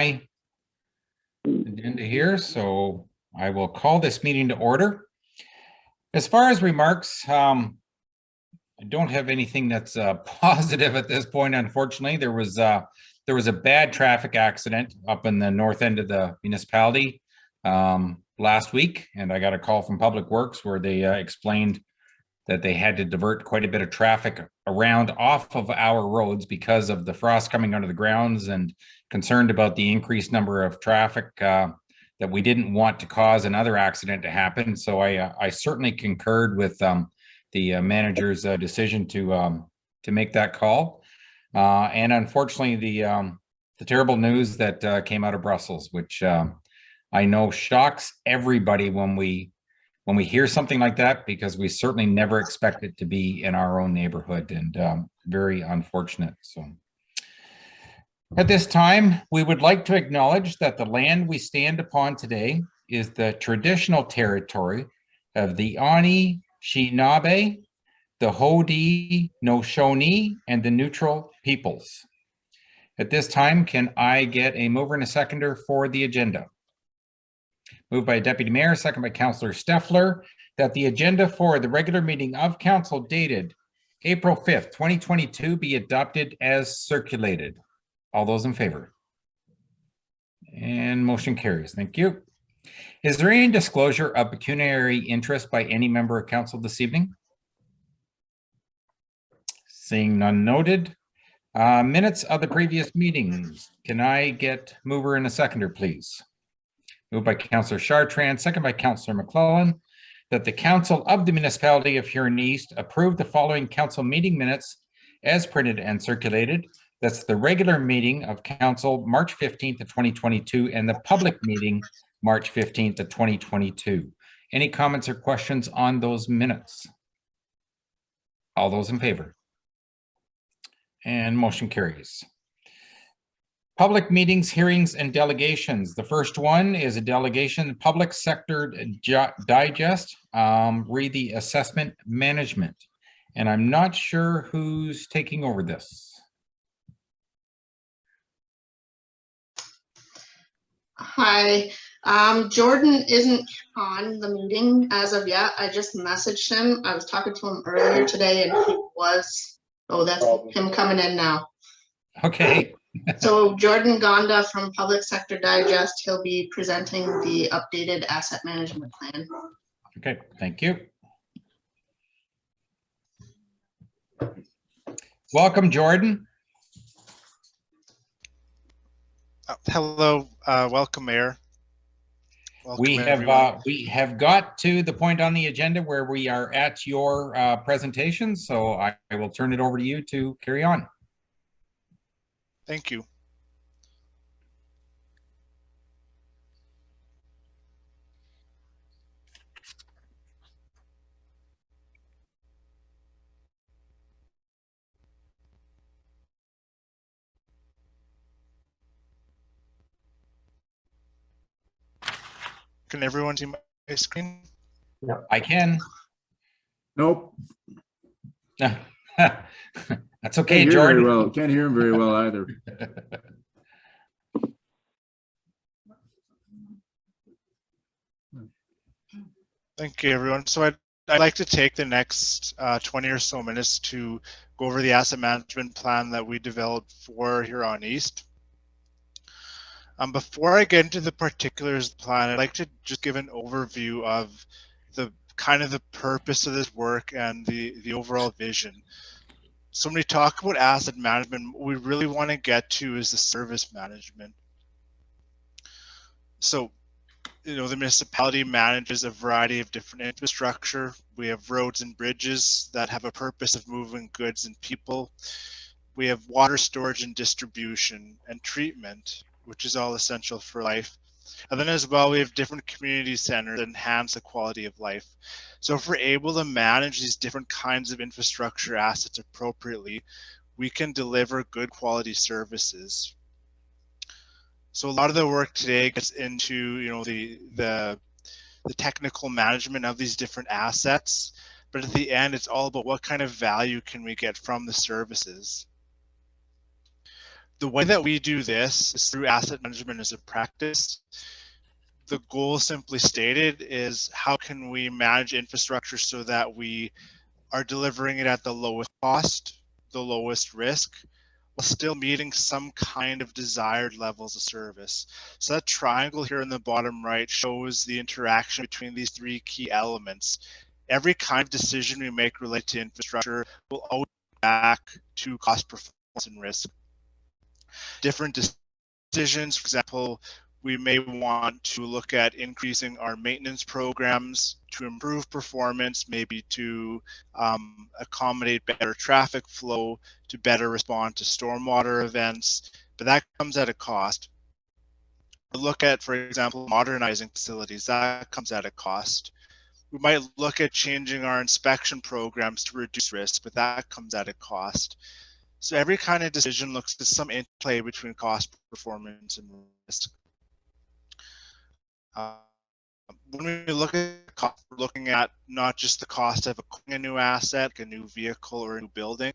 agenda here, so I will call this meeting to order. As far as remarks, I don't have anything that's positive at this point. Unfortunately, there was a bad traffic accident up in the north end of the municipality last week, and I got a call from Public Works where they explained that they had to divert quite a bit of traffic around off of our roads because of the frost coming under the grounds, and concerned about the increased number of traffic that we didn't want to cause another accident to happen. So I certainly concurred with the manager's decision to make that call. And unfortunately, the terrible news that came out of Brussels, which I know shocks everybody when we hear something like that, because we certainly never expect it to be in our own neighborhood, and very unfortunate. So at this time, we would like to acknowledge that the land we stand upon today is the traditional territory of the Anishinaabe, the Haudenosaunee, and the Neutral peoples. At this time, can I get a mover and a seconder for the agenda? Moved by Deputy Mayor, second by Councillor Steffler, that the agenda for the regular meeting of Council dated April 5th, 2022 be adopted as circulated. All those in favor? And motion carries. Thank you. Is there any disclosure of pecuniary interest by any member of Council this evening? Seeing none noted. Minutes of the previous meetings. Can I get mover and a seconder, please? Moved by Councillor Chartrand, second by Councillor McClellan, that the Council of the Municipality of Huron East approve the following Council meeting minutes as printed and circulated. That's the regular meeting of Council March 15th of 2022 and the public meeting March 15th of 2022. Any comments or questions on those minutes? All those in favor? And motion carries. Public meetings, hearings, and delegations. The first one is a delegation, Public Sector Digest, read the assessment management. And I'm not sure who's taking over this. Hi, Jordan isn't on the meeting as of yet. I just messaged him. I was talking to him earlier today and he was, oh, that's him coming in now. Okay. So Jordan Gonda from Public Sector Digest, he'll be presenting the updated asset management plan. Okay, thank you. Welcome, Jordan. Hello, welcome, Mayor. Welcome, we have got to the point on the agenda where we are at your presentation, so I will turn it over to you to carry on. Thank you. Can everyone see my screen? Yeah, I can. Nope. That's okay, Jordan. Well. Can't hear him very well either. Thank you, everyone. So I'd like to take the next 20 or so minutes to go over the asset management plan that we developed for Huron East. Before I get into the particulars of the plan, I'd like to just give an overview of the purpose of this work and the overall vision. So when we talk about asset management, what we really want to get to is the service management. So, you know, the municipality manages a variety of different infrastructure. We have roads and bridges that have a purpose of moving goods and people. We have water storage and distribution and treatment, which is all essential for life. And then as well, we have different community centers that enhance the quality of life. So if we're able to manage these different kinds of infrastructure assets appropriately, we can deliver good quality services. So a lot of the work today gets into, you know, the technical management of these different assets, but at the end, it's all about what kind of value can we get from the services. The way that we do this is through asset management as a practice. The goal, simply stated, is how can we manage infrastructure so that we are delivering it at the lowest cost, the lowest risk, while still meeting some kind of desired levels of service. So that triangle here in the bottom right shows the interaction between these three key elements. Every kind of decision we make related to infrastructure will always go back to cost, performance, and risk. Different decisions, for example, we may want to look at increasing our maintenance programs to improve performance, maybe to accommodate better traffic flow, to better respond to stormwater events, but that comes at a cost. We look at, for example, modernizing facilities, that comes at a cost. We might look at changing our inspection programs to reduce risk, but that comes at a cost. So every kind of decision looks at some interplay between cost, performance, and risk. When we look at cost, we're looking at not just the cost of acquiring a new asset, like a new vehicle or a new building,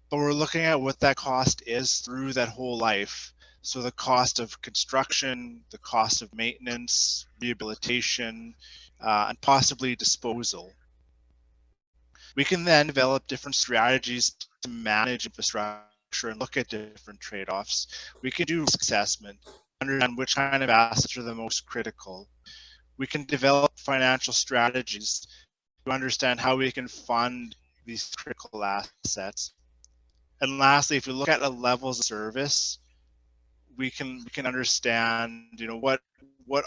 but we're looking at what that cost is through that whole life. So the cost of construction, the cost of maintenance, rehabilitation, and possibly disposal. We can then develop different strategies to manage infrastructure and look at different trade-offs. We can do risk assessment, understand which kind of assets are the most critical. We can develop financial strategies to understand how we can fund these critical assets. And lastly, if we look at the levels of service, we can understand, what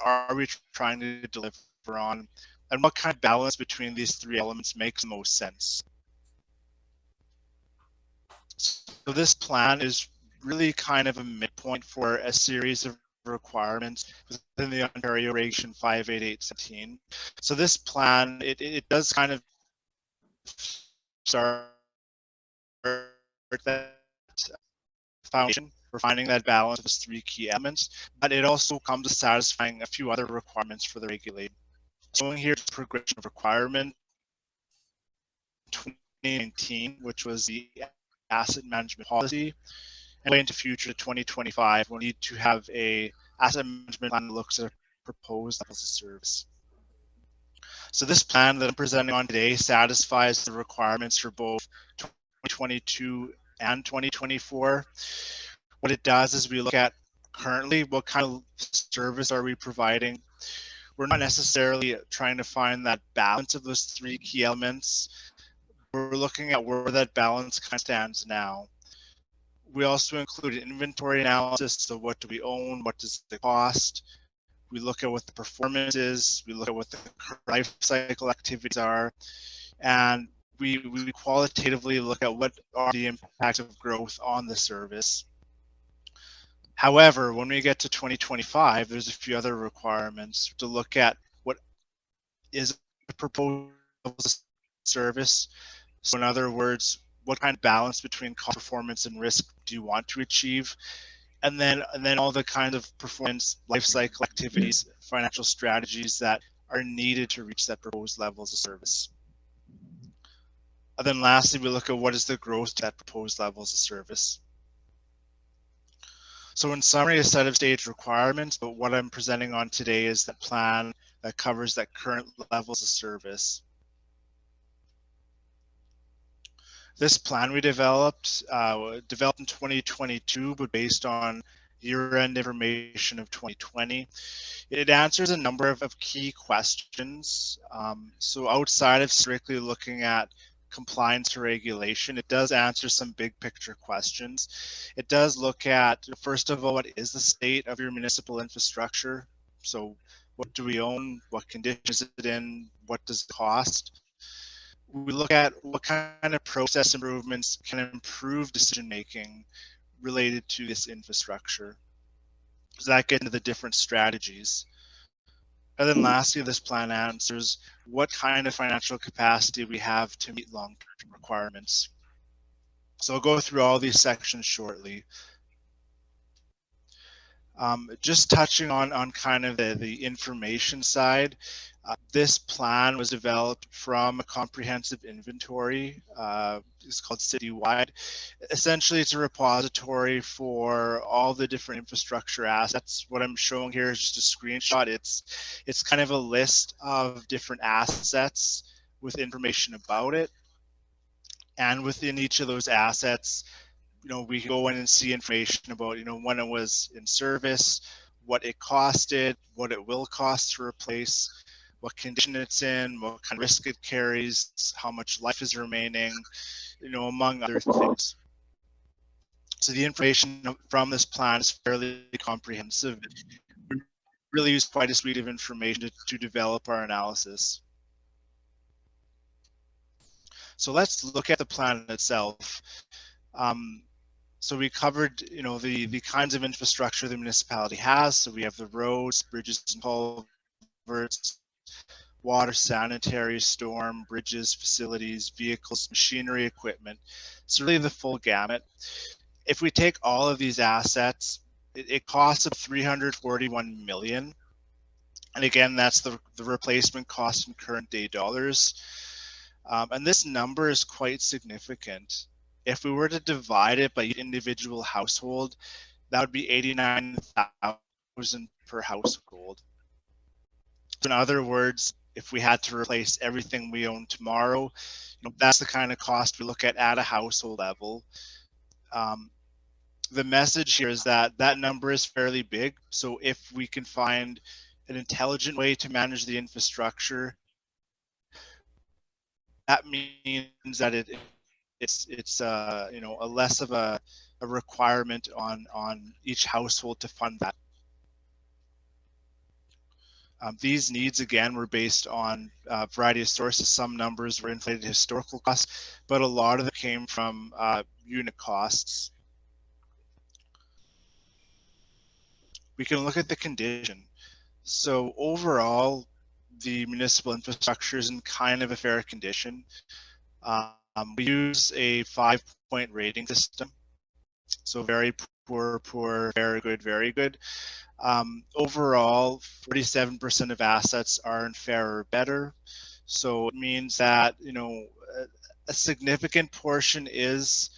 are we trying to deliver on, and what kind of balance between these three elements makes the most sense. So this plan is really kind of a midpoint for a series of requirements within the Ontario Regulation 58817. So this plan, it does kind of start that foundation for finding that balance of those three key elements, but it also comes to satisfying a few other requirements for the regulation. So here's the progression of requirement 2019, which was the asset management policy, and way into future to 2025, we'll need to have a asset management plan that looks at proposed levels of service. So this plan that I'm presenting on today satisfies the requirements for both 2022 and 2024. What it does is we look at currently what kind of service are we providing. We're not necessarily trying to find that balance of those three key elements. We're looking at where that balance kind of stands now. We also include an inventory analysis. So what do we own? What does it cost? We look at what the performance is. We look at what the life cycle activities are. And we qualitatively look at what are the impacts of growth on the service. However, when we get to 2025, there's a few other requirements to look at what is a proposed service. So in other words, what kind of balance between cost, performance, and risk do you want to achieve? And then all the kind of performance, life cycle activities, financial strategies that are needed to reach that proposed levels of service. And then lastly, we look at what is the growth to that proposed levels of service. So in summary, a set of stage requirements, but what I'm presenting on today is the plan that covers that current levels of service. This plan we developed in 2022, but based on year-end information of 2020. It answers a number of key questions. So outside of strictly looking at compliance to regulation, it does answer some big picture questions. It does look at, first of all, what is the state of your municipal infrastructure? So what do we own? What condition is it in? What does it cost? We look at what kind of process improvements can improve decision making related to this infrastructure. So that gets into the different strategies. And then lastly, this plan answers what kind of financial capacity we have to meet long-term requirements. So I'll go through all these sections shortly. Just touching on kind of the information side, this plan was developed from a comprehensive inventory. It's called Citywide. Essentially, it's a repository for all the different infrastructure assets. What I'm showing here is just a screenshot. It's kind of a list of different assets with information about it. And within each of those assets, we can go in and see information about, when it was in service, what it costed, what it will cost to replace, what condition it's in, what kind of risk it carries, how much life is remaining, among other things. So the information from this plan is fairly comprehensive. We really use quite a suite of information to develop our analysis. So let's look at the plan itself. So we covered, the kinds of infrastructure the municipality has. So we have the roads, bridges and culverts, water, sanitary, storm, bridges, facilities, vehicles, machinery, equipment. So really the full gamut. If we take all of these assets, it costs about $341 million. And again, that's the replacement cost in current day dollars. And this number is quite significant. If we were to divide it by individual household, that would be $89,000 per household. So in other words, if we had to replace everything we own tomorrow, that's the kind of cost we look at a household level. The message here is that that number is fairly big. So if we can find an intelligent way to manage the infrastructure, that means that it's a less of a requirement on each household to fund that. These needs again were based on a variety of sources. Some numbers were inflated historical costs, but a lot of them came from unit costs. We can look at the condition. So overall, the municipal infrastructure is in kind of a fair condition. We use a 5-point rating system. So very poor, poor, very good, very good. Overall, 47% of assets are in fair or better. So it means that, a significant portion is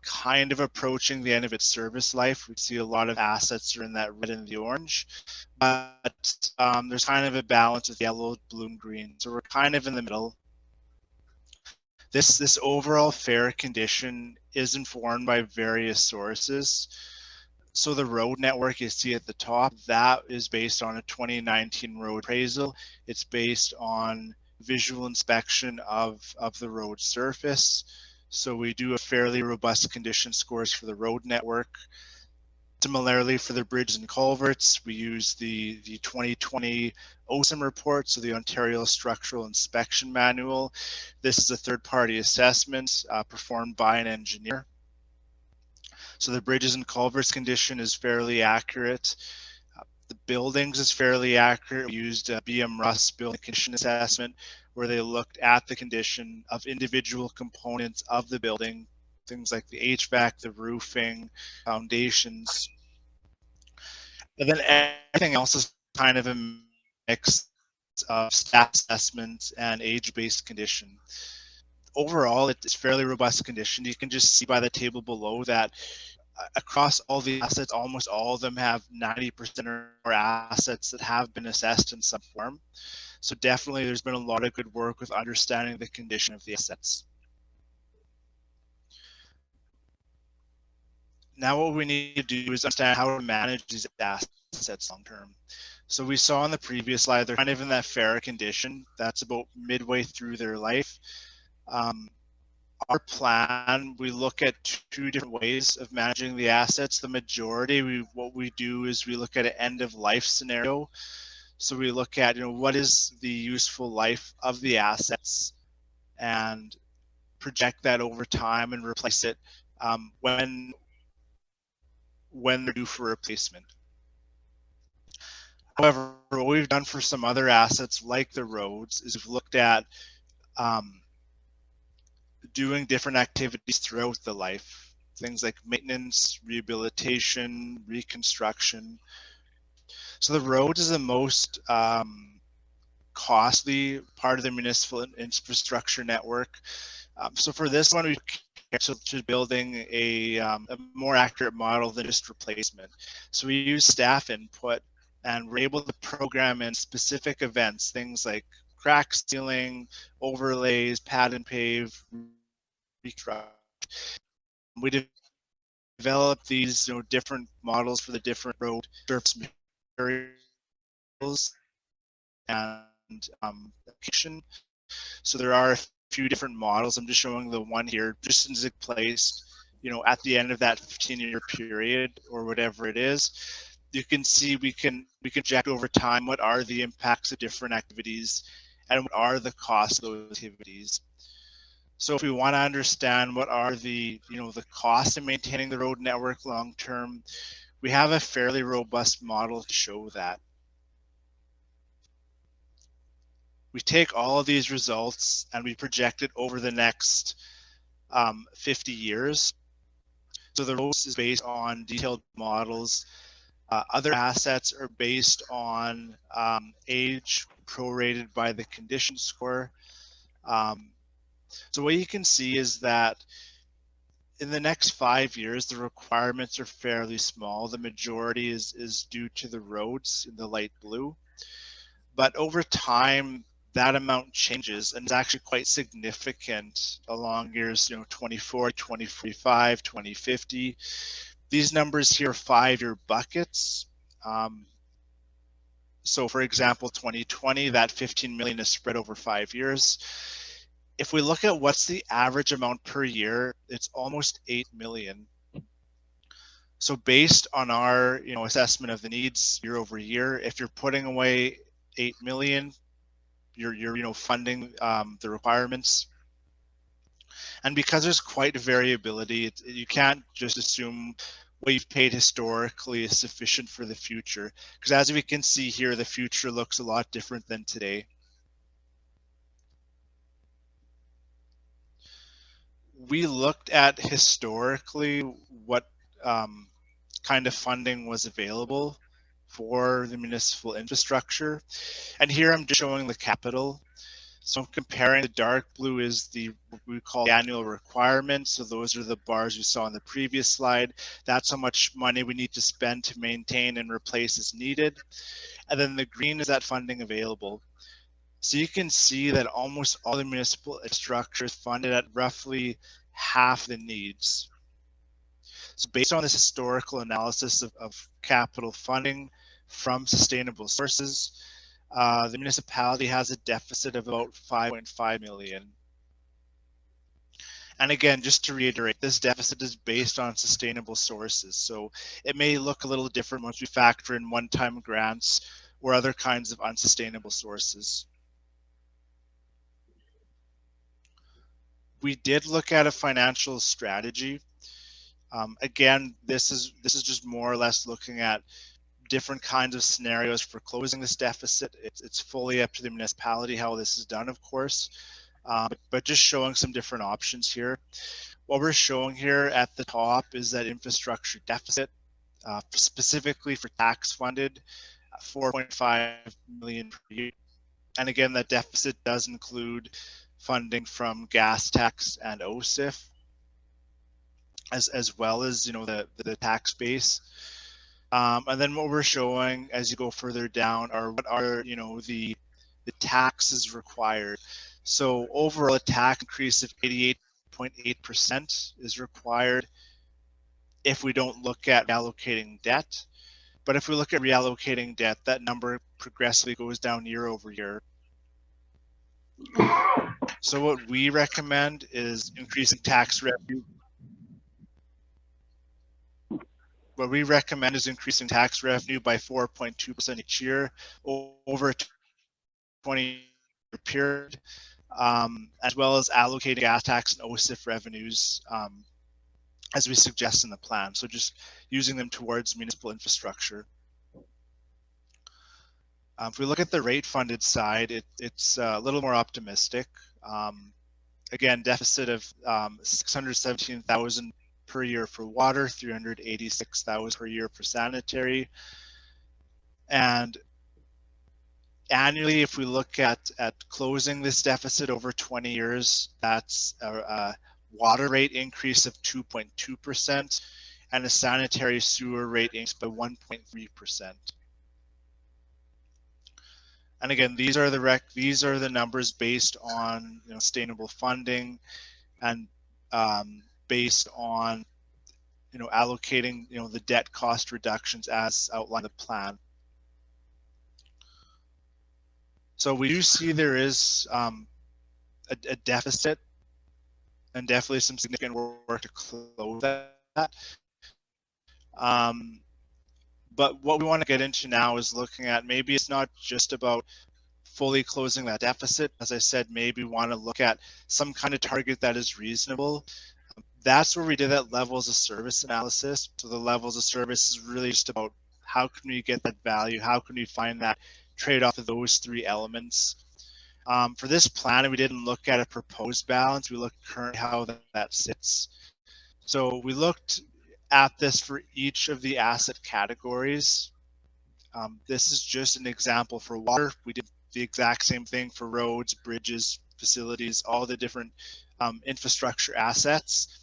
kind of approaching the end of its service life. We see a lot of assets are in that red and the orange, but there's kind of a balance with yellow, blue, and green. So we're kind of in the middle. This overall fair condition is informed by various sources. So the road network you see at the top, that is based on a 2019 road appraisal. It's based on visual inspection of the road surface. So we do a fairly robust condition scores for the road network. Similarly, for the bridges and culverts, we use the 2020 OSIM report, so the Ontario Structural Inspection Manual. This is a third-party assessment performed by an engineer. So the bridges and culverts condition is fairly accurate. The buildings is fairly accurate. We used a BM Russ building condition assessment where they looked at the condition of individual components of the building, things like the HVAC, the roofing, foundations. And then everything else is kind of a mix of staff assessments and age-based condition. Overall, it's fairly robust condition. You can just see by the table below that across all the assets, almost all of them have 90% or more assets that have been assessed in some form. So definitely there's been a lot of good work with understanding the condition of the assets. Now what we need to do is understand how to manage these assets long term. So we saw on the previous slide, they're kind of in that fair condition. That's about midway through their life. Our plan, we look at two different ways of managing the assets. The majority, what we do is we look at an end of life scenario. So we look at, what is the useful life of the assets and project that over time and replace it when they're due for replacement. However, what we've done for some other assets like the roads is we've looked at doing different activities throughout the life. things like maintenance, rehabilitation, reconstruction. So the roads is the most costly part of the municipal infrastructure network. So for this one, we to building a more accurate model than just replacement. So we use staff input, and we're able to program in specific events, things like crack sealing, overlays, pad and pave, reconstruct. We develop these different models for the different road surface materials and application. So there are a few different models. I'm just showing the one here, just as it placed, at the end of that 15-year period or whatever it is. You can see we can project over time what are the impacts of different activities and what are the costs of those activities. So if we want to understand what are the the costs of maintaining the road network long term, we have a fairly robust model to show that. We take all of these results and we project it over the next 50 years. So the roads is based on detailed models. Other assets are based on age prorated by the condition score. So what you can see is that in the next 5 years, the requirements are fairly small. The majority is due to the roads in the light blue. But over time, that amount changes and is actually quite significant along years 2040, 2045, 2050. These numbers here are 5-year buckets. So for example, 2020, that 15 million is spread over 5 years. If we look at what's the average amount per year, it's almost 8 million. So based on our assessment of the needs year over year, if you're putting away 8 million, you're funding the requirements. And because there's quite a variability, you can't just assume what you've paid historically is sufficient for the future, because as we can see here, the future looks a lot different than today. We looked at historically what kind of funding was available for the municipal infrastructure. And here I'm just showing the capital. So I'm comparing the dark blue is what we call the annual requirements. So those are the bars you saw on the previous slide. That's how much money we need to spend to maintain and replace as needed. And then the green is that funding available. So you can see that almost all the municipal infrastructure is funded at roughly half the needs. So based on this historical analysis of capital funding from sustainable sources, the municipality has a deficit of about 5.5 million. And again, just to reiterate, this deficit is based on sustainable sources. So it may look a little different once we factor in one-time grants or other kinds of unsustainable sources. We did look at a financial strategy. Again, this is just more or less looking at different kinds of scenarios for closing this deficit. It's fully up to the municipality how this is done, of course, but just showing some different options here. What we're showing here at the top is that infrastructure deficit, specifically for tax funded, 4.5 million per year. And again, that deficit does include funding from gas tax and OSIF, as well as the tax base. And then what we're showing as you go further down are what are the taxes required. So overall, a tax increase of 88.8% is required if we don't look at reallocating debt. But if we look at reallocating debt, that number progressively goes down year over year. So what we recommend is increasing tax revenue. What we recommend is increasing tax revenue by 4.2% each year over a 20-year period, as well as allocating gas tax and OSIF revenues as we suggest in the plan. So just using them towards municipal infrastructure. If we look at the rate funded side, it's a little more optimistic. Again, deficit of 617,000 per year for water, 386,000 per year for sanitary. And annually, if we look at closing this deficit over 20 years, that's a water rate increase of 2.2% and a sanitary sewer rate increase by 1.3%. And again, these are the numbers based on sustainable funding and based on allocating the debt cost reductions as outlined in the plan. So we do see there is a deficit and definitely some significant work to close that. But what we want to get into now is looking at maybe it's not just about fully closing that deficit. As I said, maybe we want to look at some kind of target that is reasonable. That's where we did that levels of service analysis. So the levels of service is really just about how can we get that value? How can we find that trade-off of those three elements? For this plan, we didn't look at a proposed balance. We looked currently how that sits. So we looked at this for each of the asset categories. This is just an example for water. We did the exact same thing for roads, bridges, facilities, all the different infrastructure assets.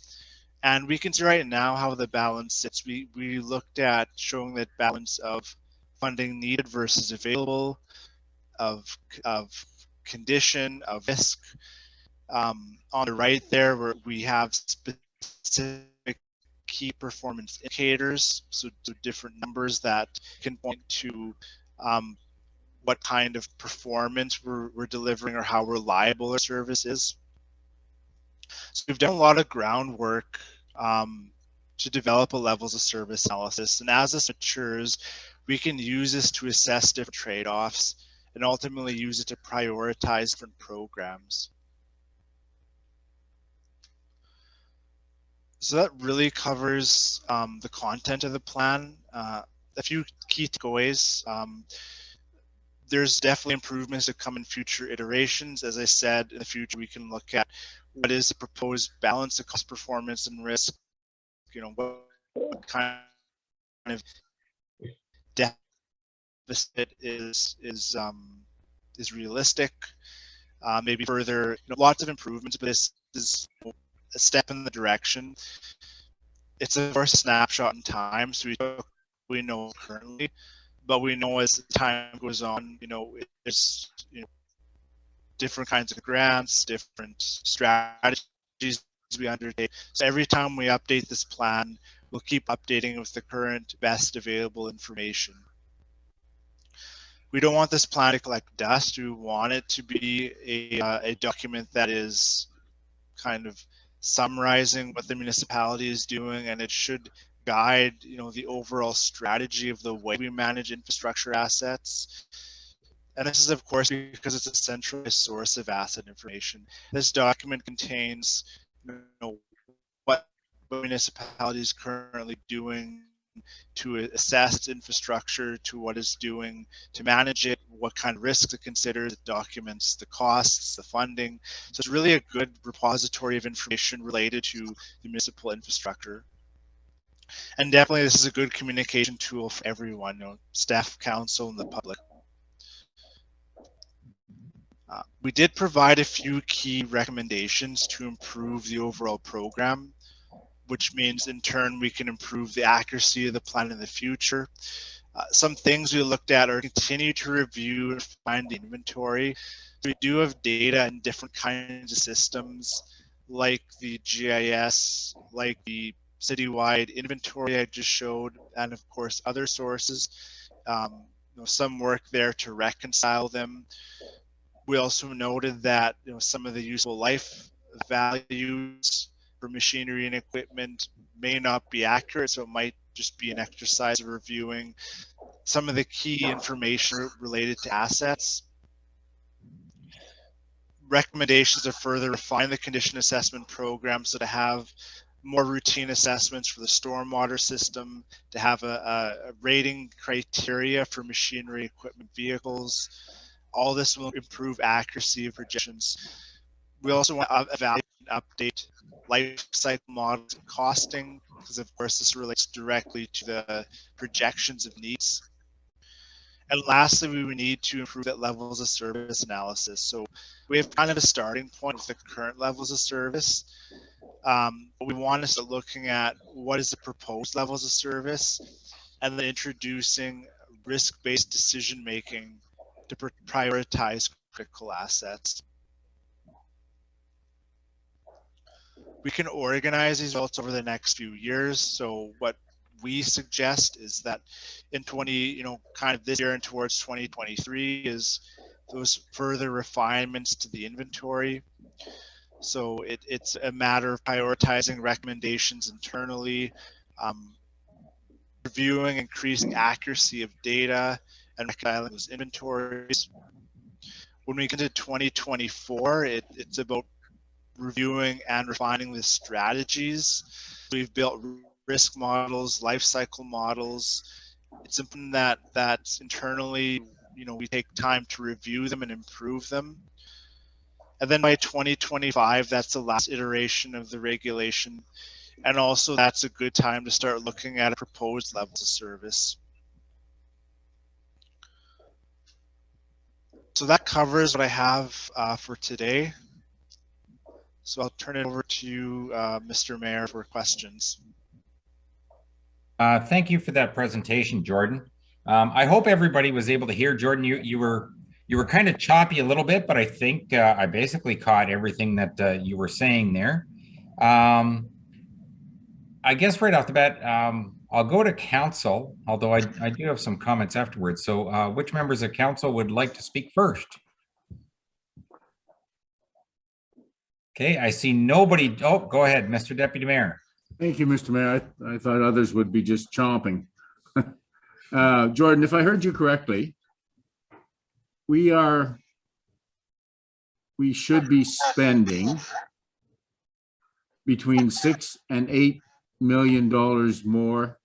And we can see right now how the balance sits. We looked at showing that balance of funding needed versus available, of condition, of risk. On the right there, where we have specific key performance indicators, so different numbers that can point to what kind of performance we're delivering or how reliable our service is. So we've done a lot of groundwork to develop a levels of service analysis, and as this matures, we can use this to assess different trade-offs and ultimately use it to prioritize different programs. So that really covers the content of the plan. A few key takeaways. There's definitely improvements to come in future iterations. As I said, in the future, we can look at what is the proposed balance of cost, performance, and risk. What kind of deficit is realistic. Maybe further, lots of improvements, but this is a step in the direction. It's a first snapshot in time, so we know currently, but we know as time goes on, there's different kinds of grants, different strategies we undertake. So every time we update this plan, we'll keep updating with the current best available information. We don't want this plan to collect dust. We want it to be a document that is kind of summarizing what the municipality is doing, and it should guide the overall strategy of the way we manage infrastructure assets. And this is, of course, because it's a centralized source of asset information. This document contains what the municipality is currently doing to assess its infrastructure, to what it's doing to manage it, what kind of risks it considers. It documents the costs, the funding. So it's really a good repository of information related to the municipal infrastructure. And definitely this is a good communication tool for everyone, staff, council, and the public. We did provide a few key recommendations to improve the overall program, which means in turn we can improve the accuracy of the plan in the future. Some things we looked at are continue to review and find the inventory. We do have data in different kinds of systems, like the GIS, like the citywide inventory I just showed, and of course other sources. Some work there to reconcile them. We also noted that some of the useful life values for machinery and equipment may not be accurate, so it might just be an exercise of reviewing some of the key information related to assets. Recommendations to further refine the condition assessment program, so to have more routine assessments for the stormwater system, to have a rating criteria for machinery, equipment, vehicles. All this will improve accuracy of projections. We also want to evaluate and update life cycle models and costing, because of course this relates directly to the projections of needs. And lastly, we would need to improve that levels of service analysis. So we have kind of a starting point with the current levels of service. But we want to start looking at what is the proposed levels of service, and then introducing risk-based decision-making to prioritize critical assets. We can organize these results over the next few years. So what we suggest is that in kind of this year and towards 2023 is those further refinements to the inventory. So it's a matter of prioritizing recommendations internally, reviewing increasing accuracy of data, and reconciling those inventories. When we get to 2024, it's about reviewing and refining the strategies. We've built risk models, life cycle models. It's something that internally, we take time to review them and improve them. And then by 2025, that's the last iteration of the regulation. And also that's a good time to start looking at proposed levels of service. So that covers what I have for today. So I'll turn it over to you, Mr. Mayor, for questions. Thank you for that presentation, Jordan. I hope everybody was able to hear. Jordan, you were kind of choppy a little bit, but I think I basically caught everything that you were saying there. I guess right off the bat, I'll go to council, although I do have some comments afterwards. So which members of council would like to speak first? Okay, I see nobody. Oh, go ahead, Mr. Deputy Mayor. Thank you, Mr. Mayor. I thought others would be just chomping. Jordan, if I heard you correctly, we should be spending between $6 and $8 million more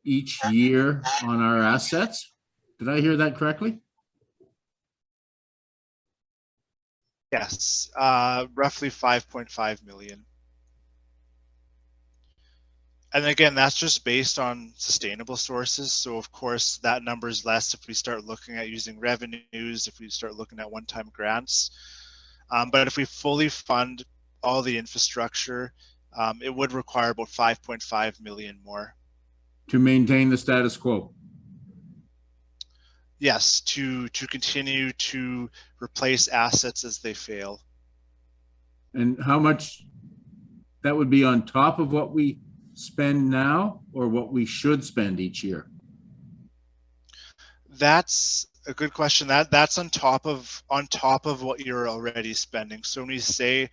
each year on our assets. Did I hear that correctly? Yes, roughly 5.5 million. And again, that's just based on sustainable sources. So of course, that number is less if we start looking at using revenues, if we start looking at one-time grants. But if we fully fund all the infrastructure, it would require about 5.5 million more. To maintain the status quo? Yes, to continue to replace assets as they fail. And how much that would be on top of what we spend now, or what we should spend each year? That's a good question. That's on top of what you're already spending. So when we say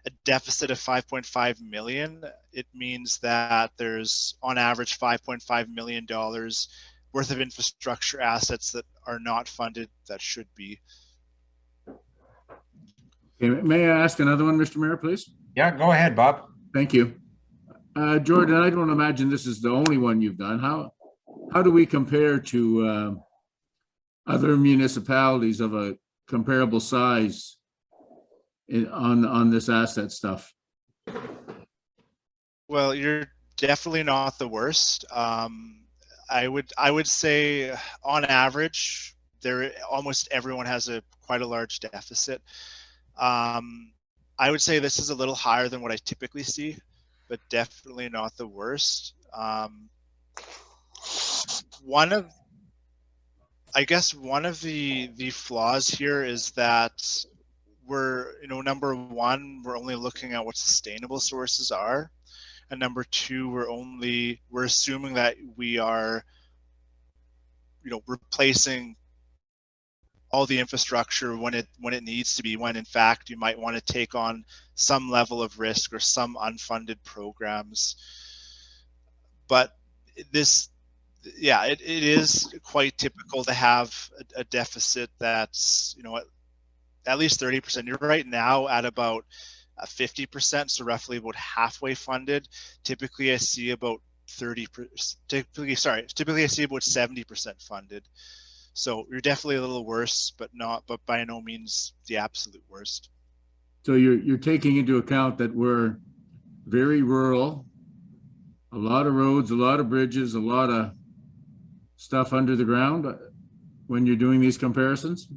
a deficit of 5.5 million, it means that there's on average $5.5 million worth of infrastructure assets that are not funded that should be. Okay, may I ask another one, Mr. Mayor, please? Yeah, go ahead, Bob. Thank you. Jordan, I don't imagine this is the only one you've done. How do we compare to other municipalities of a comparable size on this asset stuff? Well, you're definitely not the worst. I would say on average, almost everyone has quite a large deficit. I would say this is a little higher than what I typically see, but definitely not the worst. One of the flaws here is that we're, number one, we're only looking at what sustainable sources are. And number two, we're assuming that we are, replacing all the infrastructure when it needs to be, when in fact you might want to take on some level of risk or some unfunded programs. But it is quite typical to have a deficit that's, at least 30%. You're right now at about 50%, so roughly about halfway funded. Typically I see about 30%, typically I see about 70% funded. So you're definitely a little worse, but by no means the absolute worst. So you're taking into account that we're very rural, a lot of roads, a lot of bridges, a lot of stuff under the ground when you're doing these comparisons?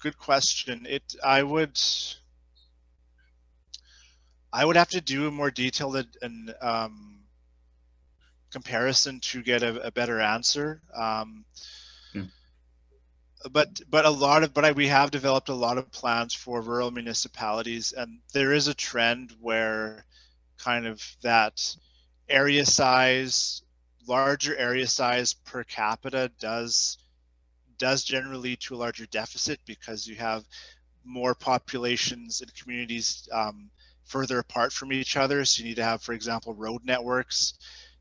Good question. I would have to do a more detailed and comparison to get a better answer. Yeah. But we have developed a lot of plans for rural municipalities, and there is a trend where kind of that area size, larger area size per capita does generally lead to a larger deficit, because you have more populations and communities further apart from each other. So you need to have, for example, road networks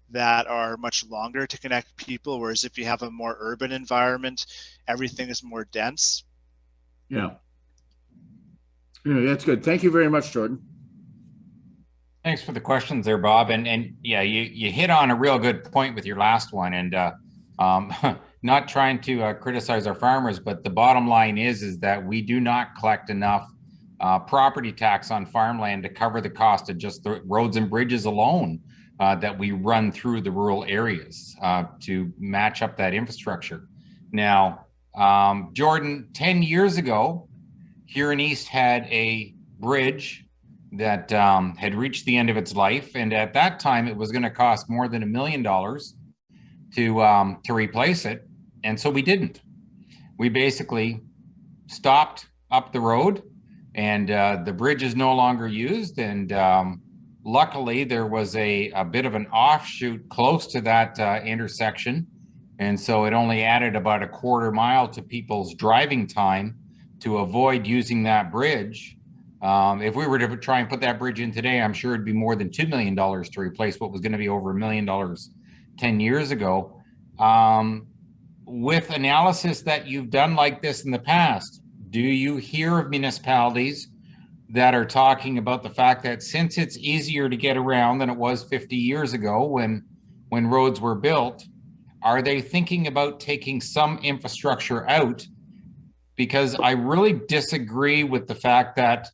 that are much longer to connect people, whereas if you have a more urban environment, everything is more dense. Yeah. Yeah, that's good. Thank you very much, Jordan. Thanks for the questions there, Bob. And yeah, you hit on a real good point with your last one. And not trying to criticize our farmers, but the bottom line is that we do not collect enough property tax on farmland to cover the cost of just the roads and bridges alone that we run through the rural areas to match up that infrastructure. Now, Jordan, 10 years ago, here in East had a bridge that had reached the end of its life. And at that time, it was going to cost more than $1 million to replace it. And so we didn't. We basically stopped up the road, and the bridge is no longer used. And luckily, there was a bit of an offshoot close to that intersection. And so it only added about a quarter mile to people's driving time to avoid using that bridge. If we were to try and put that bridge in today, I'm sure it'd be more than $2 million to replace what was going to be over $1 million 10 years ago. With analysis that you've done like this in the past, do you hear of municipalities that are talking about the fact that since it's easier to get around than it was 50 years ago when roads were built, are they thinking about taking some infrastructure out? Because I really disagree with the fact that,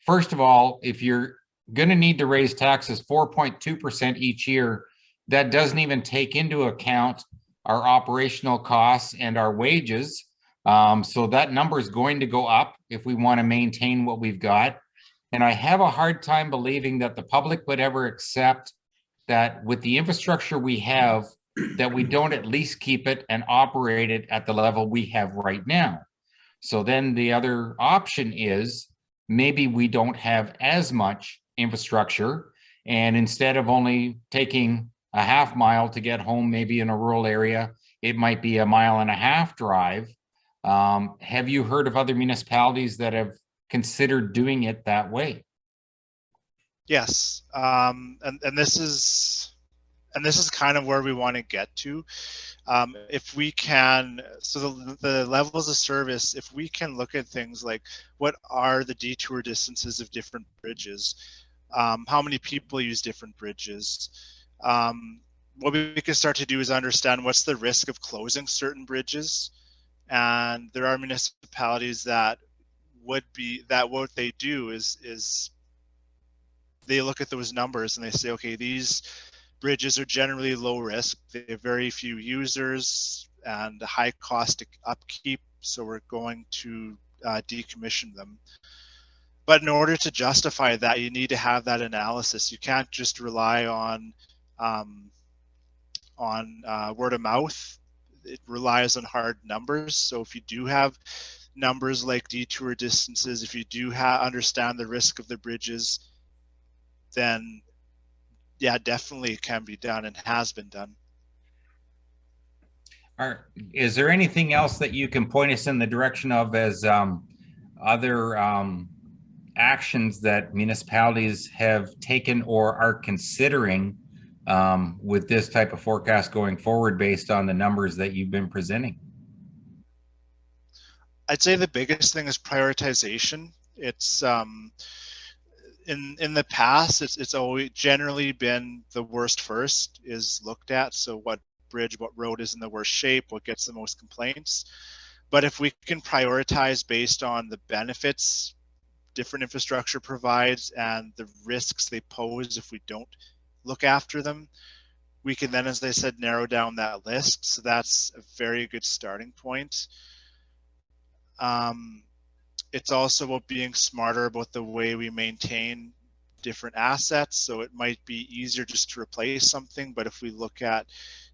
first of all, if you're going to need to raise taxes 4.2% each year, that doesn't even take into account our operational costs and our wages. So that number is going to go up if we want to maintain what we've got. And I have a hard time believing that the public would ever accept that with the infrastructure we have, that we don't at least keep it and operate it at the level we have right now. So then the other option is maybe we don't have as much infrastructure, and instead of only taking a half mile to get home, maybe in a rural area, it might be 1.5 mile drive. Have you heard of other municipalities that have considered doing it that way? Yes, and this is kind of where we want to get to. If we can, so the levels of service, if we can look at things like what are the detour distances of different bridges, how many people use different bridges, what we can start to do is understand what's the risk of closing certain bridges. And there are municipalities that what they do is they look at those numbers and they say, okay, these bridges are generally low risk. They have very few users and a high cost upkeep, so we're going to decommission them. But in order to justify that, you need to have that analysis. You can't just rely on word of mouth. It relies on hard numbers. So if you do have numbers like detour distances, if you do understand the risk of the bridges, then yeah, definitely it can be done and has been done. Is there anything else that you can point us in the direction of as other actions that municipalities have taken or are considering with this type of forecast going forward based on the numbers that you've been presenting? I'd say the biggest thing is prioritization. It's in the past, it's always generally been the worst first is looked at. So what bridge, what road is in the worst shape, what gets the most complaints. But if we can prioritize based on the benefits different infrastructure provides and the risks they pose if we don't look after them, we can then, as I said, narrow down that list. So that's a very good starting point. It's also about being smarter about the way we maintain different assets. So it might be easier just to replace something, but if we look at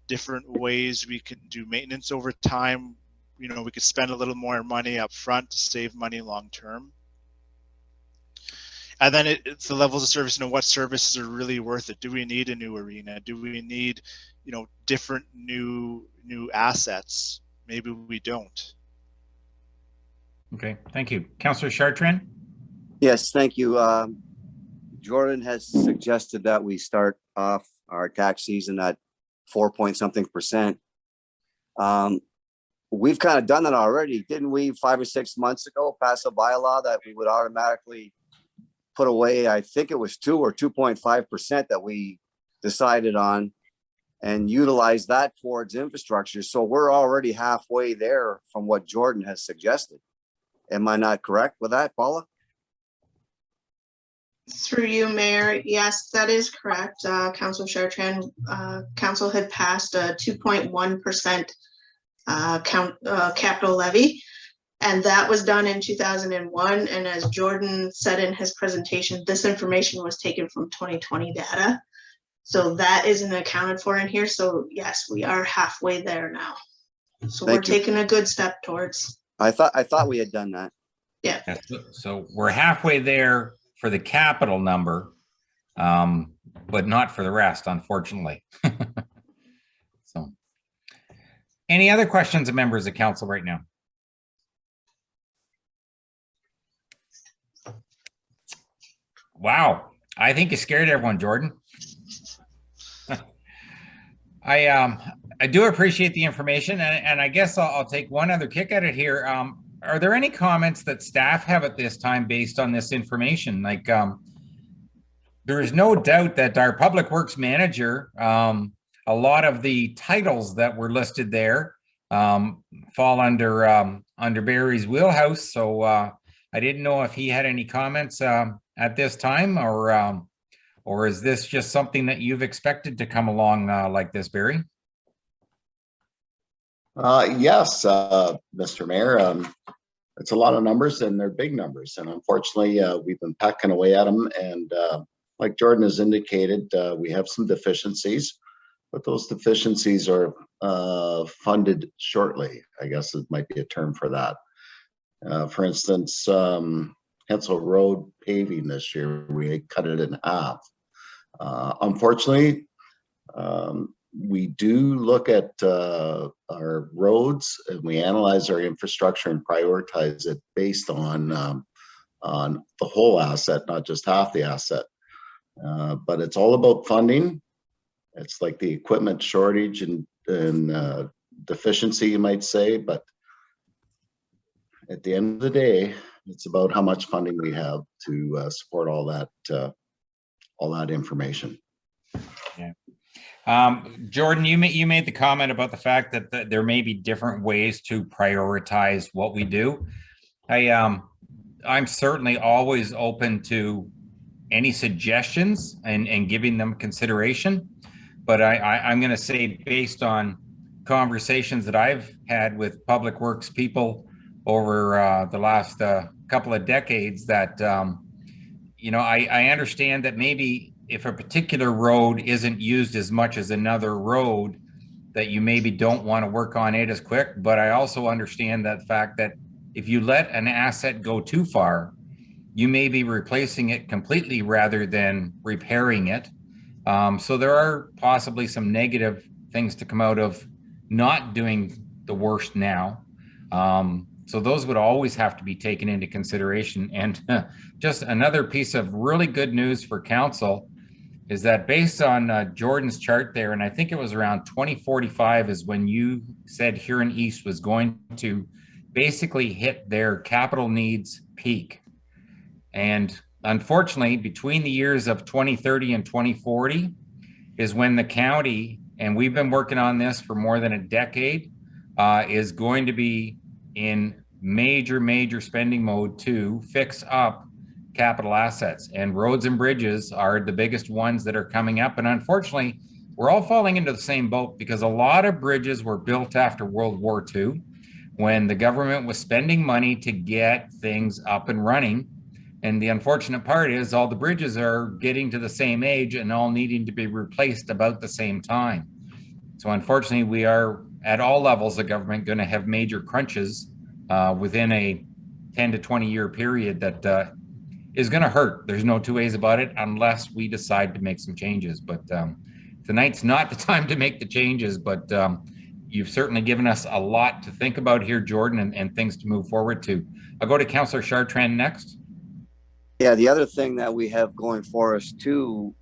different ways we can do maintenance over time, you know, we could spend a little more money up front to save money long term. And then it's the levels of service, you know, what services are really worth it? Do we need a new arena? Do we need, you know, different new assets? Maybe we don't. Okay, thank you. Councillor Chartrand? Yes, thank you. Jordan has suggested that we start off our tax season at 4-point-something%. We've kind of done that already, didn't we, 5 or 6 months ago, pass a bylaw that we would automatically put away, I think it was 2 or 2.5% that we decided on, and utilize that towards infrastructure. So we're already halfway there from what Jordan has suggested. Am I not correct with that, Paula? Through you, Mayor. Yes, that is correct. Councillor Chartrand, Council had passed a 2.1% capital levy. And that was done in 2001. And as Jordan said in his presentation, this information was taken from 2020 data. So that isn't accounted for in here. So yes, we are halfway there now. So we're taking a good step towards. I thought we had done that. Yeah. So we're halfway there for the capital number, but not for the rest, unfortunately. So, any other questions of members of council right now? Wow, I think you scared everyone, Jordan. I do appreciate the information, and I guess I'll take one other kick at it here. Are there any comments that staff have at this time based on this information? Like, there is no doubt that our public works manager, a lot of the titles that were listed there fall under Barry's wheelhouse. So I didn't know if he had any comments at this time, or is this just something that you've expected to come along like this, Barry? Yes, Mr. Mayor. It's a lot of numbers, and they're big numbers. And unfortunately, we've been pecking away at them. And like Jordan has indicated, we have some deficiencies, but those deficiencies are funded shortly. I guess it might be a term for that. For instance, Council Road paving this year, we cut it in half. Unfortunately, we do look at our roads, and we analyze our infrastructure and prioritize it based on the whole asset, not just half the asset. But it's all about funding. It's like the equipment shortage and deficiency, you might say, but at the end of the day, it's about how much funding we have to support all that information. Yeah. Jordan, you made the comment about the fact that there may be different ways to prioritize what we do. I'm certainly always open to any suggestions and giving them consideration, but I'm going to say, based on conversations that I've had with public works people over the last couple of decades, that you know, I understand that maybe if a particular road isn't used as much as another road, that you maybe don't want to work on it as quick. But I also understand that fact that if you let an asset go too far, you may be replacing it completely rather than repairing it. So there are possibly some negative things to come out of not doing the worst now. So those would always have to be taken into consideration. And just another piece of really good news for council is that, based on Jordan's chart there, and I think it was around 2045 is when you said Huron East was going to basically hit their capital needs peak. And unfortunately, between the years of 2030 and 2040 is when the county, and we've been working on this for more than a decade, is going to be in major spending mode to fix up capital assets, and roads and bridges are the biggest ones that are coming up. And unfortunately, we're all falling into the same boat because a lot of bridges were built after World War II when the government was spending money to get things up and running. And the unfortunate part is all the bridges are getting to the same age and all needing to be replaced about the same time. So unfortunately, we are at all levels of government going to have major crunches within a 10 to 20 year period that is going to hurt. There's no two ways about it unless we decide to make some changes. But tonight's not the time to make the changes, but you've certainly given us a lot to think about here, Jordan, and things to move forward to. I'll go to Councillor Chartrand next. Yeah, the other thing that we have going for us too,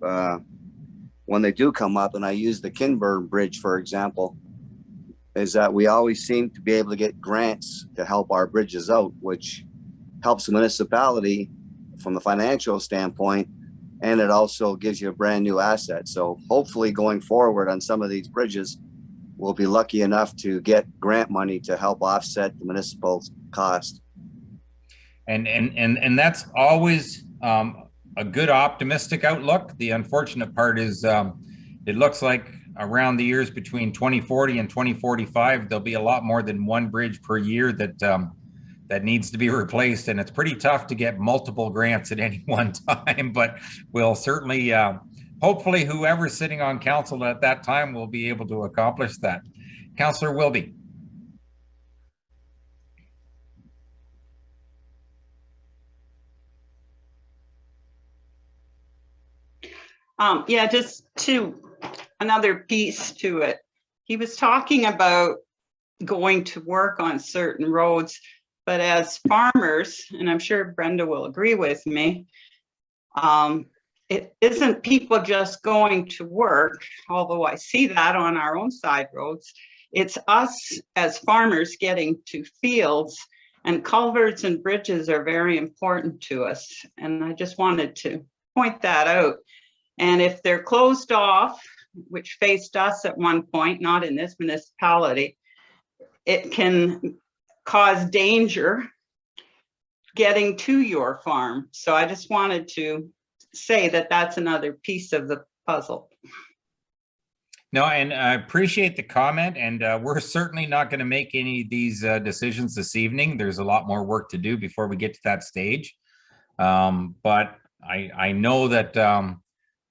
when they do come up, and I use the Kinburn Bridge, for example, is that we always seem to be able to get grants to help our bridges out, which helps the municipality from the financial standpoint, and it also gives you a brand new asset. So hopefully going forward on some of these bridges, we'll be lucky enough to get grant money to help offset the municipal cost. And that's always a good optimistic outlook. The unfortunate part is it looks like around the years between 2040 and 2045, there'll be a lot more than one bridge per year that that needs to be replaced. And it's pretty tough to get multiple grants at any one time, but we'll certainly, hopefully whoever's sitting on council at that time will be able to accomplish that. Councillor Wilby. Yeah, just another piece to it. He was talking about going to work on certain roads, but as farmers, and I'm sure Brenda will agree with me, it isn't people just going to work, although I see that on our own side roads. It's us as farmers getting to fields, and culverts and bridges are very important to us. And I just wanted to point that out. And if they're closed off, which faced us at one point, not in this municipality, it can cause danger getting to your farm. So I just wanted to say that that's another piece of the puzzle. No, and I appreciate the comment, and we're certainly not going to make any of these decisions this evening. There's a lot more work to do before we get to that stage. But I know that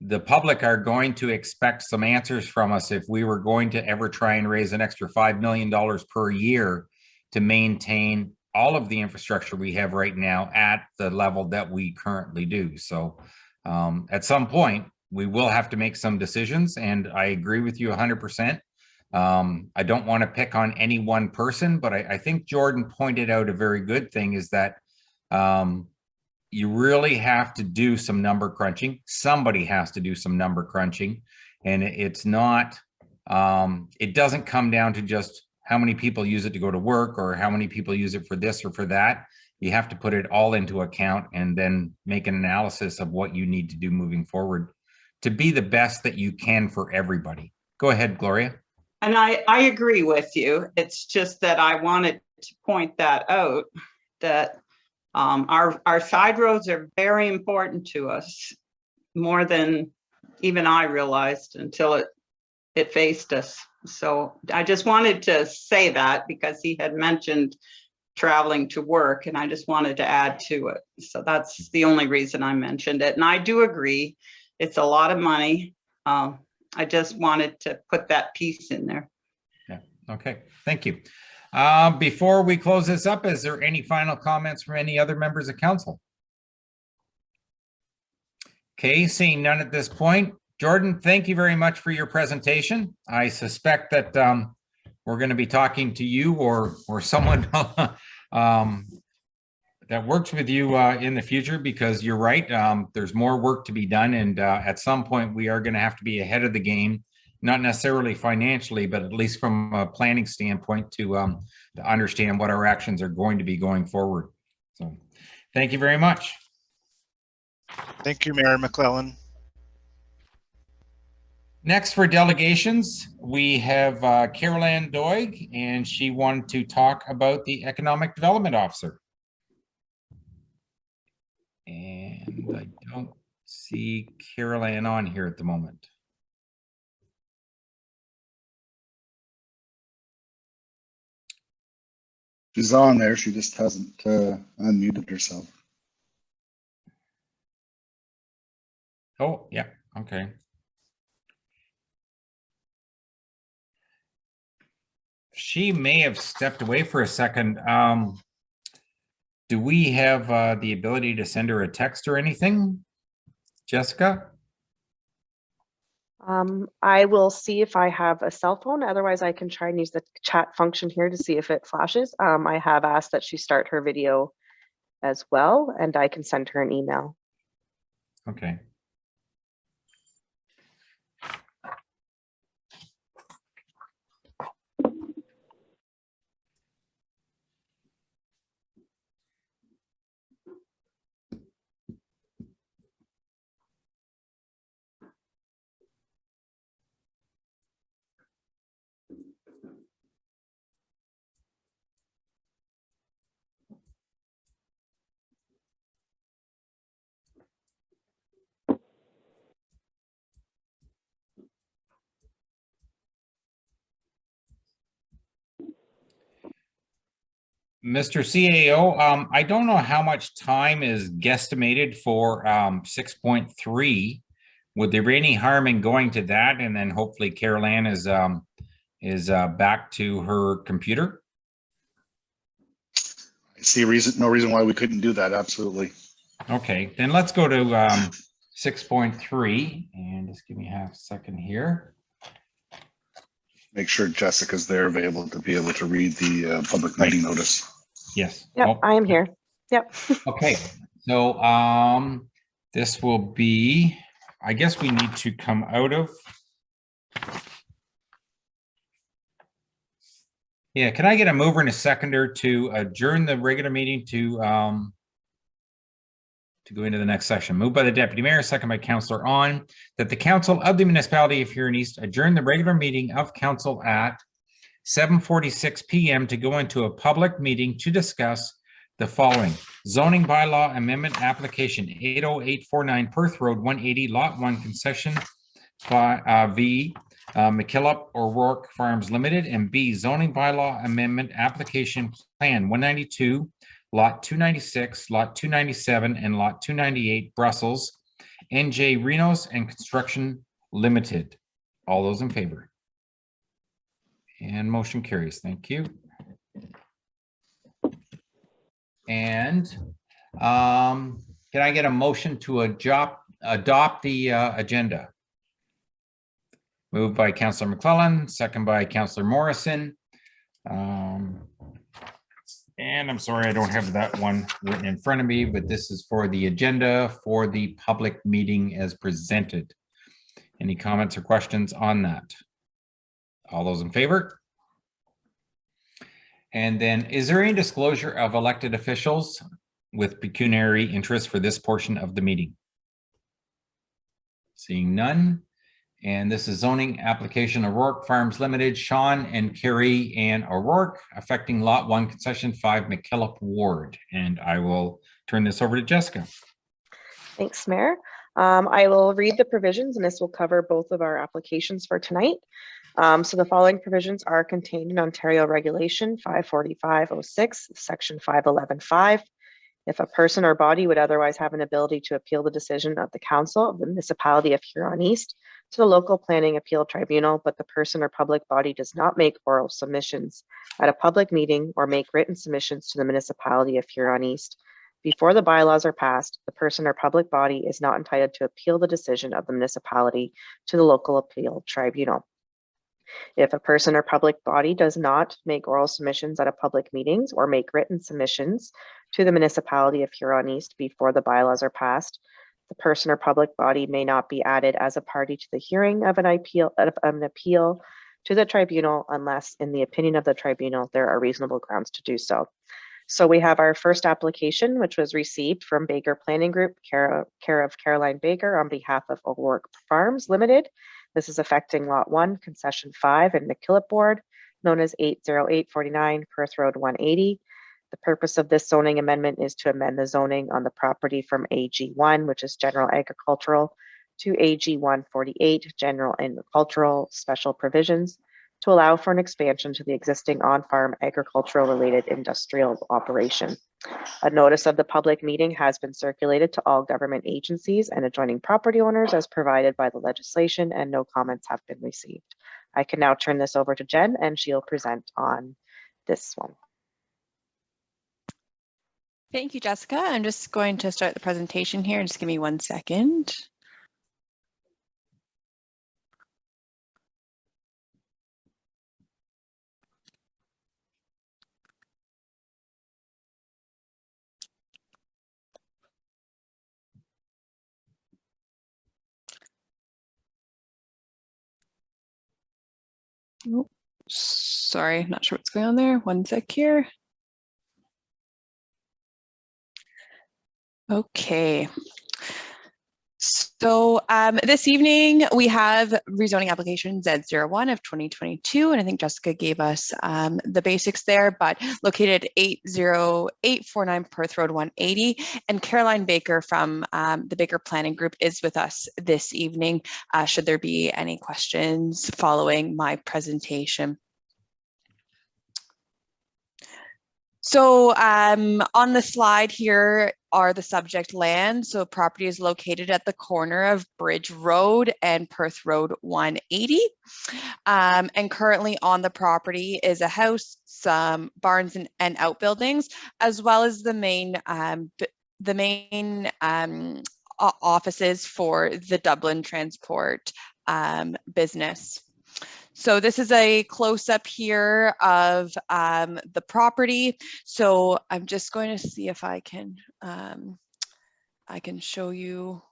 the public are going to expect some answers from us if we were going to ever try and raise an extra $5 million per year to maintain all of the infrastructure we have right now at the level that we currently do. So at some point, we will have to make some decisions, and I agree with you 100%. I don't want to pick on any one person, but I think Jordan pointed out a very good thing is that you really have to do some number crunching. Somebody has to do some number crunching, and it's not, it doesn't come down to just how many people use it to go to work or how many people use it for this or for that. You have to put it all into account and then make an analysis of what you need to do moving forward to be the best that you can for everybody. Go ahead, Gloria. And I agree with you. It's just that I wanted to point that out, that our side roads are very important to us, more than even I realized until it faced us. So I just wanted to say that because he had mentioned traveling to work, and I just wanted to add to it. So that's the only reason I mentioned it. And I do agree, it's a lot of money. I just wanted to put that piece in there. Yeah, okay, thank you. Before we close this up, is there any final comments from any other members of council? Okay, seeing none at this point. Jordan, thank you very much for your presentation. I suspect that we're going to be talking to you or someone that works with you in the future, because you're right, there's more work to be done, and at some point we are going to have to be ahead of the game, not necessarily financially, but at least from a planning standpoint to understand what our actions are going to be going forward. So thank you very much. Thank you, Mayor McClellan. Next for delegations, we have Carol Ann Doig, and she wanted to talk about the Economic Development Officer. And I don't see Carol Ann on here at the moment. She's on there. She just hasn't unmuted herself. Oh, yeah, okay. She may have stepped away for a second. Do we have the ability to send her a text or anything? Jessica? I will see if I have a cell phone. Otherwise, I can try and use the chat function here to see if it flashes. I have asked that she start her video as well, and I can send her an email. Okay. Mr. CAO, I don't know how much time is guesstimated for 6.3. Would there be any harm in going to that, and then hopefully Carol Ann is back to her computer? I see no reason why we couldn't do that. Absolutely. Okay, then let's go to 6.3, and just give me half a second here. Make sure Jessica's there available to be able to read the public meeting notice. Yes. Yep, Oh. I am here. Yep. Okay, so this will be, I guess we need to come out of. Yeah, can I get a mover and a seconder to adjourn the regular meeting to go into the next session? Moved by the Deputy Mayor, second by Councillor On, that the Council of the Municipality of Huron East adjourn the regular meeting of Council at 7:46 p.m. to go into a public meeting to discuss the following: zoning bylaw amendment application 80849 Perth Road 180 Lot 1 concession V McKillop O'Rourke Farms Limited, and B zoning bylaw amendment application plan 192 Lot 296, Lot 297, and Lot 298 Brussels, NJ Renos and Construction Limited. All those in favor? And motion carries. Thank you. And can I get a motion to adopt the agenda? Moved by Councillor McClellan, second by Councillor Morrison. And I'm sorry, I don't have that one written in front of me, but this is for the agenda for the public meeting as presented. Any comments or questions on that? All those in favor? And then, is there any disclosure of elected officials with pecuniary interest for this portion of the meeting? Seeing none. And this is zoning application O'Rourke Farms Limited, Sean and Carrie Ann O'Rourke, affecting Lot 1, Concession 5, McKillop Ward. And I will turn this over to Jessica. Thanks, Mayor. I will read the provisions, and this will cover both of our applications for tonight. So the following provisions are contained in Ontario Regulation 54506, Section 511.5. If a person or body would otherwise have an ability to appeal the decision of the Council of the Municipality of Huron East to the Local Planning Appeal Tribunal, but the person or public body does not make oral submissions at a public meeting or make written submissions to the Municipality of Huron East before the bylaws are passed, the person or public body is not entitled to appeal the decision of the municipality to the Local Appeal Tribunal. If a person or public body does not make oral submissions at a public meetings or make written submissions to the Municipality of Huron East before the bylaws are passed, the person or public body may not be added as a party to the hearing of an appeal to the tribunal unless, in the opinion of the tribunal, there are reasonable grounds to do so. So we have our first application, which was received from Baker Planning Group, care of Caroline Baker on behalf of O'Rourke Farms Limited. This is affecting Lot 1, Concession 5 in McKillop Ward, known as 80849 Perth Road 180. The purpose of this zoning amendment is to amend the zoning on the property from AG1, which is General Agricultural, to AG148, General Agricultural Special Provisions, to allow for an expansion to the existing on-farm agricultural-related industrial operation. A notice of the public meeting has been circulated to all government agencies and adjoining property owners as provided by the legislation, and no comments have been received. I can now turn this over to Jen, and she'll present on this one. Thank you, Jessica. I'm just going to start the presentation here. Just give me 1 second. Oh, sorry, not sure what's going on there. 1 sec here. Okay. So this evening we have rezoning application Z01 of 2022, and I think Jessica gave us the basics there, but located 80849 Perth Road 180, and Caroline Baker from the Baker Planning Group is with us this evening, should there be any questions following my presentation. So on the slide here are the subject land. So property is located at the corner of Bridge Road and Perth Road 180. And currently on the property is a house, some barns and outbuildings, as well as the main offices for the Dublin Transport business. So this is a close-up here of the property. So I'm just going to see if I can show you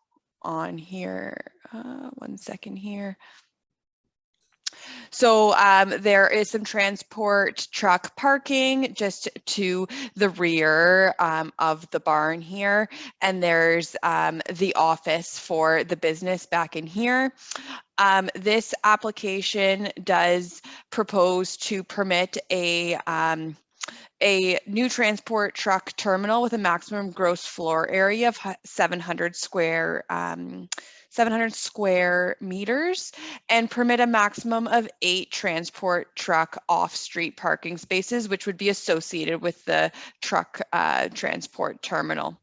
on here. 1 second here. So there is some transport truck parking just to the rear of the barn here. And there's the office for the business back in here. This application does propose to permit a new transport truck terminal with a maximum gross floor area of 700 square meters, and permit a maximum of 8 transport truck off-street parking spaces, which would be associated with the truck transport terminal.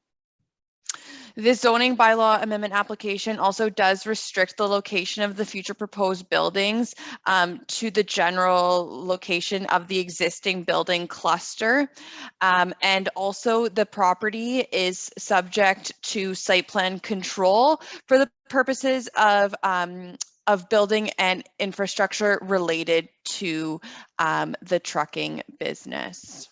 This zoning bylaw amendment application also does restrict the location of the future proposed buildings to the general location of the existing building cluster. And also the property is subject to site plan control for the purposes of building and infrastructure related to the trucking business.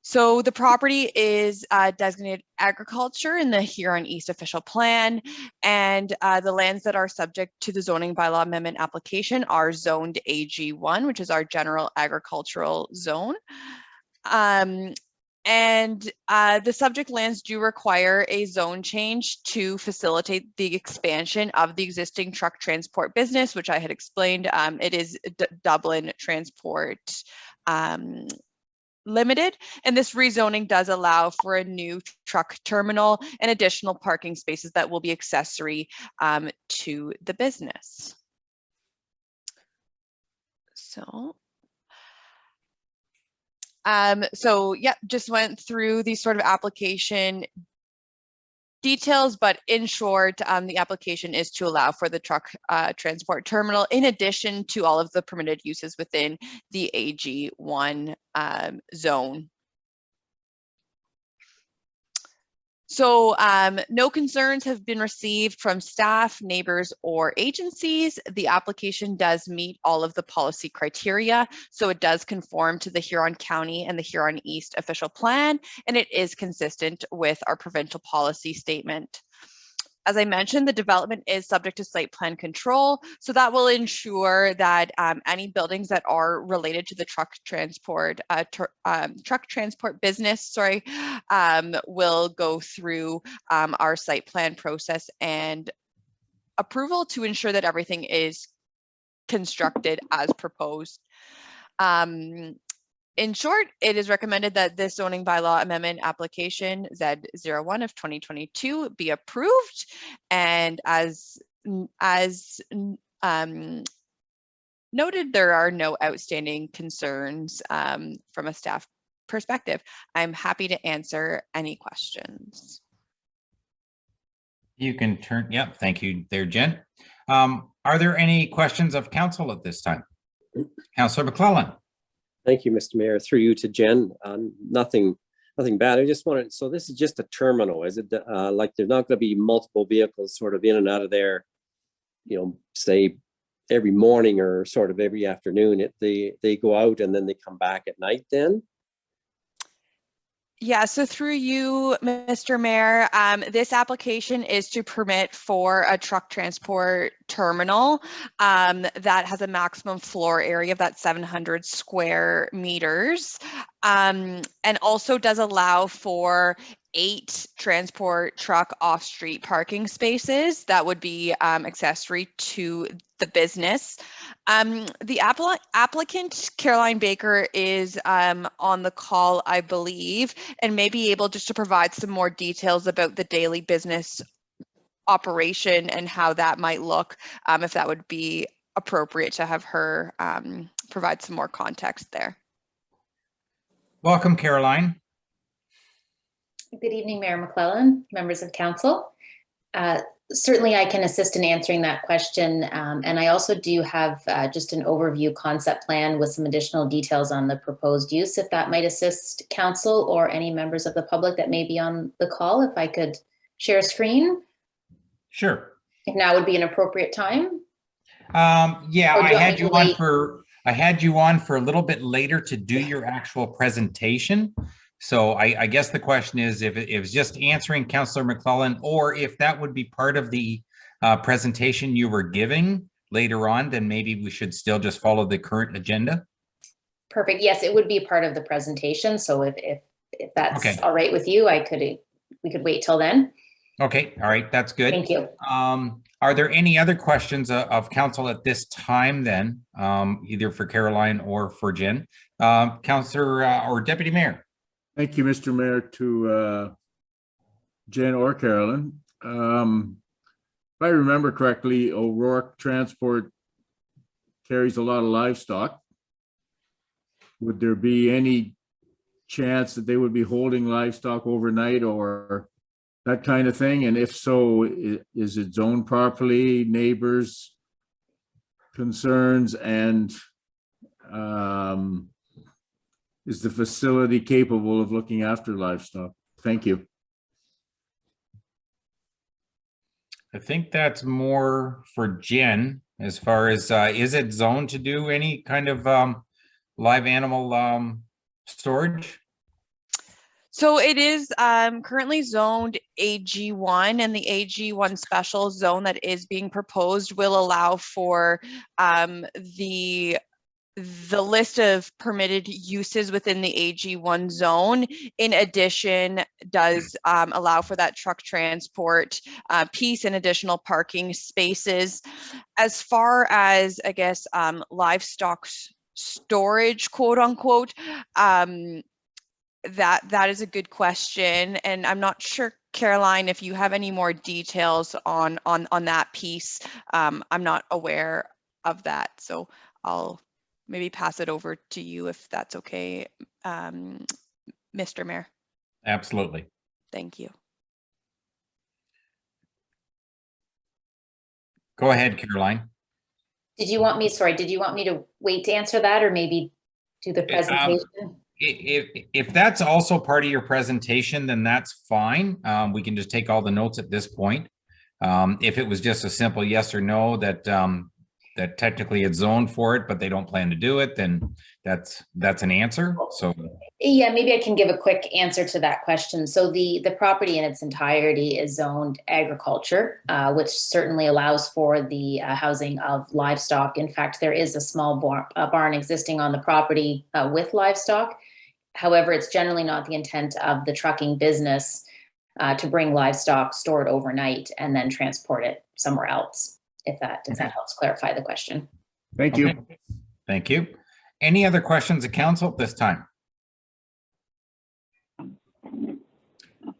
So the property is designated agriculture in the Huron East official plan, and the lands that are subject to the zoning bylaw amendment application are zoned AG1, which is our general agricultural zone. And the subject lands do require a zone change to facilitate the expansion of the existing truck transport business, which I had explained. It is Dublin Transport Limited, and this rezoning does allow for a new truck terminal and additional parking spaces that will be accessory to the business. So yeah, just went through these sort of application details, but in short, the application is to allow for the truck transport terminal in addition to all of the permitted uses within the AG1 zone. So no concerns have been received from staff, neighbors, or agencies. The application does meet all of the policy criteria, so it does conform to the Huron County and the Huron East official plan, and it is consistent with our provincial policy statement. As I mentioned, the development is subject to site plan control, so that will ensure that any buildings that are related to the truck transport business, will go through our site plan process and approval to ensure that everything is constructed as proposed. In short, it is recommended that this zoning bylaw amendment application Z01 of 2022 be approved, and as noted, there are no outstanding concerns from a staff perspective. I'm happy to answer any questions. You can turn, yep, thank you there, Jen. Are there any questions of council at this time? Councillor McClellan. Thank you, Mr. Mayor. Through you to Jen. Nothing bad. I just wanted, so this is just a terminal. Is it like there's not going to be multiple vehicles sort of in and out of there, you know, say every morning or sort of every afternoon? They go out and then they come back at night then? Yeah, so through you, Mr. Mayor, this application is to permit for a truck transport terminal that has a maximum floor area of that 700 square meters, and also does allow for 8 transport truck off-street parking spaces that would be accessory to the business. The applicant, Caroline Baker, is on the call, I believe, and may be able just to provide some more details about the daily business operation and how that might look, if that would be appropriate to have her provide some more context there. Welcome, Caroline. Good evening, Mayor McClellan, members of council. Certainly I can assist in answering that question. And I also do have just an overview concept plan with some additional details on the proposed use, if that might assist council or any members of the public that may be on the call. If I could share a screen. Sure. If now would be an appropriate time. Yeah, Or do I you want had me to you on wait? I had you on for a little bit later to do your actual presentation. So I guess the question is if it was just answering Councillor McClellan, or if that would be part of the presentation you were giving later on, then maybe we should still just follow the current agenda. Perfect. Yes, it would be part of the presentation. So if that's Okay. all right with you, we could wait till then. Okay, all right, that's good. Thank you. Are there any other questions of council at this time then, either for Caroline or for Jen? Councillor or Deputy Mayor? Thank you, Mr. Mayor, to Jen or Carolyn. If I remember correctly, O'Rourke Transport carries a lot of livestock. Would there be any chance that they would be holding livestock overnight or that kind of thing? And if so, is it zoned properly, neighbors' concerns, and is the facility capable of looking after livestock? Thank you. I think that's more for Jen as far as, is it zoned to do any kind of live animal storage? So it is currently zoned AG1, and the AG1 special zone that is being proposed will allow for the list of permitted uses within the AG1 zone. In addition, does allow for that truck transport piece and additional parking spaces. As far as, I guess, livestock storage, quote unquote, that is a good question, and I'm not sure, Caroline, if you have any more details on that piece. I'm not aware of that, so I'll maybe pass it over to you if that's okay, Mr. Mayor. Absolutely. Thank you. Go ahead, Caroline. Did you want me to wait to answer that or maybe do the presentation? If that's also part of your presentation, then that's fine. We can just take all the notes at this point. If it was just a simple yes or no that that technically it's zoned for it, but they don't plan to do it, then that's an answer. So Yeah, maybe I can give a quick answer to that question. So the property in its entirety is zoned agriculture, which certainly allows for the housing of livestock. In fact, there is a small barn existing on the property with livestock. However, it's generally not the intent of the trucking business to bring livestock, store it overnight, and then transport it somewhere else, if that helps clarify the question. Thank you. Okay. Thank you. Any other questions of council at this time?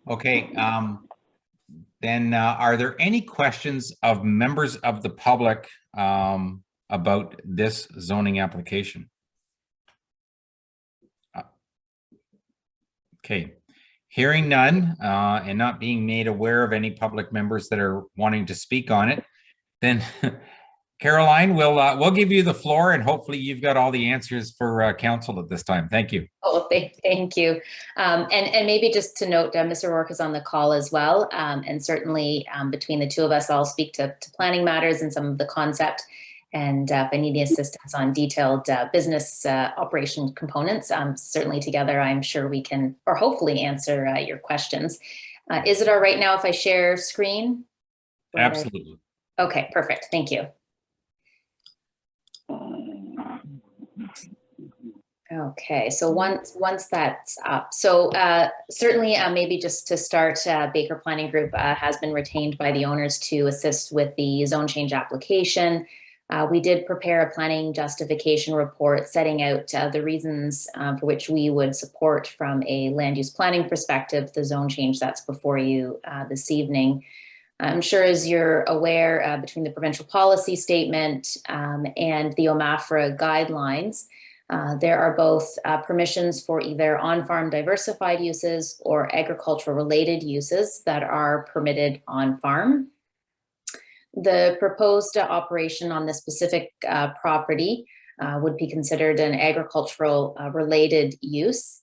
Okay, then are there any questions of members of the public about this zoning application? Okay, hearing none and not being made aware of any public members that are wanting to speak on it, then Caroline, we'll give you the floor, and hopefully you've got all the answers for council at this time. Thank you. Oh, thank you. And maybe just to note, Mr. Rourke is on the call as well. And certainly between the two of us, I'll speak to planning matters and some of the concept. And if I need the assistance on detailed business operation components, certainly together, I'm sure we can, or hopefully answer your questions. Is it all right now if I share screen? Absolutely. Okay, perfect. Thank you. Okay, so once that's up, so certainly maybe just to start, Baker Planning Group has been retained by the owners to assist with the zone change application. We did prepare a planning justification report setting out the reasons for which we would support from a land use planning perspective the zone change that's before you this evening. I'm sure as you're aware, between the provincial policy statement and the OMAFRA guidelines, there are both permissions for either on-farm diversified uses or agricultural related uses that are permitted on-farm. The proposed operation on this specific property would be considered an agricultural related use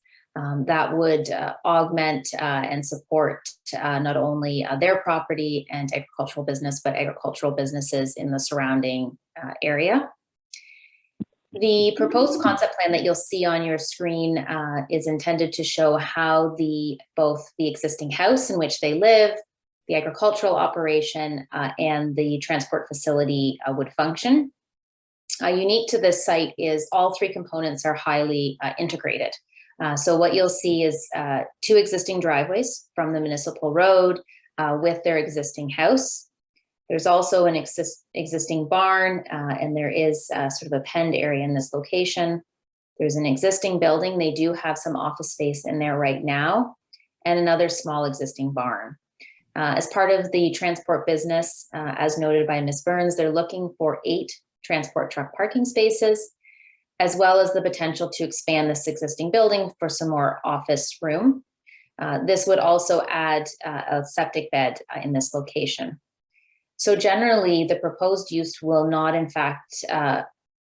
that would augment and support not only their property and agricultural business, but agricultural businesses in the surrounding area. The proposed concept plan that you'll see on your screen is intended to show how both the existing house in which they live, the agricultural operation, and the transport facility would function. Unique to this site is all three components are highly integrated. So what you'll see is two existing driveways from the municipal road with their existing house. There's also an existing barn, and there is sort of a penned area in this location. There's an existing building. They do have some office space in there right now, and another small existing barn. As part of the transport business, as noted by Ms. Burns, they're looking for 8 transport truck parking spaces, as well as the potential to expand this existing building for some more office room. This would also add a septic bed in this location. So generally, the proposed use will not, in fact,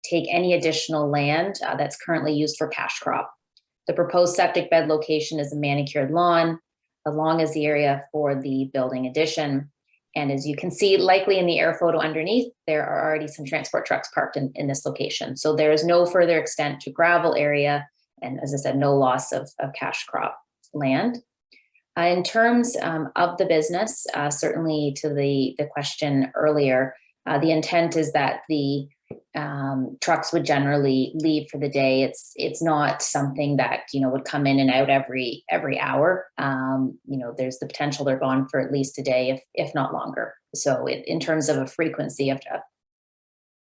take any additional land that's currently used for cash crop. The proposed septic bed location is a manicured lawn, as long as the area for the building addition. And as you can see, likely in the air photo underneath, there are already some transport trucks parked in this location. So there is no further extent to gravel area. And as I said, no loss of cash crop land. In terms of the business, certainly to the question earlier, the intent is that the trucks would generally leave for the day. It's not something that would come in and out every hour. There's the potential they're gone for at least a day, if not longer. So in terms of a frequency of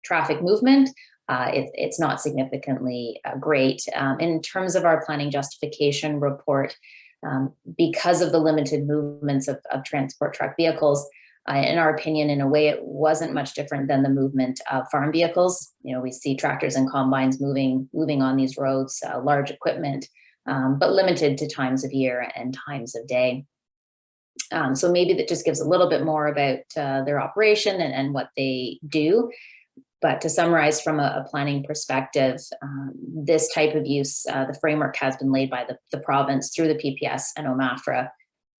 traffic movement, it's not significantly great. In terms of our planning justification report, because of the limited movements of transport truck vehicles, in our opinion, in a way, it wasn't much different than the movement of farm vehicles. We see tractors and combines moving on these roads, large equipment, but limited to times of year and times of day. So maybe that just gives a little bit more about their operation and what they do. But to summarize from a planning perspective, this type of use, the framework has been laid by the province through the PPS and OMAFRA,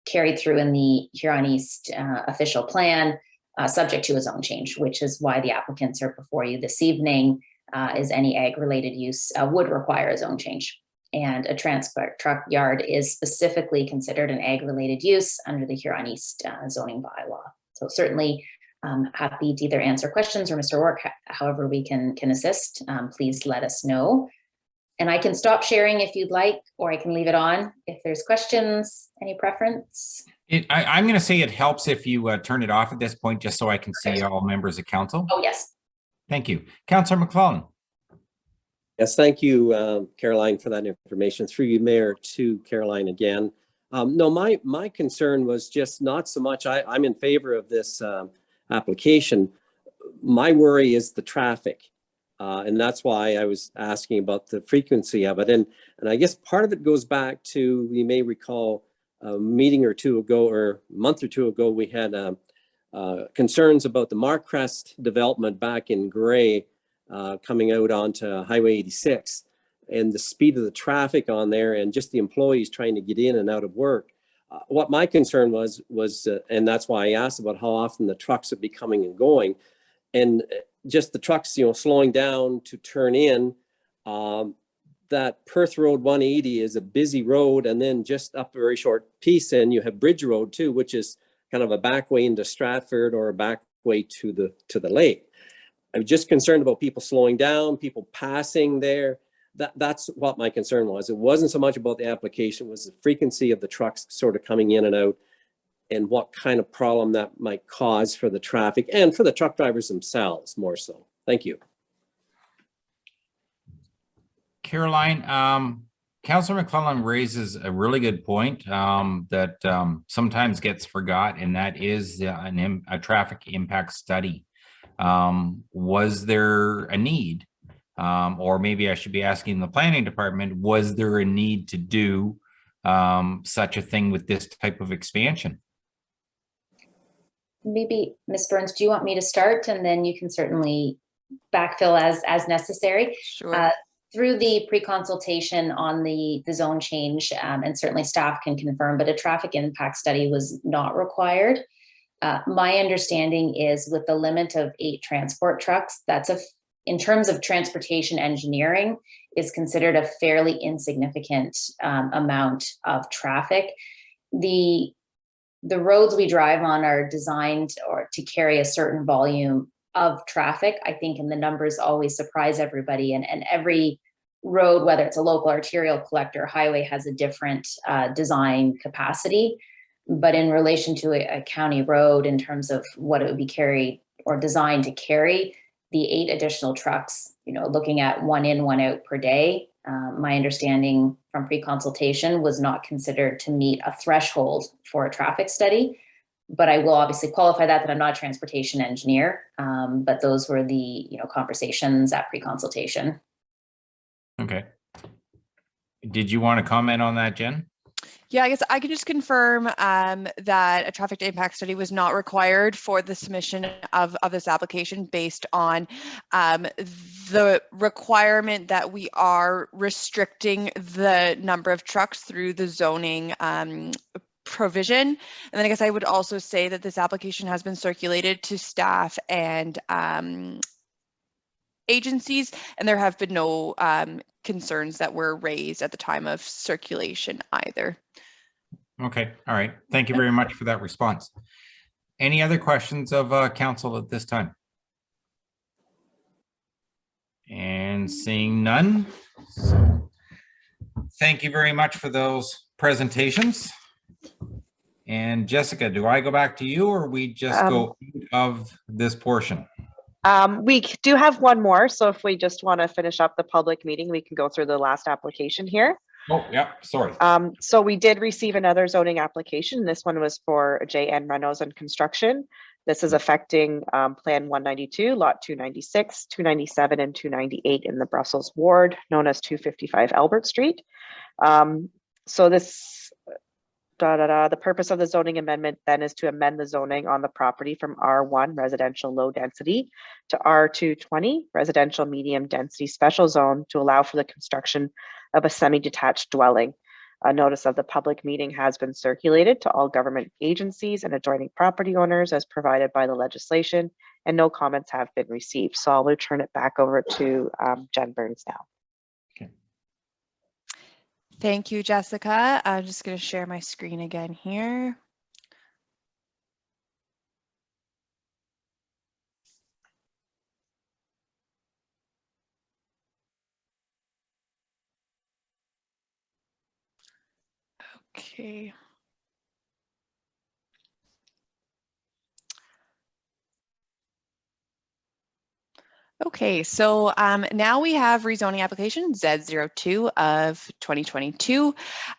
carried through in the Huron East official plan, subject to a zone change, which is why the applicants are before you this evening, is any ag-related use would require a zone change. And a transport truck yard is specifically considered an ag-related use under the Huron East zoning bylaw. So certainly, happy to either answer questions or Mr. Rourke, however we can assist, please let us know. And I can stop sharing if you'd like, or I can leave it on if there's questions. Any preference? I'm going to say it helps if you turn it off at this point, just so I can see all members of council. Oh, yes. Thank you. Councillor McClellan. Yes, thank you, Caroline, for that information. Through you, Mayor, to Caroline again. No, my concern was just not so much, I'm in favor of this application. My worry is the traffic. And that's why I was asking about the frequency of it. And I guess part of it goes back to, you may recall, a meeting or two ago, or a month or two ago, we had concerns about the Markcrest development back in Gray, coming out onto Highway 86, and the speed of the traffic on there, and just the employees trying to get in and out of work. What my concern was, and that's why I asked about how often the trucks would be coming and going, and just the trucks, slowing down to turn in. That Perth Road 180 is a busy road, and then just up a very short piece, and you have Bridge Road too, which is kind of a back way into Stratford or a back way to the lake. I'm just concerned about people slowing down, people passing there. That's what my concern was. It wasn't so much about the application, it was the frequency of the trucks sort of coming in and out, and what kind of problem that might cause for the traffic and for the truck drivers themselves more so. Thank you. Caroline, Councillor McClellan raises a really good point that sometimes gets forgot, and that is a traffic impact study. Was there a need, or maybe I should be asking the planning department, was there a need to do such a thing with this type of expansion? Maybe, Ms. Burns, do you want me to start, and then you can certainly backfill as necessary? Sure. Through the pre-consultation on the zone change, and certainly staff can confirm, but a traffic impact study was not required. My understanding is with the limit of 8 transport trucks, that's in terms of transportation engineering, is considered a fairly insignificant amount of traffic. The roads we drive on are designed to carry a certain volume of traffic, I think, and the numbers always surprise everybody. And every road, whether it's a local arterial collector, highway, has a different design capacity. But in relation to a county road, in terms of what it would be carried or designed to carry, the 8 additional trucks, looking at 1 in, 1 out per day, my understanding from pre-consultation was not considered to meet a threshold for a traffic study. But I will obviously qualify that I'm not a transportation engineer, but those were the conversations at pre-consultation. Okay. Did you want to comment on that, Jen? Yeah, I guess I can just confirm that a traffic impact study was not required for the submission of this application based on the requirement that we are restricting the number of trucks through the zoning provision. And then I guess I would also say that this application has been circulated to staff and agencies, and there have been no concerns that were raised at the time of circulation either. Okay, all right. Thank you very much for that response. Any other questions of council at this time? And seeing none. So thank you very much for those presentations. And Jessica, do I go back to you, or we just go of this portion? We do have one more, so if we just want to finish up the public meeting, we can go through the last application here. Oh, yeah, sorry. So we did receive another zoning application. This one was for J.N. Reynolds and Construction. This is affecting Plan 192, Lot 296, 297, and 298 in the Brussels ward, known as 255 Albert Street. So this the purpose of the zoning amendment then is to amend the zoning on the property from R1 residential low density to R220 residential medium density special zone to allow for the construction of a semi-detached dwelling. A notice of the public meeting has been circulated to all government agencies and adjoining property owners as provided by the legislation, and no comments have been received. So I'll return it back over to Jen Burns now. Thank you, Jessica. I'm just going to share my screen again here. Okay. Okay, so now we have rezoning application Z02 of 2022.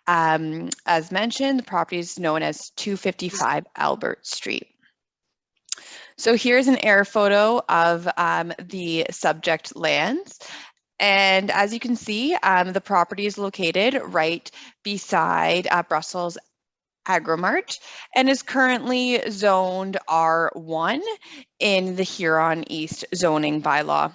As mentioned, the property is known as 255 Albert Street. So here's an air photo of the subject lands. And as you can see, the property is located right beside Brussels Agromart and is currently zoned R1 in the Huron East zoning bylaw.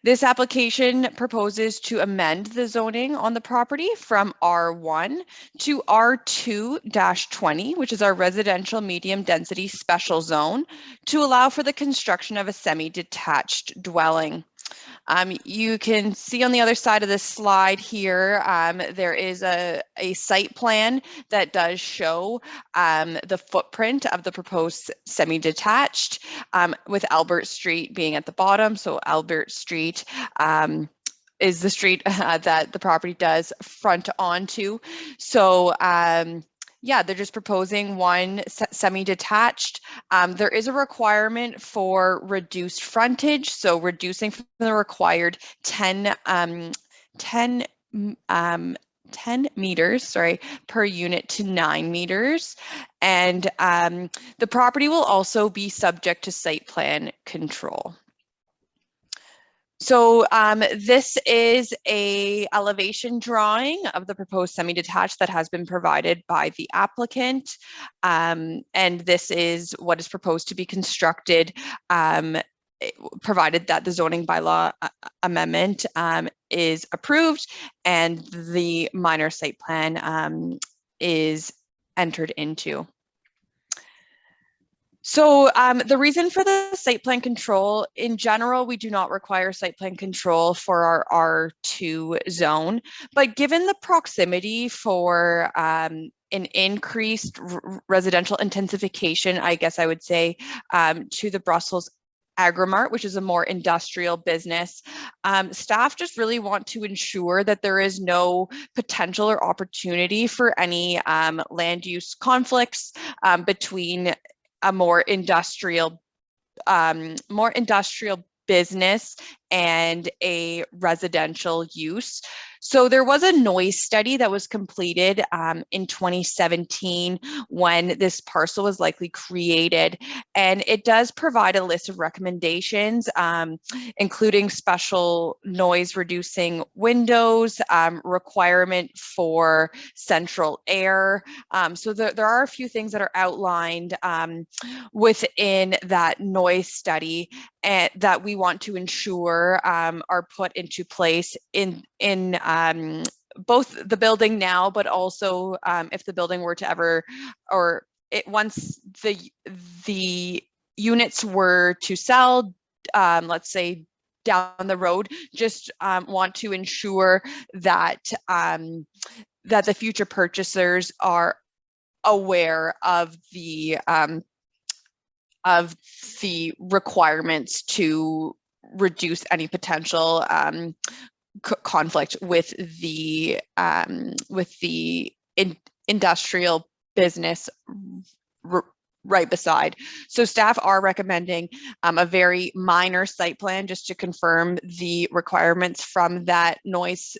This application proposes to amend the zoning on the property from R1 to R2-20, which is our residential medium density special zone, to allow for the construction of a semi-detached dwelling. You can see on the other side of this slide here, there is a site plan that does show the footprint of the proposed semi-detached, with Albert Street being at the bottom. So Albert Street is the street that the property does front onto. So yeah, they're just proposing one semi-detached. There is a requirement for reduced frontage, so reducing from the required 10 meters, per unit to 9 meters. And the property will also be subject to site plan control. So this is a elevation drawing of the proposed semi-detached that has been provided by the applicant. And this is what is proposed to be constructed, provided that the zoning bylaw amendment is approved and the minor site plan is entered into. So the reason for the site plan control, in general, we do not require site plan control for our R2 zone, but given the proximity for an increased residential intensification, I guess I would say, to the Brussels Agromart, which is a more industrial business, staff just really want to ensure that there is no potential or opportunity for any land use conflicts between a more industrial business and a residential use. So there was a noise study that was completed in 2017 when this parcel was likely created, and it does provide a list of recommendations, including special noise reducing windows, requirement for central air. So there are a few things that are outlined within that noise study and that we want to ensure are put into place in both the building now, but also if the building were to ever, or once the units were to sell, let's say down the road, just want to ensure that that the future purchasers are aware of the requirements to reduce any potential conflict with the industrial business right beside. So staff are recommending a very minor site plan just to confirm the requirements from that noise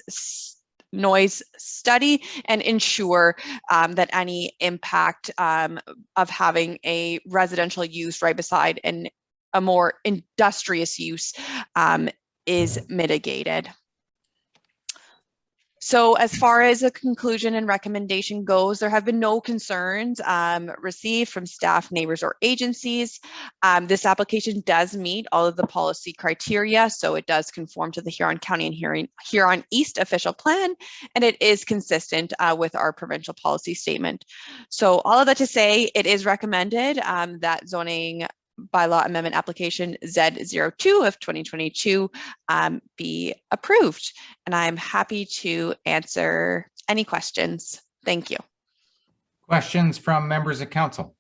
study and ensure that any impact of having a residential use right beside and a more industrious use is mitigated. So as far as a conclusion and recommendation goes, there have been no concerns received from staff, neighbors, or agencies. This application does meet all of the policy criteria, so it does conform to the Huron County and Huron East official plan, and it is consistent with our provincial policy statement. So all of that to say, it is recommended that zoning bylaw amendment application Z02 of 2022 be approved. And I'm happy to answer any questions. Thank you. Questions from members of council?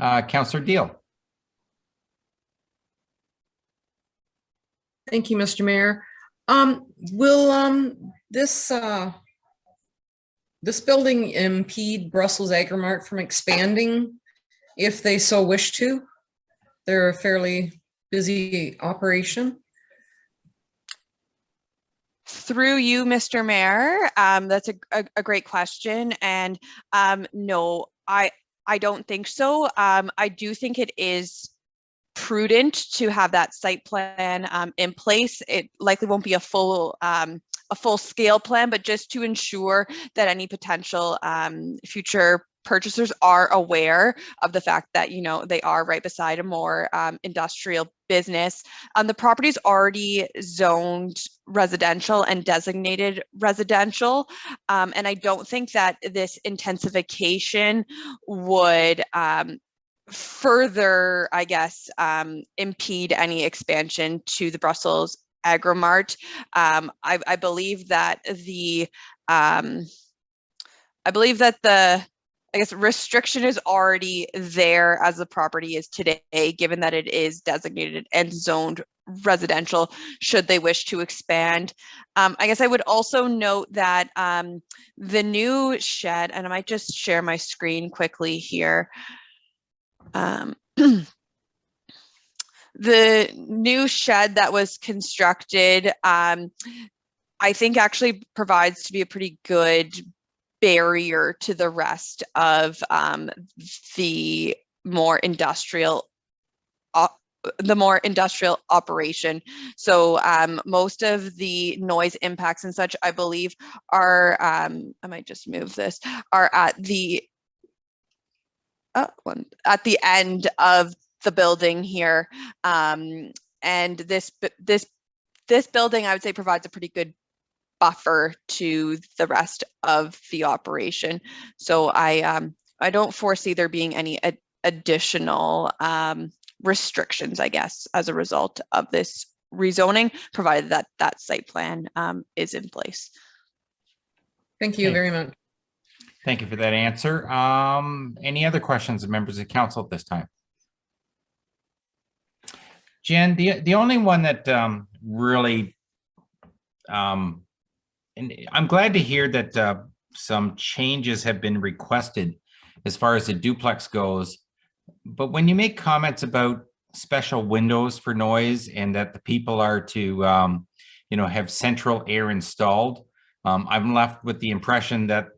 Councillor Deal. Thank you, Mr. Mayor. Will this building impede Brussels Agromart from expanding if they so wish to? They're a fairly busy operation? Through you, Mr. Mayor, that's a great question. And no, I don't think so. I do think it is prudent to have that site plan in place. It likely won't be a full scale plan, but just to ensure that any potential future purchasers are aware of the fact that, you know, they are right beside a more industrial business. The property is already zoned residential and designated residential. And I don't think that this intensification would further, I guess, impede any expansion to the Brussels Agromart. I believe that the I guess restriction is already there as the property is today, given that it is designated and zoned residential should they wish to expand. I guess I would also note that the new shed, and I might just share my screen quickly here. The new shed that was constructed, I think actually provides to be a pretty good barrier to the rest of the more industrial operation. So most of the noise impacts and such, I believe, are I might just move this, are at the end of the building here, and this building, I would say, provides a pretty good buffer to the rest of the operation. So I don't foresee there being any additional restrictions, I guess, as a result of this rezoning, provided that that site plan is in place. Thank you very much. Thank you for that answer. Any other questions of members of council at this time? Jen, the only one that really, and I'm glad to hear that some changes have been requested as far as the duplex goes. But when you make comments about special windows for noise and that the people are to, have central air installed, I'm left with the impression that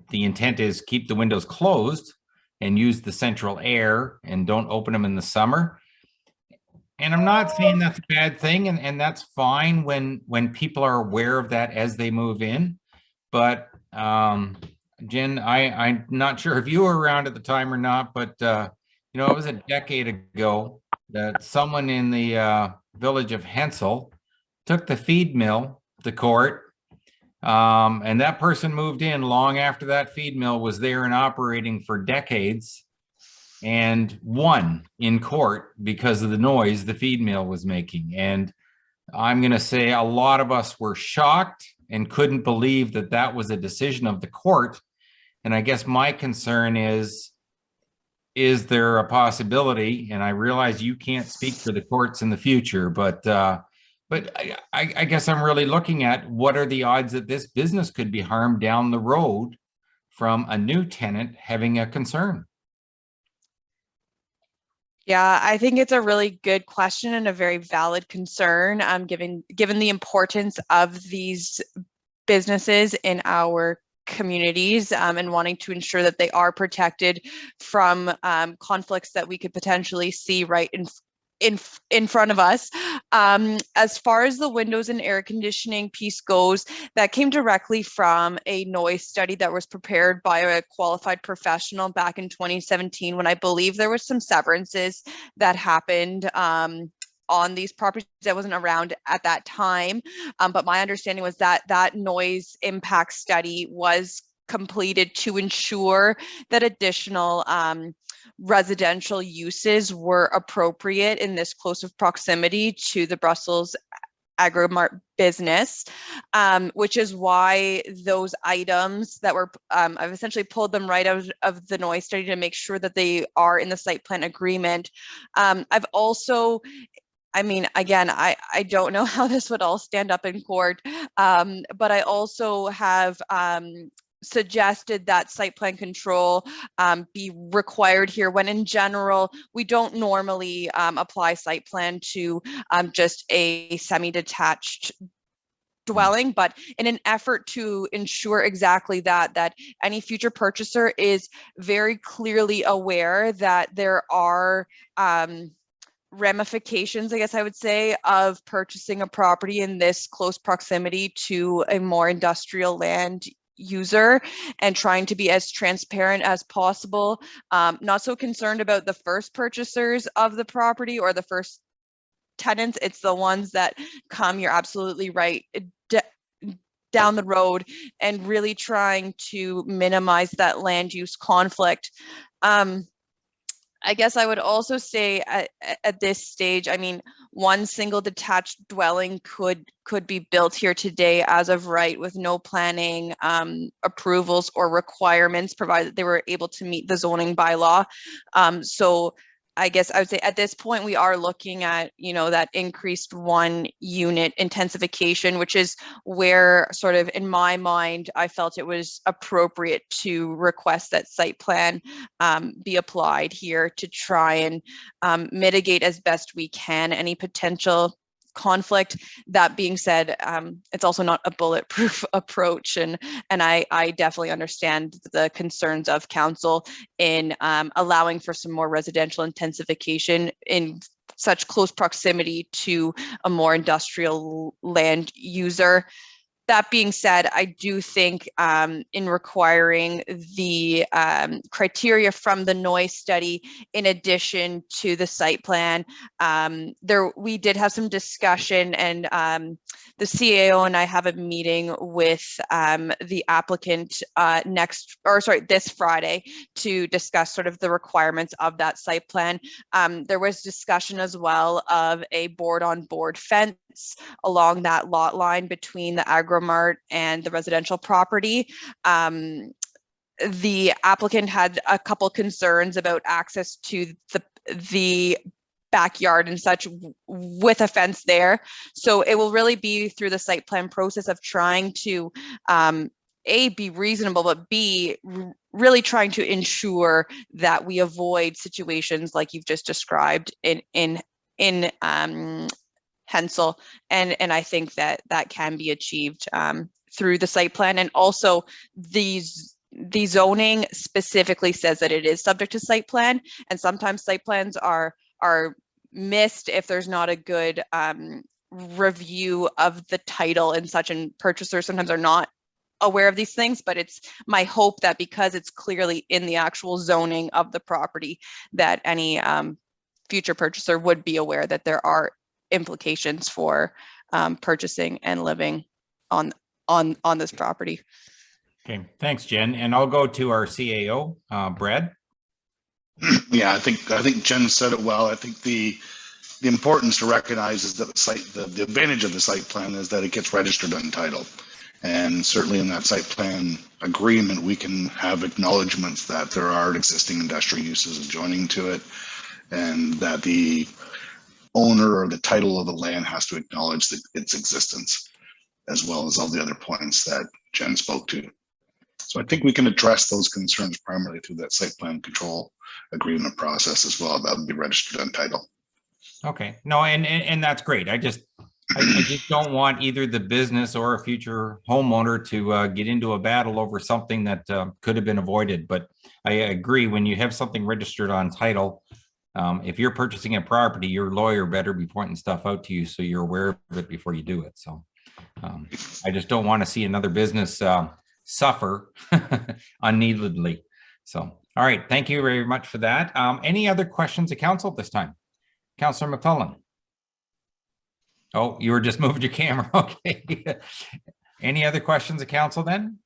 the intent is keep the windows closed and use the central air and don't open them in the summer. And I'm not saying that's a bad thing, and that's fine when people are aware of that as they move in. But Jen, I'm not sure if you were around at the time or not, but it was a decade ago that someone in the village of Hensel took the feed mill to court. And that person moved in long after that feed mill was there and operating for decades, and won in court because of the noise the feed mill was making. And I'm going to say a lot of us were shocked and couldn't believe that that was a decision of the court. And I guess my concern is there a possibility, and I realize you can't speak for the courts in the future, but I guess I'm really looking at what are the odds that this business could be harmed down the road from a new tenant having a concern? Yeah, I think it's a really good question and a very valid concern, given the importance of these businesses in our communities, and wanting to ensure that they are protected from conflicts that we could potentially see right in front of us. As far as the windows and air conditioning piece goes, that came directly from a noise study that was prepared by a qualified professional back in 2017, when I believe there was some severances that happened on these properties. That wasn't around at that time, but my understanding was that that noise impact study was completed to ensure that additional residential uses were appropriate in this close of proximity to the Brussels Agromart business, which is why those items that were, I've essentially pulled them right out of the noise study to make sure that they are in the site plan agreement. I've also, again, I don't know how this would all stand up in court, but I also have suggested that site plan control be required here, when in general, we don't normally apply site plan to just a semi-detached dwelling, but in an effort to ensure exactly that any future purchaser is very clearly aware that there are ramifications, I guess I would say, of purchasing a property in this close proximity to a more industrial land user, and trying to be as transparent as possible. Not so concerned about the first purchasers of the property or the first tenants. It's the ones that come, you're absolutely right, down the road, and really trying to minimize that land use conflict. I guess I would also say at this stage, I mean, one single detached dwelling could be built here today as of right, with no planning approvals or requirements, provided they were able to meet the zoning bylaw. So I guess I would say at this point, we are looking at, you know, that increased 1 unit intensification, which is where sort of in my mind, I felt it was appropriate to request that site plan be applied here to try and mitigate as best we can any potential conflict. That being said, it's also not a bulletproof approach, and I definitely understand the concerns of council in allowing for some more residential intensification in such close proximity to a more industrial land user. That being said, I do think in requiring the criteria from the noise study, in addition to the site plan, we did have some discussion, and the CAO and I have a meeting with the applicant this Friday to discuss sort of the requirements of that site plan. There was discussion as well of a board-on-board fence along that lot line between the Agromart and the residential property. The applicant had a couple concerns about access to the backyard and such with a fence there. So it will really be through the site plan process of trying to A, be reasonable, but B, really trying to ensure that we avoid situations like you've just described in Hensel, and I think that can be achieved through the site plan. And also the zoning specifically says that it is subject to site plan, and sometimes site plans are missed if there's not a good review of the title and such, and purchasers sometimes are not aware of these things. But it's my hope that because it's clearly in the actual zoning of the property, that any future purchaser would be aware that there are implications for purchasing and living on this property. Okay, thanks, Jen. And I'll go to our CAO, Brad. Yeah, I think Jen said it well. I think the importance to recognize is that the advantage of the site plan is that it gets registered Untitled. And certainly in that site plan agreement, we can have acknowledgements that there are existing industrial uses adjoining to it, and that the owner or the title of the land has to acknowledge its existence, as well as all the other points that Jen spoke to. So I think we can address those concerns primarily through that site plan control agreement process as well. That would be registered Untitled. Okay, no, and that's great. I just don't want either the business or a future homeowner to get into a battle over something that could have been avoided. But I agree, when you have something registered on title, if you're purchasing a property, your lawyer better be pointing stuff out to you so you're aware of it before you do it. So I just don't want to see another business suffer unneededly. So, all right, thank you very much for that. Any other questions of council at this time? Councillor McClellan. Oh, you were just moving your camera. Okay. Any other questions of council then?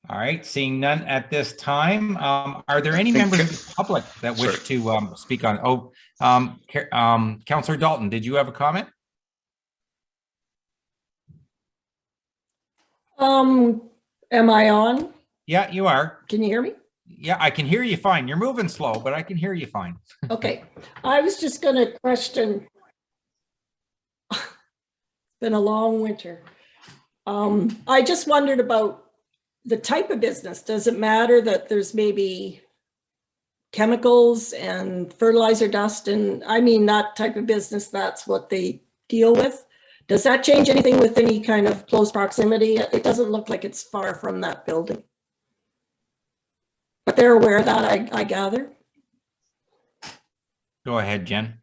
All right, seeing none at this time. Are there any members of the public that wish to speak on? Councillor Dalton, did you have a comment? Am I on? Yeah, you are. Can you hear me? Yeah, I can hear you fine. You're moving slow, but I can hear you fine. Okay, I was just going to question. It's been a long winter. I just wondered about the type of business, does it matter that there's maybe chemicals and fertilizer dust? And I mean, that type of business, that's what they deal with. Does that change anything with any kind of close proximity? It doesn't look like it's far from that building. But they're aware of that, I gather. Go ahead, Jen.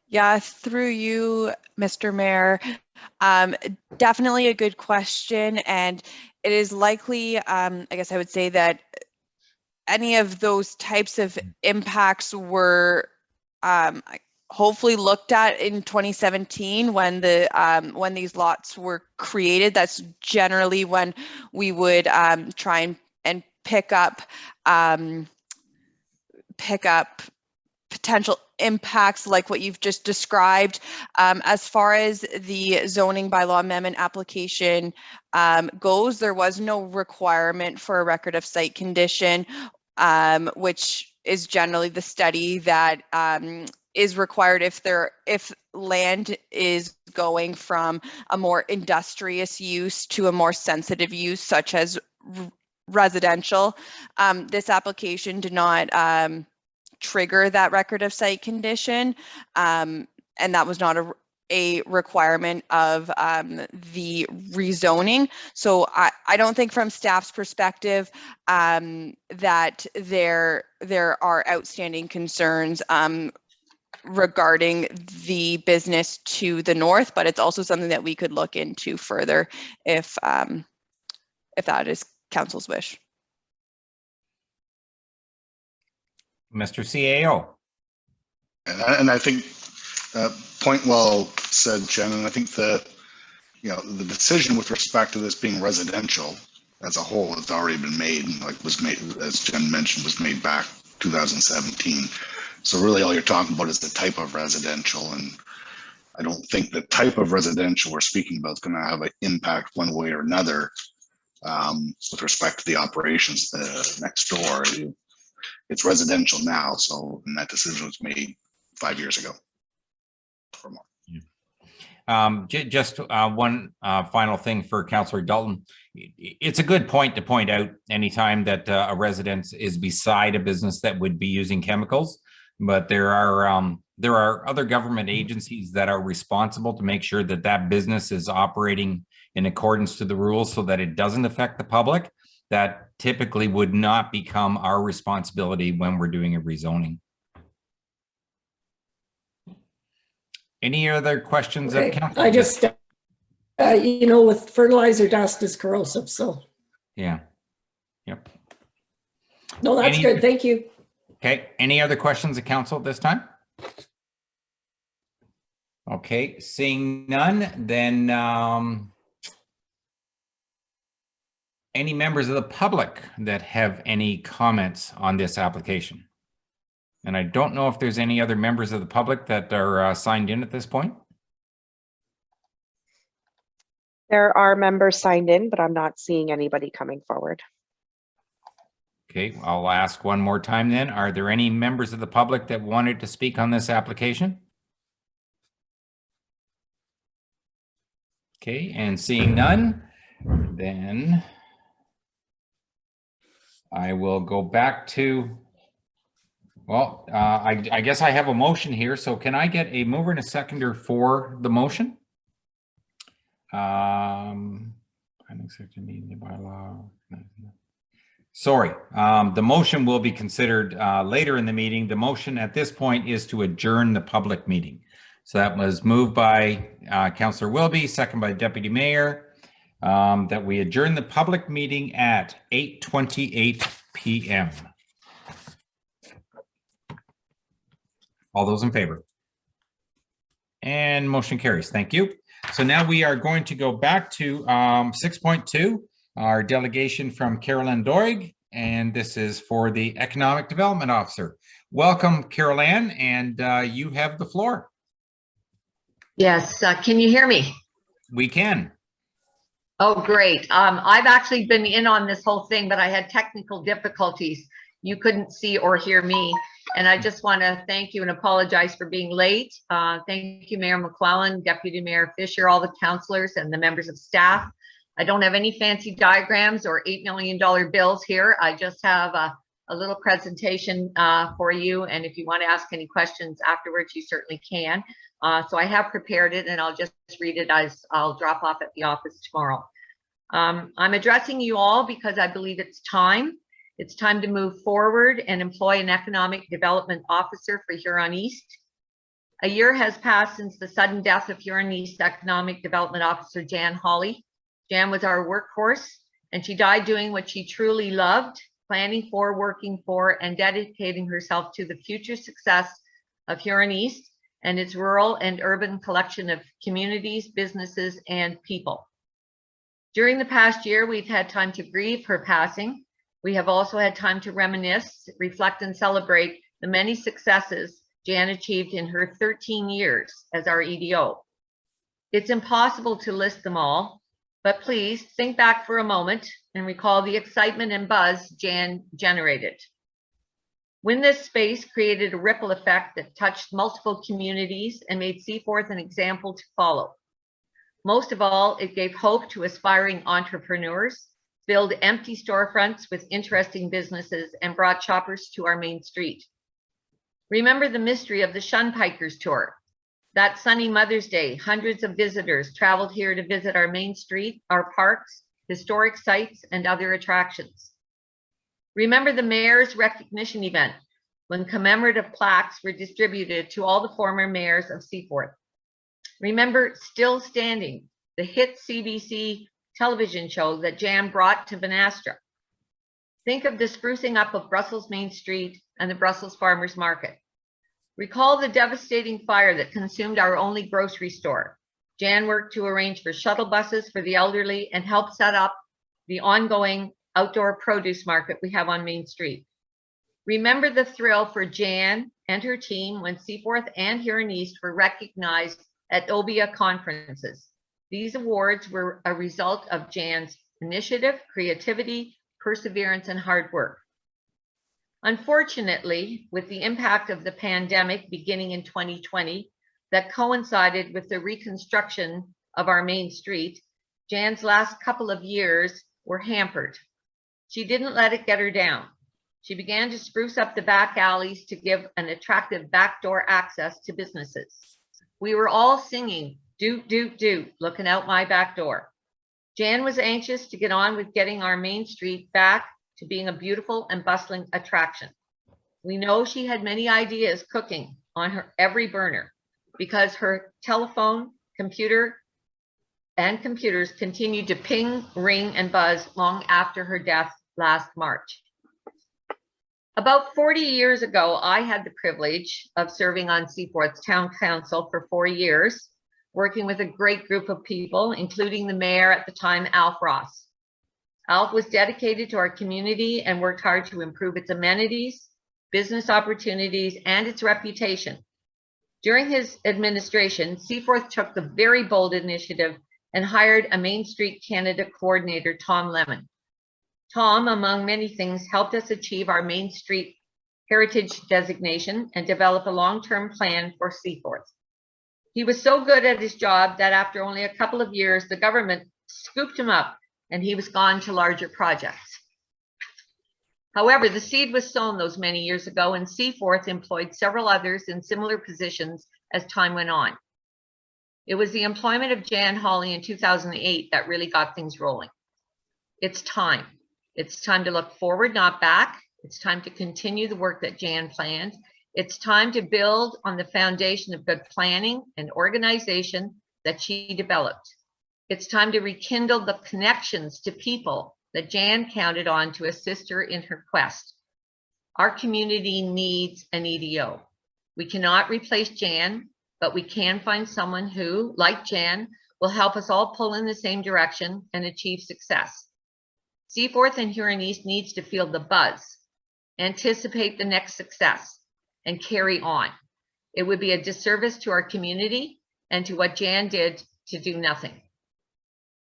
Yeah, through you, Mr. Mayor. Definitely a good question. And it is likely, I guess I would say that any of those types of impacts were hopefully looked at in 2017 when when these lots were created. That's generally when we would try and pick up potential impacts like what you've just described. As far as the zoning bylaw amendment application goes, there was no requirement for a record of site condition, which is generally the study that is required if land is going from a more industrious use to a more sensitive use, such as residential. This application did not trigger that record of site condition, and that was not a requirement of the rezoning. So I don't think from staff's perspective that there are outstanding concerns regarding the business to the north, but it's also something that we could look into further if that is council's wish. Mr. CAO. And I think point well said, Jen. And I think that, you know, the decision with respect to this being residential as a whole has already been made, and like was made, as Jen mentioned, was made back 2017. So really all you're talking about is the type of residential. And I don't think the type of residential we're speaking about is going to have an impact one way or another with respect to the operations next door. It's residential now, so and that decision was made 5 years ago. Just one final thing for Councillor Dalton. It's a good point to point out anytime that a residence is beside a business that would be using chemicals, but there are other government agencies that are responsible to make sure that that business is operating in accordance to the rules so that it doesn't affect the public. That typically would not become our responsibility when we're doing a rezoning. Any other questions? Okay. Of council? I just, you know, with fertilizer dust is corrosive, so. Yeah. Yep. No, that's good. Thank you. Okay. Any other questions of council at this time? Okay. Seeing none, then any members of the public that have any comments on this application? And I don't know if there's any other members of the public that are signed in at this point. There are members signed in, but I'm not seeing anybody coming forward. Okay, I'll ask one more time then. Are there any members of the public that wanted to speak on this application? Okay, and seeing none, then I will go back to, well, I guess I have a motion here. So can I get a mover and a seconder for the motion? Sorry, the motion will be considered later in the meeting. The motion at this point is to adjourn the public meeting. So that was moved by Councillor Wilby, second by Deputy Mayor. That we adjourn the public meeting at 8:28 p.m. All those in favor? And motion carries. Thank you. So now we are going to go back to 6.2, our delegation from Carolyn Doig, and this is for the Economic Development Officer. Welcome, Carolyn, and you have the floor. Yes, can you hear me? We can. Oh, great. I've actually been in on this whole thing, but I had technical difficulties. You couldn't see or hear me. And I just want to thank you and apologize for being late. Thank you, Mayor McClellan, Deputy Mayor Fisher, all the councillors and the members of staff I don't have any fancy diagrams or $8 million bills here. I just have a little presentation for you. And if you want to ask any questions afterwards, you certainly can. So I have prepared it and I'll just read it as I'll drop off at the office tomorrow. I'm addressing you all because I believe it's time. It's time to move forward and employ an economic development officer for Huron East. A year has passed since the sudden death of Huron East Economic Development Officer Jan Hawley. Jan was our workhorse, and she died doing what she truly loved, planning for, working for, and dedicating herself to the future success of Huron East and its rural and urban collection of communities, businesses, and people. During the past year, we've had time to grieve her passing. We have also had time to reminisce, reflect, and celebrate the many successes Jan achieved in her 13 years as our EDO. It's impossible to list them all, but please think back for a moment and recall the excitement and buzz Jan generated. When this space created a ripple effect that touched multiple communities and made Seaforth an example to follow. Most of all, it gave hope to aspiring entrepreneurs, filled empty storefronts with interesting businesses, and brought shoppers to our main street. Remember the mystery of the Shunpikers tour. That sunny Mother's Day, hundreds of visitors traveled here to visit our main street, our parks, historic sites, and other attractions. Remember the mayor's recognition event when commemorative plaques were distributed to all the former mayors of Seaforth. Remember Still Standing, the hit CBC television show that Jan brought to Vanastra. Think of the sprucing up of Brussels Main Street and the Brussels Farmers Market. Recall the devastating fire that consumed our only grocery store. Jan worked to arrange for shuttle buses for the elderly and helped set up the ongoing outdoor produce market we have on Main Street. Remember the thrill for Jan and her team when Seaforth and Huron East were recognized at OBIA conferences. These awards were a result of Jan's initiative, creativity, perseverance, and hard work. Unfortunately, with the impact of the pandemic beginning in 2020 that coincided with the reconstruction of our main street, Jan's last couple of years were hampered. She didn't let it get her down. She began to spruce up the back alleys to give an attractive backdoor access to businesses. We were all singing, "Doot, doot, doot, looking out my back door." Jan was anxious to get on with getting our main street back to being a beautiful and bustling attraction. We know she had many ideas cooking on her every burner because her telephone, computer, and computers continued to ping, ring, and buzz long after her death last March. About 40 years ago, I had the privilege of serving on Seaforth's Town Council for 4 years, working with a great group of people, including the mayor at the time, Alf Ross. Alf was dedicated to our community and worked hard to improve its amenities, business opportunities, and its reputation. During his administration, Seaforth took the very bold initiative and hired a Main Street Canada coordinator, Tom Lemon. Tom, among many things, helped us achieve our Main Street Heritage designation and develop a long-term plan for Seaforth. He was so good at his job that after only a couple of years, the government scooped him up and he was gone to larger projects. However, the seed was sown those many years ago, and Seaforth employed several others in similar positions as time went on. It was the employment of Jan Hawley in 2008 that really got things rolling. It's time. It's time to look forward, not back. It's time to continue the work that Jan planned. It's time to build on the foundation of good planning and organization that she developed. It's time to rekindle the connections to people that Jan counted on to assist her in her quest. Our community needs an EDO. We cannot replace Jan, but we can find someone who, like Jan, will help us all pull in the same direction and achieve success. Seaforth and Huron East needs to feel the buzz, anticipate the next success, and carry on. It would be a disservice to our community and to what Jan did to do nothing.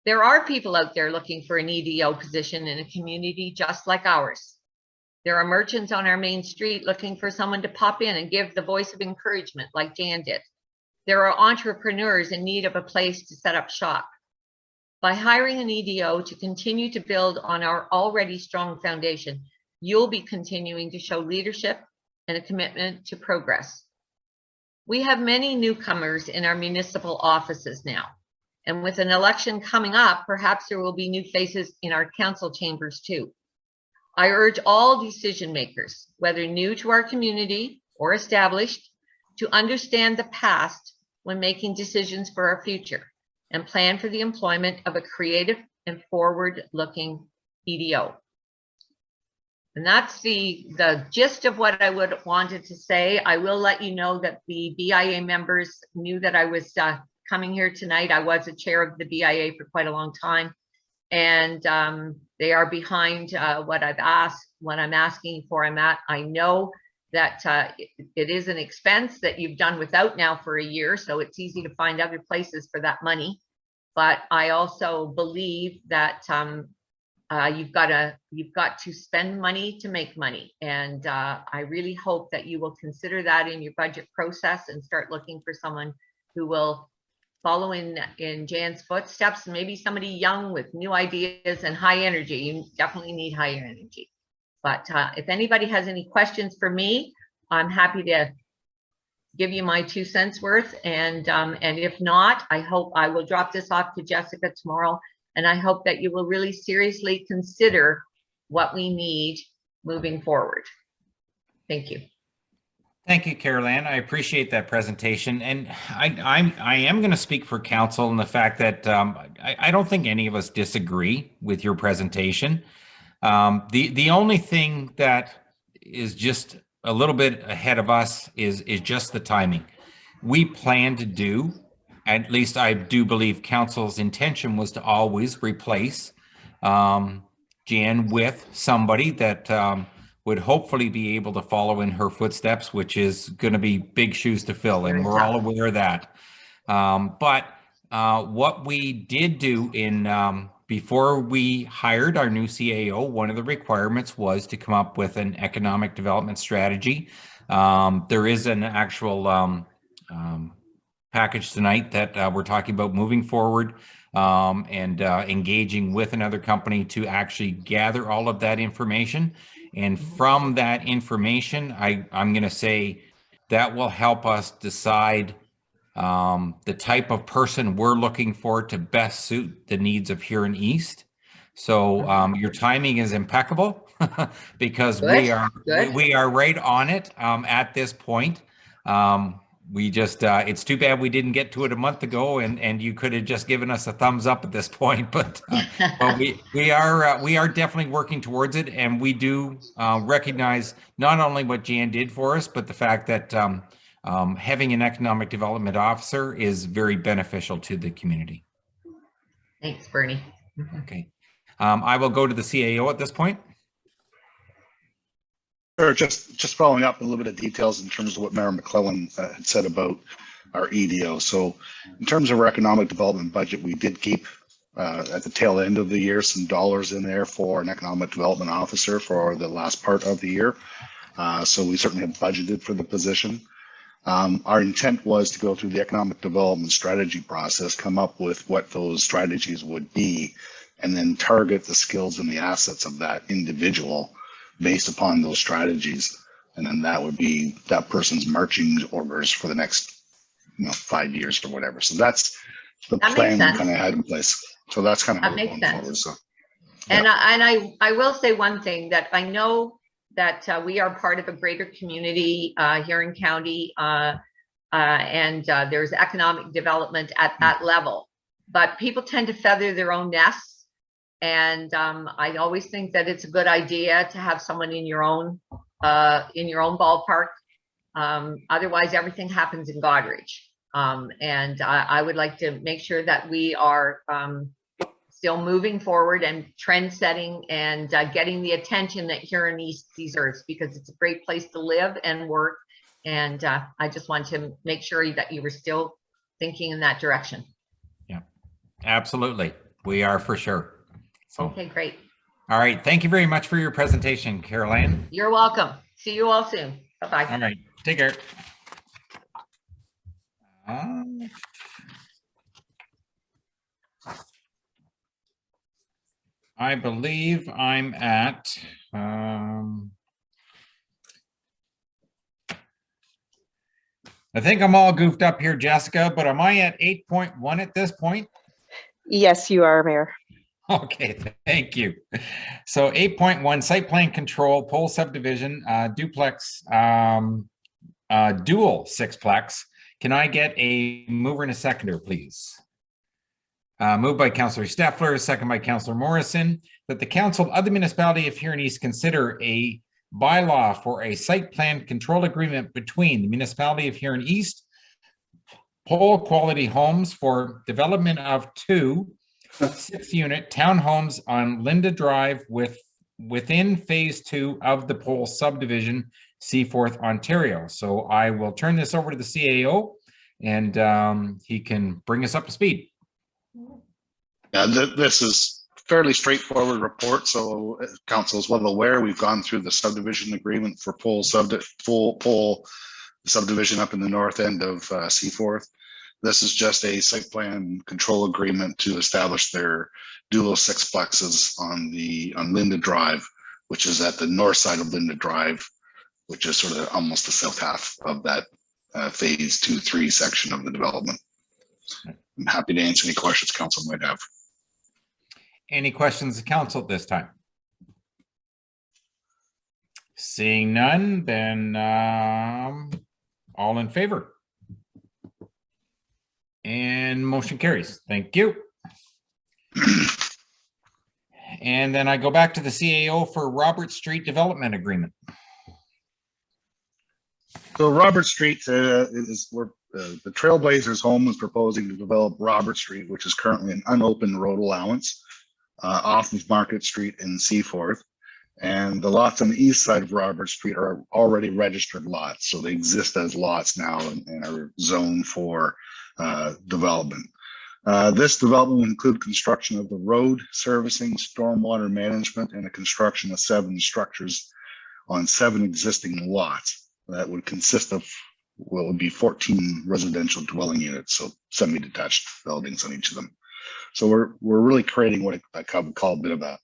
There are people out there looking for an EDO position in a community just like ours. There are merchants on our main street looking for someone to pop in and give the voice of encouragement like Jan did. There are entrepreneurs in need of a place to set up shop. By hiring an EDO to continue to build on our already strong foundation, you'll be continuing to show leadership and a commitment to progress. We have many newcomers in our municipal offices now, and with an election coming up, perhaps there will be new faces in our council chambers too. I urge all decision makers, whether new to our community or established, to understand the past when making decisions for our future and plan for the employment of a creative and forward-looking EDO. And that's the gist of what I wanted to say. I will let you know that the BIA members knew that I was coming here tonight. I was a chair of the BIA for quite a long time, and they are behind what I've asked, what I'm asking for. I know that it is an expense that you've done without now for a year, so it's easy to find other places for that money. But I also believe that you've got to spend money to make money, and I really hope that you will consider that in your budget process and start looking for someone who will follow in Jan's footsteps. Maybe somebody young with new ideas and high energy. You definitely need higher energy. But if anybody has any questions for me, I'm happy to give you my 2 cents worth. And if not, I hope I will drop this off to Jessica tomorrow. And I hope that you will really seriously consider what we need moving forward. Thank you. Thank you, Carol Ann. I appreciate that presentation. And I am going to speak for council in the fact that I don't think any of us disagree with your presentation. The only thing that is just a little bit ahead of us is just the timing. We plan to do, at least I do believe council's intention was to always replace Jan with somebody that would hopefully be able to follow in her footsteps, which is going to be big shoes to fill, and we're all aware of that. But what we did do before we hired our new CAO, one of the requirements was to come up with an economic development strategy. There is an actual package tonight that we're talking about moving forward and engaging with another company to actually gather all of that information. And from that information, I'm going to say that will help us decide the type of person we're looking for to best suit the needs of Huron East. So your timing is impeccable because we are right on it at this point. We just it's too bad we didn't get to it a month ago, and you could have just given us a thumbs up at this point. But we are definitely working towards it, and we do recognize not only what Jan did for us, but the fact that having an economic development officer is very beneficial to the community. Thanks, Bernie. Okay. I will go to the CAO at this point. Or just following up a little bit of details in terms of what Mayor McClellan had said about our EDO. So in terms of our economic development budget, we did keep at the tail end of the year some dollars in there for an economic development officer for the last part of the year. So we certainly have budgeted for the position. Our intent was to go through the economic development strategy process, come up with what those strategies would be, and then target the skills and the assets of that individual based upon those strategies. And then that would be that person's marching orders for the next 5 years or whatever. So that's the plan we kind of had in place. So that's kind of how we're going forward. So, and I will say one thing, that I know that we are part of a greater community here in county, and there's economic development at that level, but people tend to feather their own nests. And I always think that it's a good idea to have someone in your own ballpark. Otherwise, everything happens in Goderich. And I would like to make sure that we are still moving forward and trend setting and getting the attention that Huron East deserves, because it's a great place to live and work. And I just want to make sure that you were still thinking in that direction. Yeah, absolutely. We are for sure. So, okay, great. All right. Thank you very much for your presentation, Carol Ann. You're welcome. See you all soon. Bye-bye. All right. Take care. I believe I'm at, I think I'm all goofed up here, Jessica, but am I at 8.1 at this point? Yes, you are, Mayor. Okay, thank you. So 8.1 site plan control, pole subdivision, duplex, dual sixplex. Can I get a mover and a seconder, please? Moved by Councillor Steffler, second by Councillor Morrison, that the council of the municipality of Huron East consider a bylaw for a site plan control agreement between the municipality of Huron East, pole quality homes for development of 2 6-unit townhomes on Linda Drive within phase 2 of the pole subdivision, Seaforth, Ontario. So I will turn this over to the CAO and he can bring us up to speed. Yeah, this is fairly straightforward report. So council is well aware, we've gone through the subdivision agreement for pole subdivision up in the north end of Seaforth. This is just a site plan control agreement to establish their dual sixplexes on Linda Drive, which is at the north side of Linda Drive, which is sort of almost the south half of that phase 2-3 section of the development. I'm happy to answer any questions council might have. Any questions of council at this time? Seeing none, then all in favor? And motion carries. Thank you. And then I go back to the CAO for Robert Street Development Agreement. So Robert Street is where the Trailblazers Home is proposing to develop Robert Street, which is currently an unopened road allowance off of Market Street in Seaforth. And the lots on the east side of Robert Street are already registered lots. So they exist as lots now and are zoned for development. This development will include construction of the road, servicing, stormwater management, and the construction of 7 structures on 7 existing lots. That would consist of, well, it would be 14 residential dwelling units, so semi-detached buildings on each of them. So we're really creating what I would call a bit of a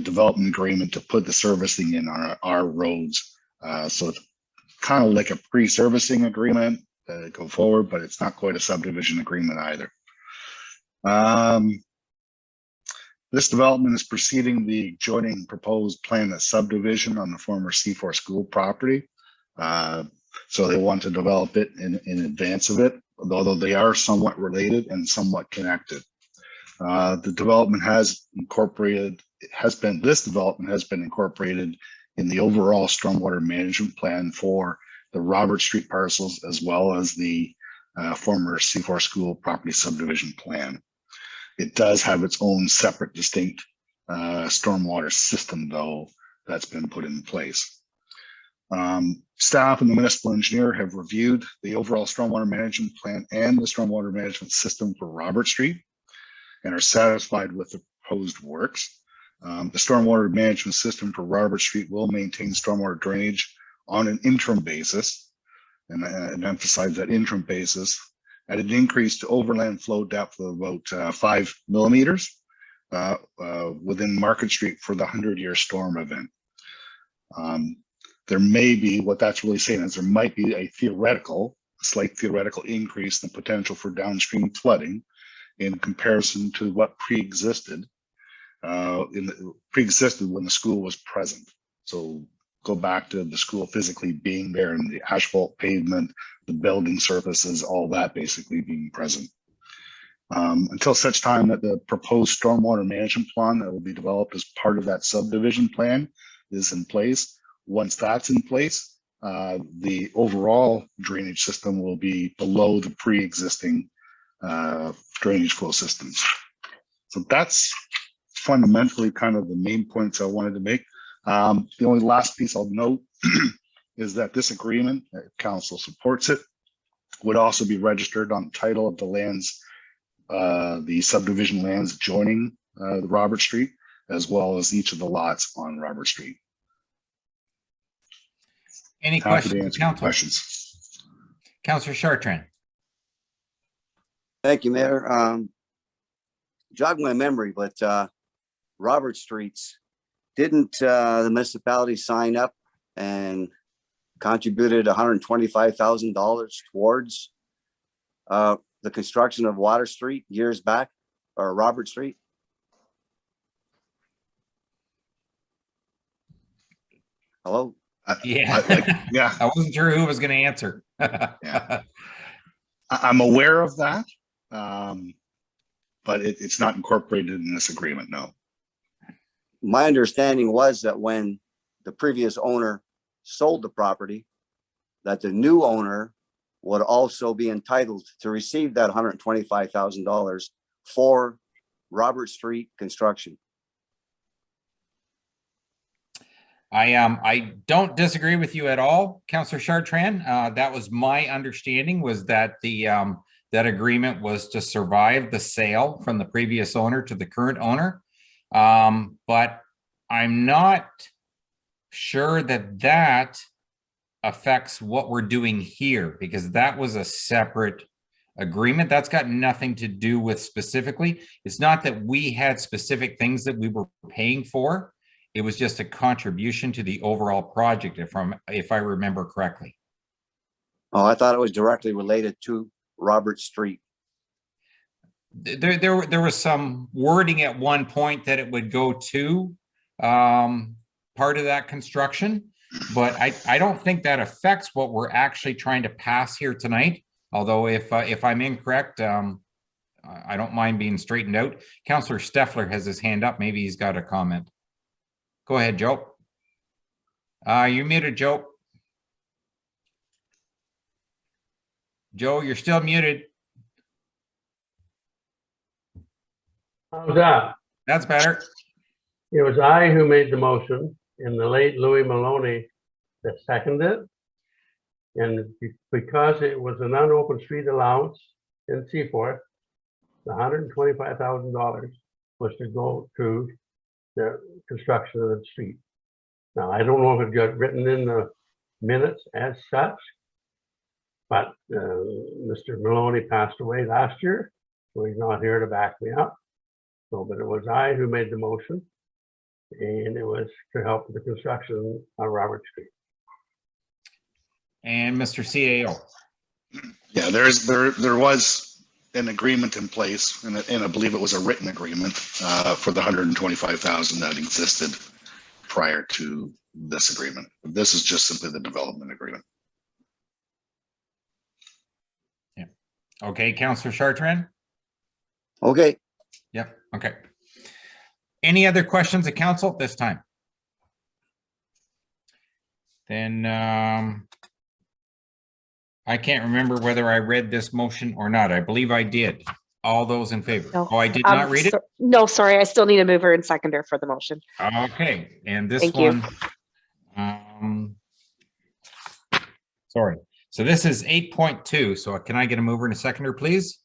development agreement to put the servicing in on our roads. So it's kind of like a pre-servicing agreement go forward, but it's not quite a subdivision agreement either. This development is preceding the adjoining proposed plan of subdivision on the former C4 school property. So they want to develop it in advance of it, although they are somewhat related and somewhat connected. The development has incorporated, this development has been incorporated in the overall stormwater management plan for the Robert Street parcels, as well as the former C4 school property subdivision plan. It does have its own separate, distinct stormwater system, though, that's been put in place. Staff and the municipal engineer have reviewed the overall stormwater management plan and the stormwater management system for Robert Street and are satisfied with the proposed works. The stormwater management system for Robert Street will maintain stormwater drainage on an interim basis, and emphasize that interim basis, at an increase to overland flow depth of about 5 millimeters within Market Street for the 100-year storm event. There may be, what that's really saying is there might be a slight theoretical increase in the potential for downstream flooding in comparison to what pre-existed when the school was present. So go back to the school physically being there and the asphalt pavement, the building surfaces, all that basically being present. Until such time that the proposed stormwater management plan that will be developed as part of that subdivision plan is in place. Once that's in place, the overall drainage system will be below the pre-existing drainage flow systems. So that's fundamentally kind of the main points I wanted to make. The only last piece I'll note is that this agreement, council supports it, would also be registered on the title of the lands, the subdivision lands adjoining the Robert Street, as well as each of the lots on Robert Street. Any questions? Councillor Chartrand. Thank you, Mayor. Jog my memory, but Robert Streets, didn't the municipality sign up and contributed $125,000 towards the construction of Water Street years back, or Robert Street? Hello? Yeah. Yeah. I wasn't sure who was going to answer. Yeah. I'm aware of that, but it's not incorporated in this agreement, no. My understanding was that when the previous owner sold the property, that the new owner would also be entitled to receive that $125,000 for Robert Street construction. I don't disagree with you at all, Councillor Chartrand. That was my understanding, was that the that agreement was to survive the sale from the previous owner to the current owner. But I'm not sure that that affects what we're doing here, because that was a separate agreement. That's got nothing to do with specifically. It's not that we had specific things that we were paying for. It was just a contribution to the overall project, if I remember correctly. Oh, I thought it was directly related to Robert Street. There was some wording at one point that it would go to part of that construction, but I don't think that affects what we're actually trying to pass here tonight. Although if I'm incorrect, I don't mind being straightened out. Councillor Steffler has his hand up. Maybe he's got a comment. Go ahead, Joe. You're muted, Joe. Joe, you're still muted. How's that? That's better. It was I who made the motion and the late Louis Maloney that seconded it. And because it was an unopened street allowance in Seaforth, the $125,000 was to go to the construction of the street. Now, I don't know if it got written in the minutes as such, but Mr. Maloney passed away last year, so he's not here to back me up. So, but it was I who made the motion, and it was to help with the construction of Robert Street. And Mr. CAO. Yeah, there was an agreement in place, and I believe it was a written agreement for the $125,000 that existed prior to this agreement. This is just simply the development agreement. Yeah. Okay, Councillor Chartrand. Okay. Yep. Okay. Any other questions of council at this time? Then I can't remember whether I read this motion or not. I believe I did. All those in favor? No. Oh, I did not read it? No, sorry, I still need a mover and seconder for the motion. Okay, and this Thank you. one, sorry. So this is 8.2. So can I get a mover and a seconder, please?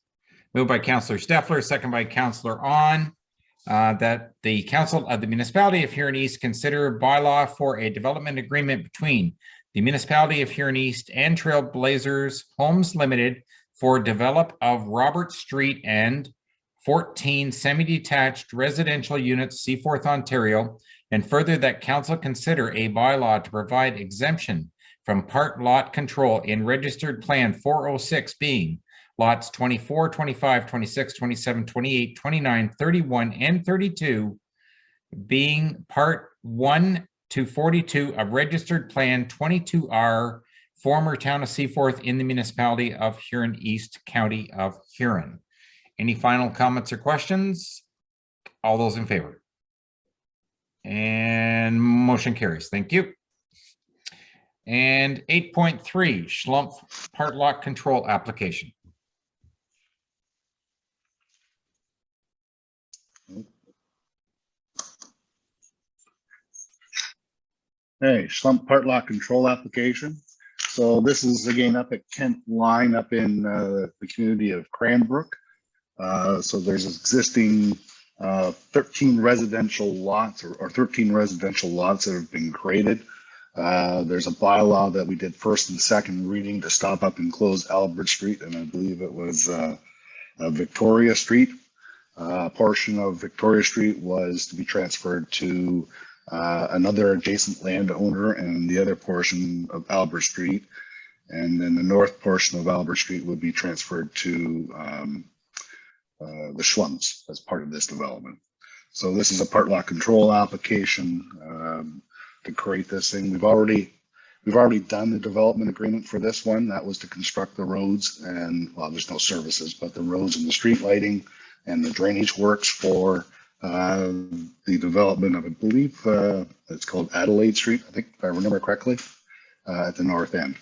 Moved by Councillor Steffler, second by Councillor On, that the Council of the Municipality of Huron East consider bylaw for a development agreement between the Municipality of Huron East and Trailblazers Homes Limited for develop of Robert Street and 14 semi-detached residential units, Seaforth, Ontario, and further that council consider a bylaw to provide exemption from part lot control in registered plan 406 being lots 24, 25, 26, 27, 28, 29, 31, and 32 being part 1 to 42 of registered plan 22R, former town of Seaforth in the municipality of Huron East, County of Huron. Any final comments or questions? All those in favor? And motion carries. Thank you. And 8.3, Schlumpf part lot control application. Hey, Schlumpf part lot control application. So this is again up at Kent Line up in the community of Cranbrook. So there's existing 13 residential lots or 13 residential lots that have been created. There's a bylaw that we did first and second reading to stop up and close Albert Street, and I believe it was Victoria Street. portion of Victoria Street was to be transferred to another adjacent landowner, and the other portion of Albert Street, and then the north portion of Albert Street would be transferred to the Schlums as part of this development. So this is a part lot control application to create this thing. We've already done the development agreement for this one. That was to construct the roads and, well, there's no services, but the roads and the street lighting and the drainage works for the development of, I believe, it's called Adelaide Street, I think, if I remember correctly, at the north end.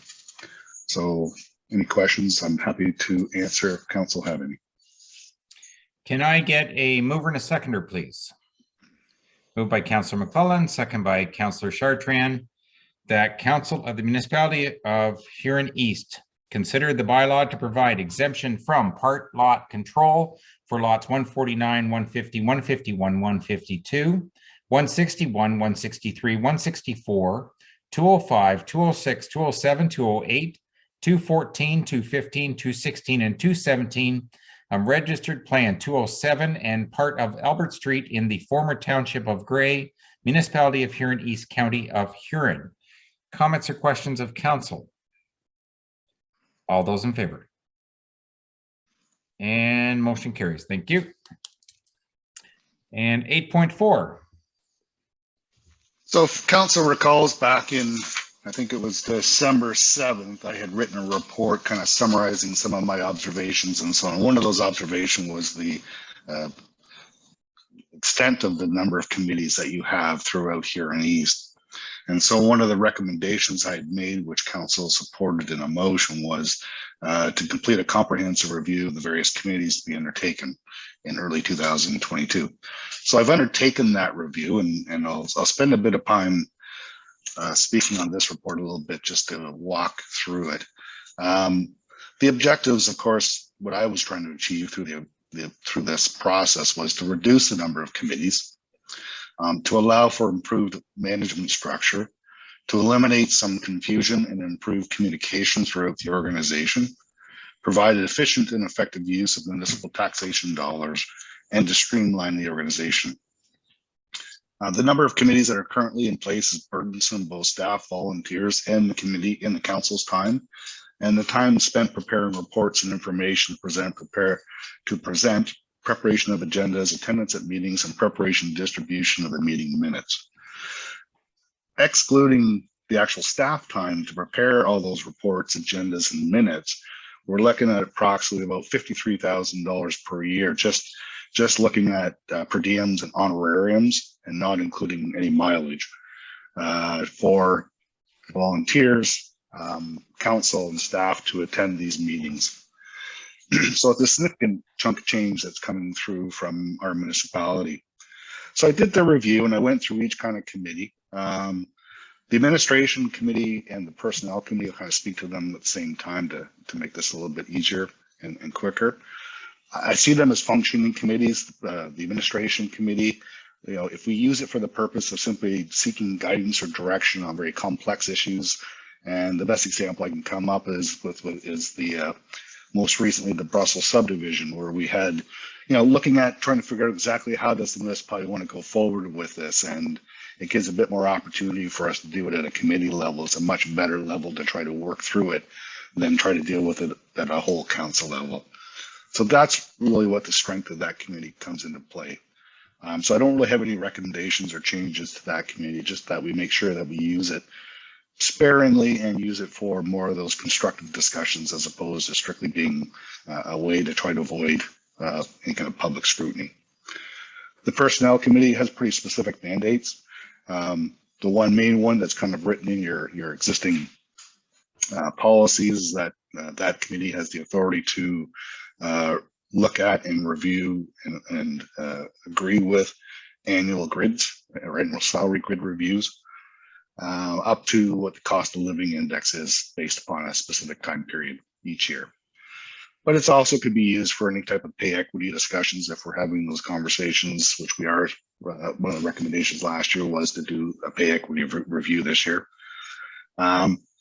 So any questions, I'm happy to answer if council have any. Can I get a mover and a seconder, please? Moved by Councillor McClellan, second by Councillor Chartrand, that Council of the Municipality of Huron East consider the bylaw to provide exemption from part lot control for lots 149, 150, 151, 152, 161, 163, 164, 205, 206, 207, 208, 214, 215, 216, and 217, registered plan 207 and part of Albert Street in the former township of Gray, Municipality of Huron East, County of Huron. Comments or questions of council? All those in favor? And motion carries. Thank you. And 8.4. So if council recalls, back in, I think it was December 7th, I had written a report kind of summarizing some of my observations and so on. One of those observations was the extent of the number of committees that you have throughout Huron East. And so one of the recommendations I had made, which council supported in a motion, was to complete a comprehensive review of the various committees to be undertaken in early 2022. So I've undertaken that review, and I'll spend a bit of time speaking on this report a little bit just to walk through it. The objectives, of course, what I was trying to achieve through this process was to reduce the number of committees, to allow for improved management structure, to eliminate some confusion and improve communication throughout the organization, provide efficient and effective use of municipal taxation dollars, and to streamline the organization. The number of committees that are currently in place is burdensome, both staff, volunteers, and the committee in the council's time, and the time spent preparing reports and information to present, preparation of agendas, attendance at meetings, and preparation and distribution of the meeting minutes. Excluding the actual staff time to prepare all those reports, agendas, and minutes, we're looking at approximately about $53,000 per year, just looking at per diems and honorariums, and not including any mileage for volunteers, council, and staff to attend these meetings. So it's a significant chunk of change that's coming through from our municipality. So I did the review and I went through each kind of committee. The administration committee and the personnel committee, I'll kind of speak to them at the same time to make this a little bit easier and quicker. I see them as functioning committees. The administration committee, if we use it for the purpose of simply seeking guidance or direction on very complex issues, and the best example I can come up is the most recently the Brussels subdivision, where we had, looking at trying to figure out exactly how does the municipality want to go forward with this, and it gives a bit more opportunity for us to do it at a committee level. It's a much better level to try to work through it than try to deal with it at a whole council level. So that's really what the strength of that committee comes into play. So I don't really have any recommendations or changes to that committee, just that we make sure that we use it sparingly and use it for more of those constructive discussions as opposed to strictly being a way to try to avoid any kind of public scrutiny. The personnel committee has pretty specific mandates. The one main one that's kind of written in your existing policies is that that committee has the authority to look at and review and agree with annual grids or annual salary grid reviews up to what the cost of living index is based upon a specific time period each year. But it's also could be used for any type of pay equity discussions if we're having those conversations, which we are. One of the recommendations last year was to do a pay equity review this year.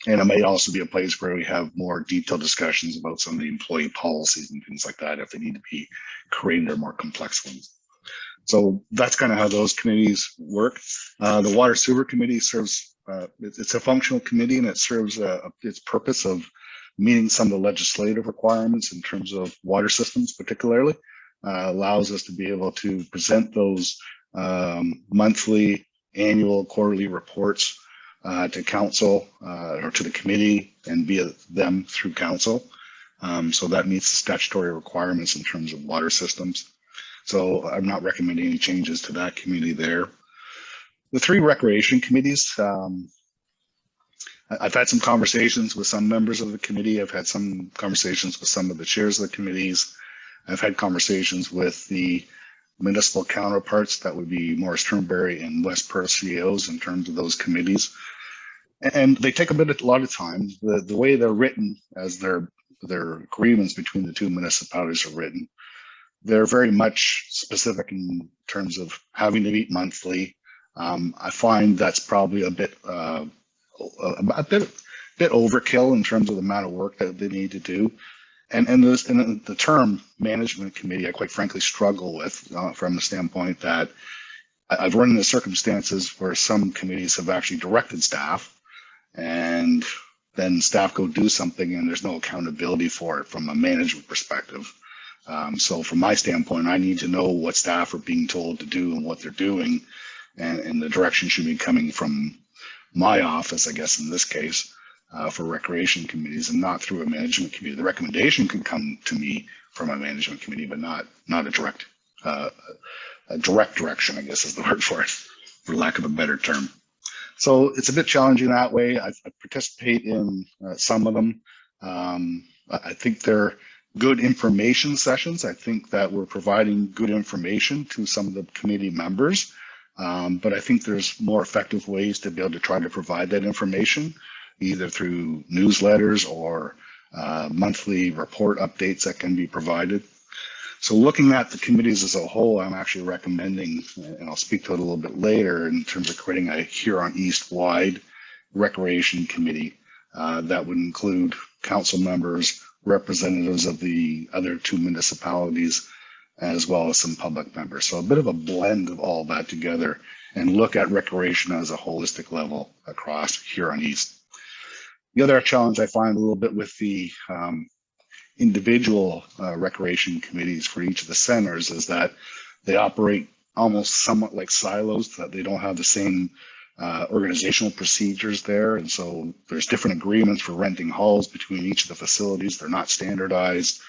And it might also be a place where we have more detailed discussions about some of the employee policies and things like that if they need to be created or more complex ones. So that's kind of how those committees work. The Water Sewer Committee serves, it's a functional committee, and it serves its purpose of meeting some of the legislative requirements in terms of water systems particularly. Allows us to be able to present those monthly, annual, quarterly reports to council or to the committee and via them through council. So that meets the statutory requirements in terms of water systems. So I'm not recommending any changes to that committee there. The 3 recreation committees, I've had some conversations with some members of the committee. I've had some conversations with some of the chairs of the committees. I've had conversations with the municipal counterparts, that would be Morris Turnberry and West Perth CEOs in terms of those committees. And they take a lot of time. The way they're written, as their agreements between the 2 municipalities are written, they're very much specific in terms of having to meet monthly. I find that's probably a bit overkill in terms of the amount of work that they need to do. And the term management committee, I quite frankly struggle with from the standpoint that I've run into circumstances where some committees have actually directed staff, and then staff go do something and there's no accountability for it from a management perspective. So from my standpoint, I need to know what staff are being told to do and what they're doing, and the direction should be coming from my office, I guess, in this case, for recreation committees, and not through a management committee. The recommendation can come to me from a management committee, but not a direct direction, I guess is the word for it, for lack of a better term. So it's a bit challenging that way. I participate in some of them. I think they're good information sessions. I think that we're providing good information to some of the committee members, but I think there's more effective ways to be able to try to provide that information, either through newsletters or monthly report updates that can be provided. So looking at the committees as a whole, I'm actually recommending, and I'll speak to it a little bit later, in terms of creating a Huron East-wide recreation committee that would include council members, representatives of the other 2 municipalities, as well as some public members. So a bit of a blend of all that together, and look at recreation as a holistic level across Huron East. The other challenge I find a little bit with the individual recreation committees for each of the centers is that they operate almost somewhat like silos, that they don't have the same organizational procedures there. And so there's different agreements for renting halls between each of the facilities. They're not standardized.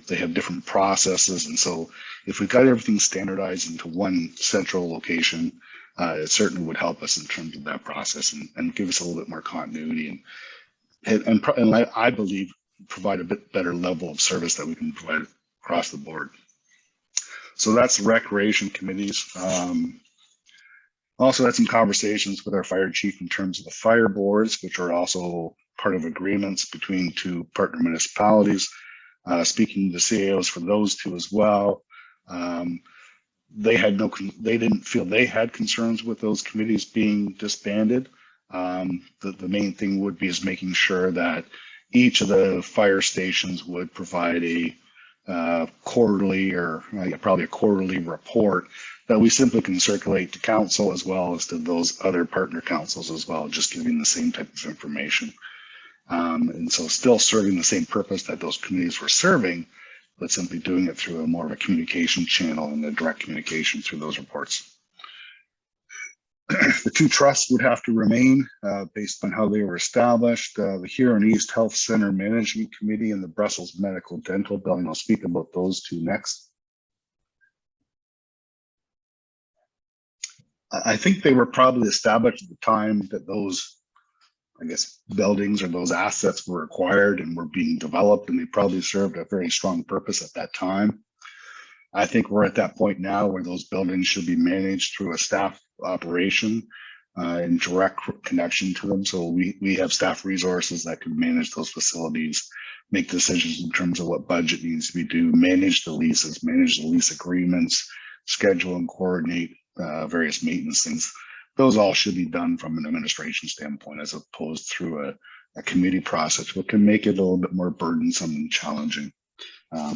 They have different processes. And so if we've got everything standardized into one central location, it certainly would help us in terms of that process, and give us a little bit more continuity, and I believe provide a bit better level of service that we can provide across the board. So that's recreation committees. Also had some conversations with our fire chief in terms of the fire boards, which are also part of agreements between 2 partner municipalities. Speaking to the CAOs for those 2 as well, they didn't feel they had concerns with those committees being disbanded. The main thing would be is making sure that each of the fire stations would provide a quarterly, or probably a quarterly report that we simply can circulate to council as well as to those other partner councils as well, just giving the same type of information. And so still serving the same purpose that those committees were serving, but simply doing it through a more of a communication channel and a direct communication through those reports. The 2 trusts would have to remain based on how they were established. The Huron East Health Center Management Committee and the Brussels Medical Dental Building. I'll speak about those 2 next. I think they were probably established at the time that those, I guess, buildings or those assets were acquired and were being developed, and they probably served a very strong purpose at that time. I think we're at that point now where those buildings should be managed through a staff operation in direct connection to them. So we have staff resources that can manage those facilities, make decisions in terms of what budget needs to be due, manage the leases, manage the lease agreements, schedule and coordinate various maintenance things. those all should be done from an administration standpoint as opposed through a committee process, which can make it a little bit more burdensome and challenging.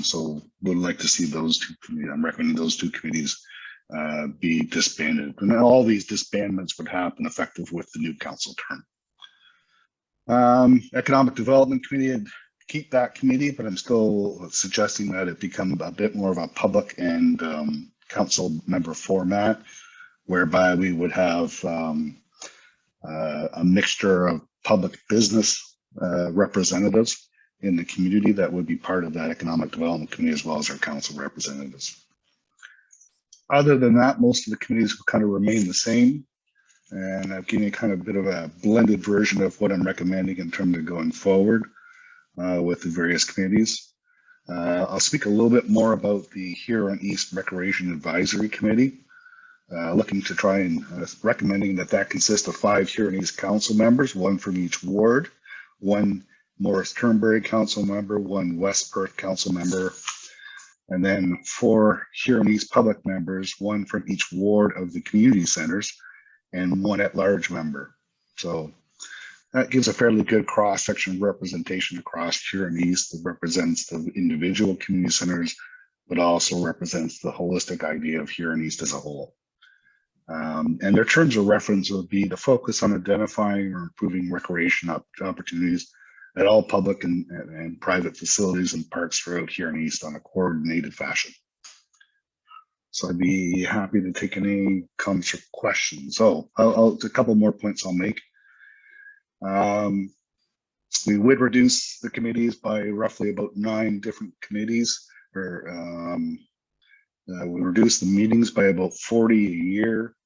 So would like to see those two committees, I'm recommending those two committees be disbanded. And all these disbandments would happen effective with the new council term. Economic Development Committee, I'd keep that committee, but I'm still suggesting that it become a bit more of a public and council member format, whereby we would have a mixture of public business representatives in the community that would be part of that Economic Development Committee, as well as our council representatives. Other than that, most of the committees will kind of remain the same. And I've given you kind of a bit of a blended version of what I'm recommending in terms of going forward with the various committees. I'll speak a little bit more about the Huron East Recreation Advisory Committee. Looking to try and recommending that consists of 5 Huron East council members, 1 from each ward, 1 Morris Turnberry council member, 1 West Perth council member, and then 4 Huron East public members, 1 from each ward of the community centers, and 1 at-large member. So that gives a fairly good cross-section representation across Huron East that represents the individual community centers, but also represents the holistic idea of Huron East as a whole. And their terms of reference would be to focus on identifying or improving recreation opportunities at all public and private facilities and parks throughout Huron East on a coordinated fashion. So I'd be happy to take any comments or questions. So a couple more points I'll make. We would reduce the committees by roughly about 9 different committees, or we reduce the meetings by about 40 a year.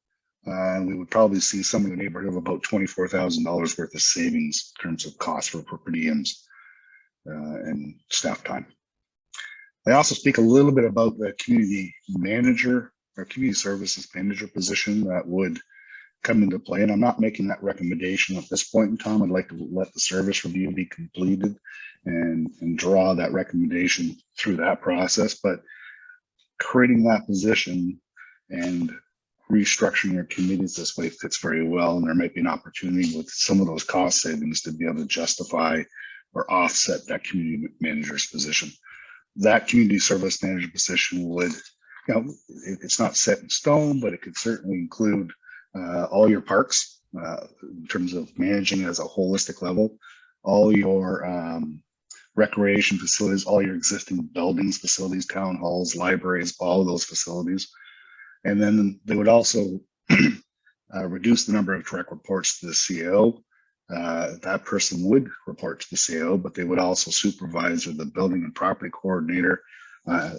And we would probably see something in the neighborhood of about $24,000 worth of savings in terms of costs for per diems and staff time. I also speak a little bit about the community manager or community services manager position that would come into play. And I'm not making that recommendation at this point in time. I'd like to let the service review be completed and draw that recommendation through that process. But creating that position and restructuring your committees this way fits very well, and there might be an opportunity with some of those cost savings to be able to justify or offset that community manager's position. That community service manager position would, it's not set in stone, but it could certainly include all your parks in terms of managing as a holistic level, all your recreation facilities, all your existing buildings, facilities, town halls, libraries, all of those facilities. And then they would also reduce the number of direct reports to the CEO. That person would report to the CEO, but they would also supervise with the building and property coordinator,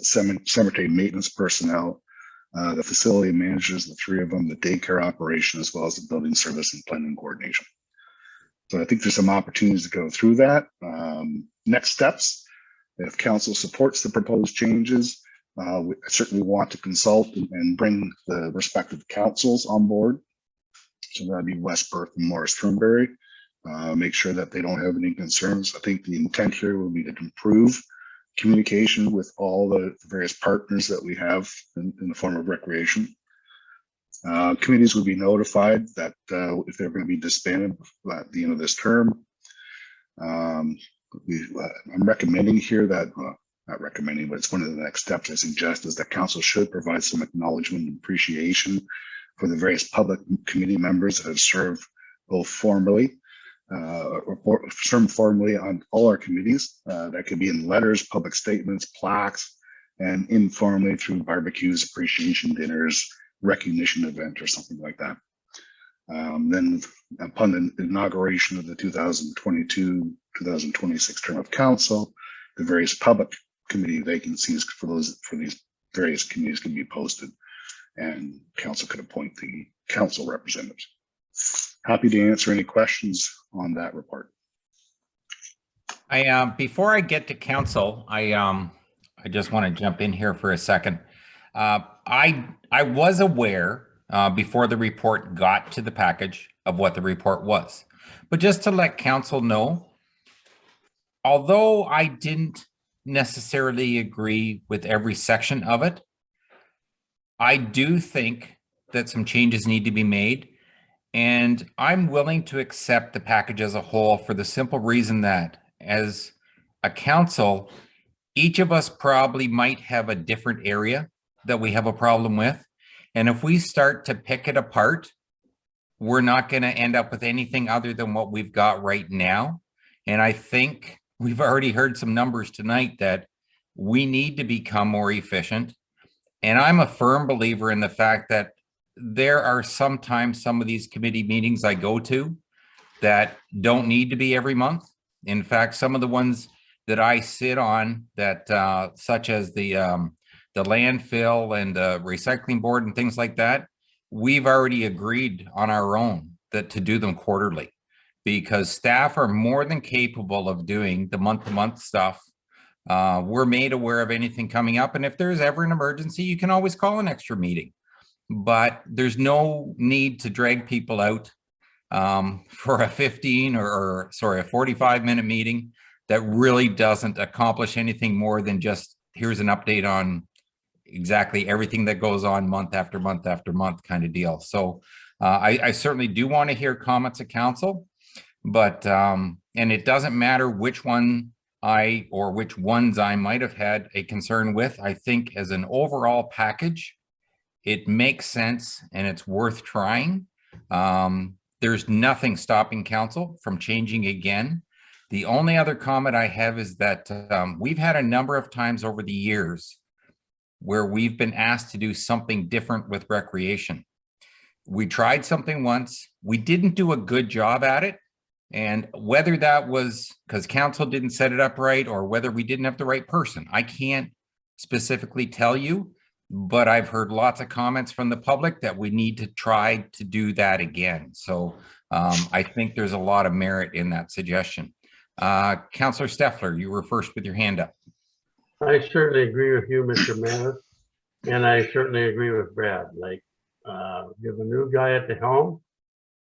cemetery maintenance personnel, the facility managers, the 3 of them, the daycare operation, as well as the building service and planning coordination. So I think there's some opportunities to go through that. Next steps, if council supports the proposed changes, we certainly want to consult and bring the respective councils on board. So that'd be West Perth and Morris Turnberry. Make sure that they don't have any concerns. I think the intent here will be to improve communication with all the various partners that we have in the form of recreation. Committees would be notified that if they're going to be disbanded at the end of this term. I'm recommending here that, not recommending, but it's one of the next steps I suggest, is that council should provide some acknowledgement and appreciation for the various public committee members that have served both formally or served formally on all our committees. That could be in letters, public statements, plaques, and informally through barbecues, appreciation dinners, recognition event, or something like that. Then upon the inauguration of the 2022-2026 term of council, the various public committee vacancies for these various committees can be posted, and council could appoint the council representatives. Happy to answer any questions on that report. Before I get to council, I just want to jump in here for a second. I was aware before the report got to the package of what the report was, but just to let council know, although I didn't necessarily agree with every section of it, I do think that some changes need to be made. And I'm willing to accept the package as a whole for the simple reason that as a council, each of us probably might have a different area that we have a problem with. And if we start to pick it apart, we're not going to end up with anything other than what we've got right now. And I think we've already heard some numbers tonight that we need to become more efficient. And I'm a firm believer in the fact that there are sometimes some of these committee meetings I go to that don't need to be every month. In fact, some of the ones that I sit on that such as the landfill and the recycling board and things like that, we've already agreed on our own that to do them quarterly, because staff are more than capable of doing the month-to-month stuff. We're made aware of anything coming up, and if there's ever an emergency, you can always call an extra meeting. But there's no need to drag people out for a 45-minute meeting that really doesn't accomplish anything more than just here's an update on exactly everything that goes on month after month after month kind of deal. So I certainly do want to hear comments of council, but and it doesn't matter which one which ones I might have had a concern with. I think as an overall package, it makes sense and it's worth trying. There's nothing stopping council from changing again. The only other comment I have is that we've had a number of times over the years where we've been asked to do something different with recreation. We tried something once, we didn't do a good job at it. And whether that was because council didn't set it up right or whether we didn't have the right person, I can't specifically tell you, but I've heard lots of comments from the public that we need to try to do that again. So I think there's a lot of merit in that suggestion. Councillor Steffler, you were first with your hand up. I certainly agree with you, Mr. Mayor, and I certainly agree with Brad. Like, you have a new guy at the helm,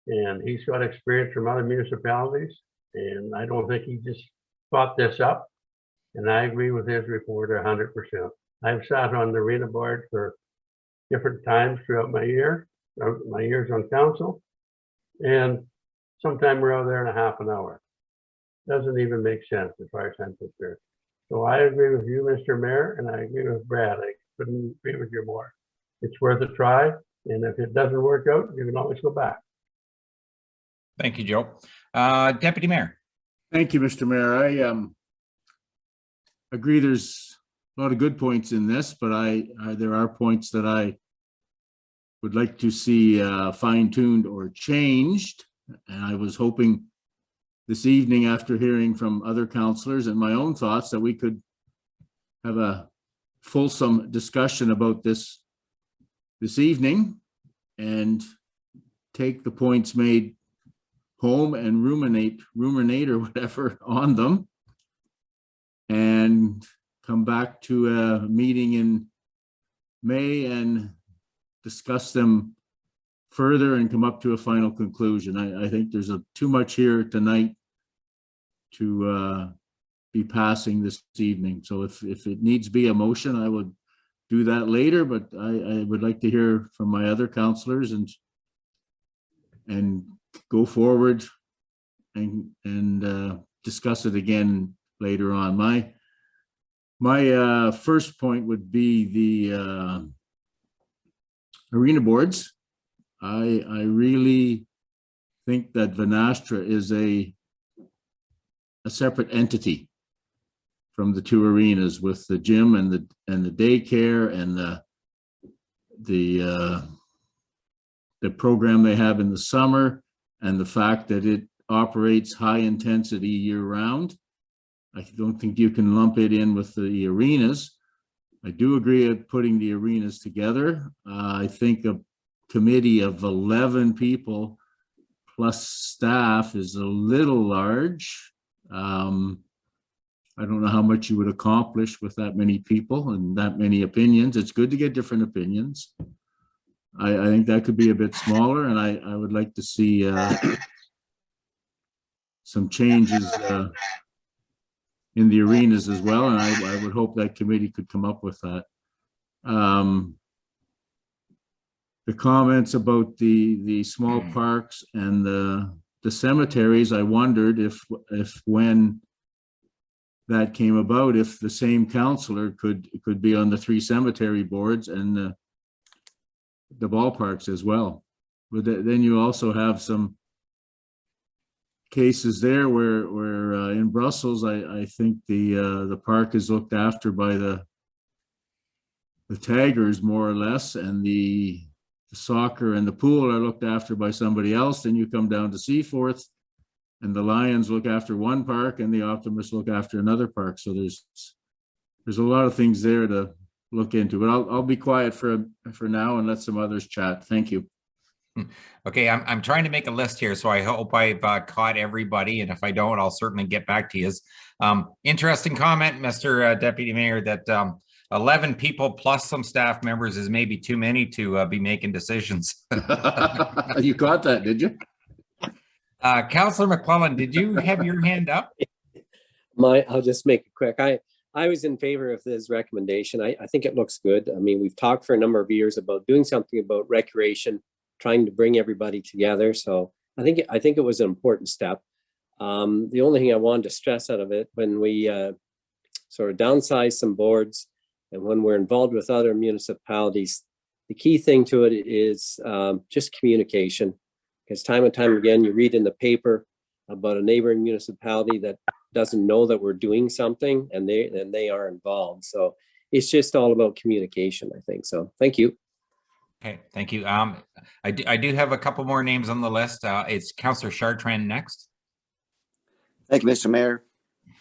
and he's got experience from other municipalities, and I don't think he just thought this up. And I agree with his report 100%. I've sat on the arena board for different times throughout my years on council, and sometimes we're out there in a half an hour. Doesn't even make sense as far as I'm concerned. So I agree with you, Mr. Mayor, and I agree with Brad. I couldn't agree with you more. It's worth a try, and if it doesn't work out, you can always go back. Thank you, Joe. Deputy Mayor. Thank you, Mr. Mayor. I agree there's a lot of good points in this, but there are points that I would like to see fine-tuned or changed. And I was hoping this evening, after hearing from other councillors and my own thoughts, that we could have a fulsome discussion about this evening and take the points made home and ruminate or whatever on them, and come back to a meeting in May and discuss them further and come up to a final conclusion. I think there's too much here tonight to be passing this evening. So if it needs be a motion, I would do that later, but I would like to hear from my other councillors and go forward and discuss it again later on. My first point would be the arena boards. I really think that Vanastra is a separate entity from the two arenas, with the gym and the daycare and the program they have in the summer, and the fact that it operates high intensity year round. I don't think you can lump it in with the arenas. I do agree with putting the arenas together. I think a committee of 11 people plus staff is a little large. I don't know how much you would accomplish with that many people and that many opinions. It's good to get different opinions. I think that could be a bit smaller, and I would like to see some changes in the arenas as well, and I would hope that committee could come up with that. the comments about the small parks and the cemeteries, I wondered if when that came about, if the same counselor could be on the 3 cemetery boards and the ballparks as well. But then you also have some cases there where in Brussels, I think the park is looked after by the taggers more or less, and the soccer and the pool are looked after by somebody else. Then you come down to Seaforth, and the Lions look after one park and the Optimists look after another park. So there's a lot of things there to look into, but I'll be quiet for now and let some others chat. Thank you. Okay, I'm trying to make a list here, so I hope I've caught everybody, and if I don't, I'll certainly get back to you. Interesting comment, Mr. Deputy Mayor, that 11 people plus some staff members is maybe too many to be making decisions. You caught that, did you? Councillor McClellan, did you have your hand up? I'll just make it quick. I was in favor of this recommendation. I think it looks good. I mean, we've talked for a number of years about doing something about recreation, trying to bring everybody together. So I think it was an important step. The only thing I wanted to stress out of it, when we sort of downsize some boards and when we're involved with other municipalities, the key thing to it is just communication. Because time and time again, you read in the paper about a neighboring municipality that doesn't know that we're doing something, and they are involved. So it's just all about communication, I think. So thank you. Okay, thank you. I do have a couple more names on the list. It's Councillor Chartrand next. Thank you, Mr. Mayor.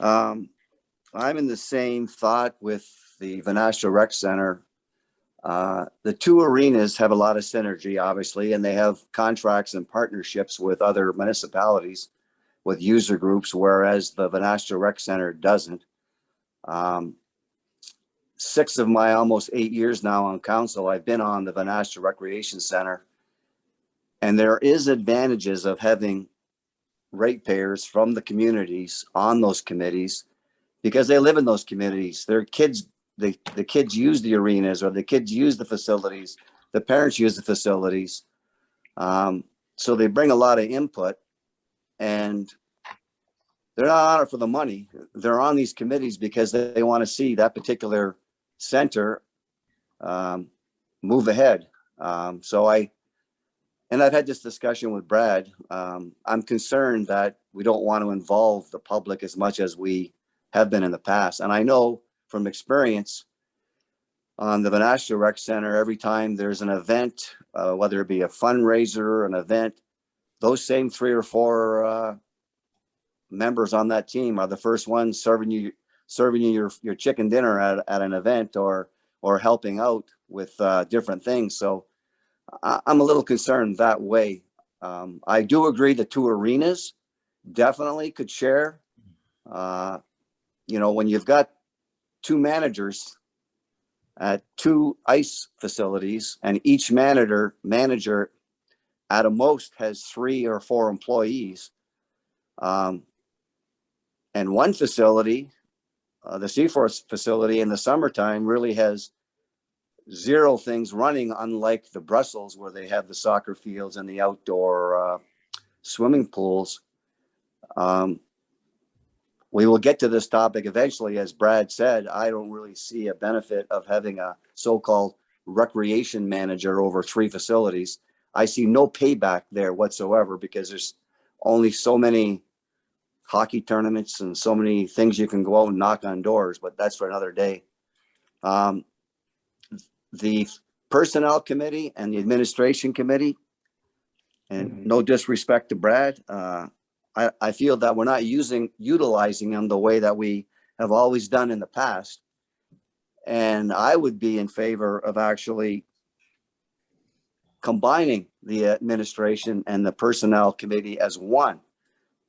I'm in the same thought with the Vanasha Rec Center. The 2 arenas have a lot of synergy, obviously, and they have contracts and partnerships with other municipalities, with user groups, whereas the Vanasha Rec Center doesn't. 6 of my almost 8 years now on council, I've been on the Vanasha Recreation Center, and there is advantages of having ratepayers from the communities on those committees, because they live in those communities. Their kids, the kids use the arenas, or the kids use the facilities, the parents use the facilities. So they bring a lot of input, and they're not on it for the money. They're on these committees because they want to see that particular center move ahead. And I've had this discussion with Brad. I'm concerned that we don't want to involve the public as much as we have been in the past. And I know from experience on the Vanasha Rec Center, every time there's an event, whether it be a fundraiser, an event, those same 3 or 4 members on that team are the first ones serving you your chicken dinner at an event, or helping out with different things. So I'm a little concerned that way. I do agree the 2 arenas definitely could share. When you've got 2 managers at 2 ice facilities, and each manager at a most has 3 or 4 employees, and one facility, the Seaforth facility, in the summertime really has 0 things running, unlike the Brussels, where they have the soccer fields and the outdoor swimming pools. We will get to this topic eventually. As Brad said, I don't really see a benefit of having a so-called recreation manager over 3 facilities. I see no payback there whatsoever, because there's only so many hockey tournaments and so many things you can go out and knock on doors, but that's for another day. The personnel committee and the administration committee, and no disrespect to Brad, I feel that we're not utilizing them the way that we have always done in the past. And I would be in favor of actually combining the administration and the personnel committee as one.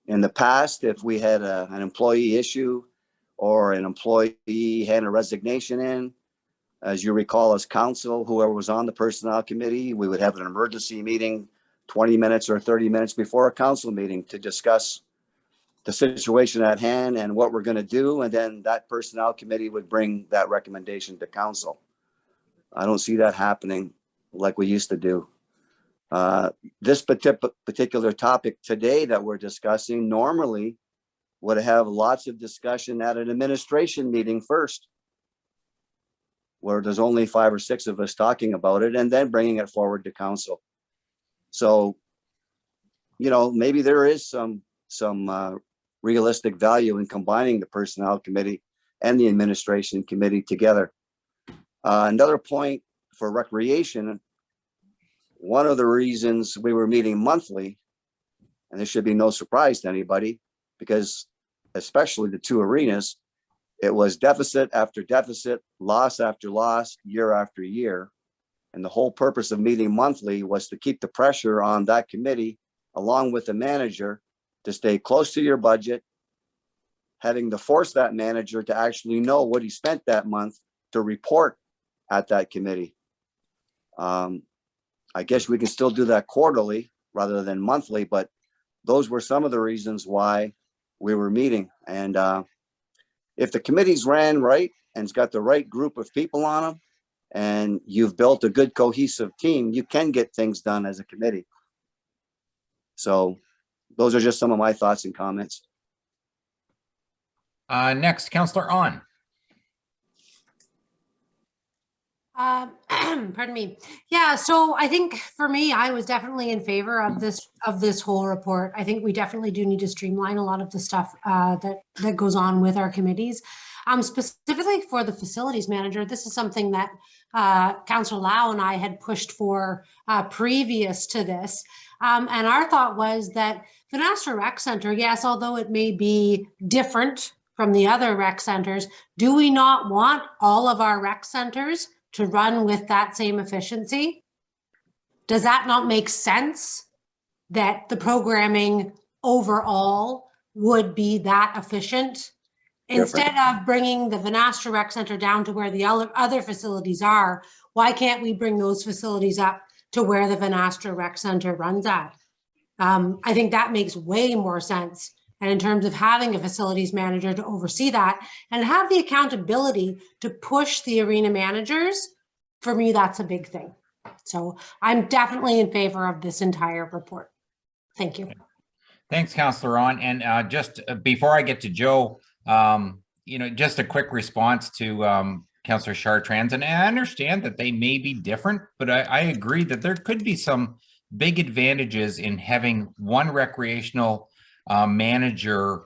In the past, if we had an employee issue, or an employee had a resignation in, as you recall, as council, whoever was on the personnel committee, we would have an emergency meeting 20 minutes or 30 minutes before a council meeting to discuss the situation at hand and what we're going to do. And then that personnel committee would bring that recommendation to council. I don't see that happening like we used to do. This particular topic today that we're discussing normally would have lots of discussion at an administration meeting first, where there's only 5 or 6 of us talking about it and then bringing it forward to council. So, you know, maybe there is some realistic value in combining the personnel committee and the administration committee together. Another point for recreation, one of the reasons we were meeting monthly, and this should be no surprise to anybody, because especially the 2 arenas, it was deficit after deficit, loss after loss, year after year. And the whole purpose of meeting monthly was to keep the pressure on that committee, along with the manager, to stay close to your budget, having to force that manager to actually know what he spent that month to report at that committee. I guess we can still do that quarterly rather than monthly, but those were some of the reasons why we were meeting. And if the committee's ran right and it's got the right group of people on them, and you've built a good cohesive team, you can get things done as a committee. So those are just some of my thoughts and comments. Next, Councillor On. Pardon me. Yeah, so I think for me, I was definitely in favor of this whole report. I think we definitely do need to streamline a lot of the stuff that goes on with our committees. Specifically for the facilities manager, this is something that Councillor Lau and I had pushed for previous to this. And our thought was that Vanastra Rec Center, yes, although it may be different from the other rec centers, do we not want all of our rec centers to run with that same efficiency? Does that not make sense that the programming overall would be that efficient? Instead of bringing the Vanastra Rec Center down to where the other facilities are, why can't we bring those facilities up to where the Vanastra Rec Center runs at? I think that makes way more sense. And in terms of having a facilities manager to oversee that and have the accountability to push the arena managers, for me, that's a big thing. So I'm definitely in favor of this entire report. Thank you. Thanks, Councillor On. And just before I get to Joe, you know, just a quick response to Councillor Chartrand. And I understand that they may be different, but I agree that there could be some big advantages in having one recreational manager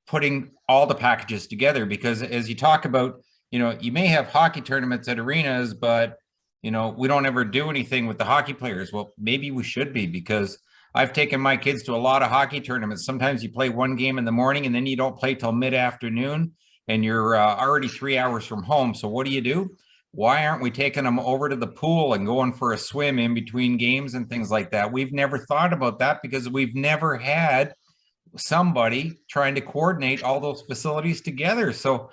putting all the packages together, because as you talk about, you know, you may have hockey tournaments at arenas, but, you know, we don't ever do anything with the hockey players. Well, maybe we should be, because I've taken my kids to a lot of hockey tournaments. Sometimes you play one game in the morning and then you don't play till mid-afternoon and you're already 3 hours from home. So what do? Why aren't we taking them over to the pool and going for a swim in between games and things like that? We've never thought about that because we've never had somebody trying to coordinate all those facilities together. So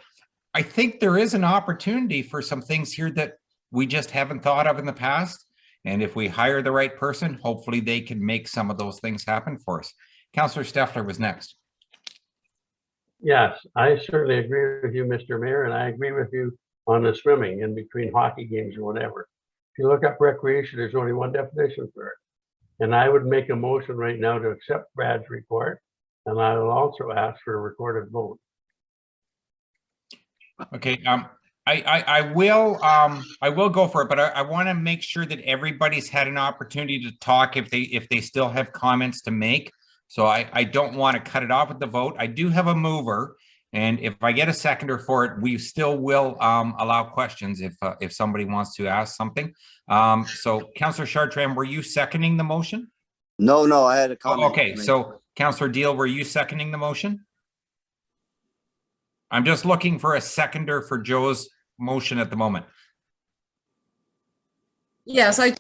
I think there is an opportunity for some things here that we just haven't thought of in the past. And if we hire the right person, hopefully they can make some of those things happen for us. Councillor Steffler was next. Yes, I certainly agree with you, Mr. Mayor, and I agree with you on the swimming in between hockey games or whatever. If you look up recreation, there's only one definition for it. And I would make a motion right now to accept Brad's report, and I will also ask for a recorded vote. Okay, I will go for it, but I want to make sure that everybody's had an opportunity to talk if they still have comments to make. So I don't want to cut it off with the vote. I do have a mover, and if I get a seconder for it, we still will allow questions if somebody wants to ask something. So Councillor Chartrand, were you seconding the motion? No, I had a comment. Okay, so Councillor Deal, were you seconding the motion? I'm just looking for a seconder for Joe's motion at the moment. Yes, I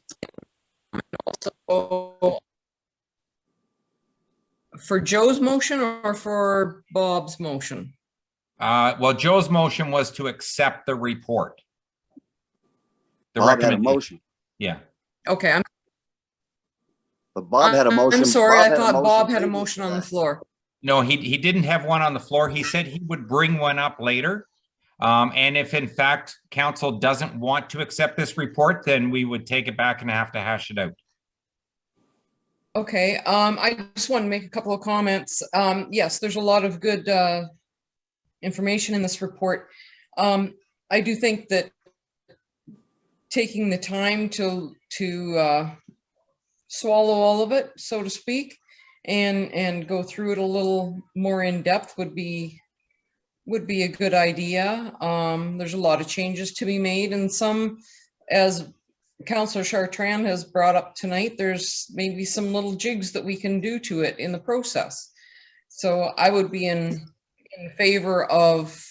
also for Joe's motion or for Bob's motion? Well, Joe's motion was to accept the report. Bob had a motion. Yeah. Okay. But Bob had a motion. I'm sorry, I thought Bob had a motion on the floor. No, he didn't have one on the floor. He said he would bring one up later. And if in fact council doesn't want to accept this report, then we would take it back and have to hash it out. Okay, I just want to make a couple of comments. Yes, there's a lot of good information in this report. I do think that taking the time to swallow all of it, so to speak, and go through it a little more in depth would be a good idea. There's a lot of changes to be made, and some, as Councillor Chartrand has brought up tonight, there's maybe some little jigs that we can do to it in the process. So I would be in favor of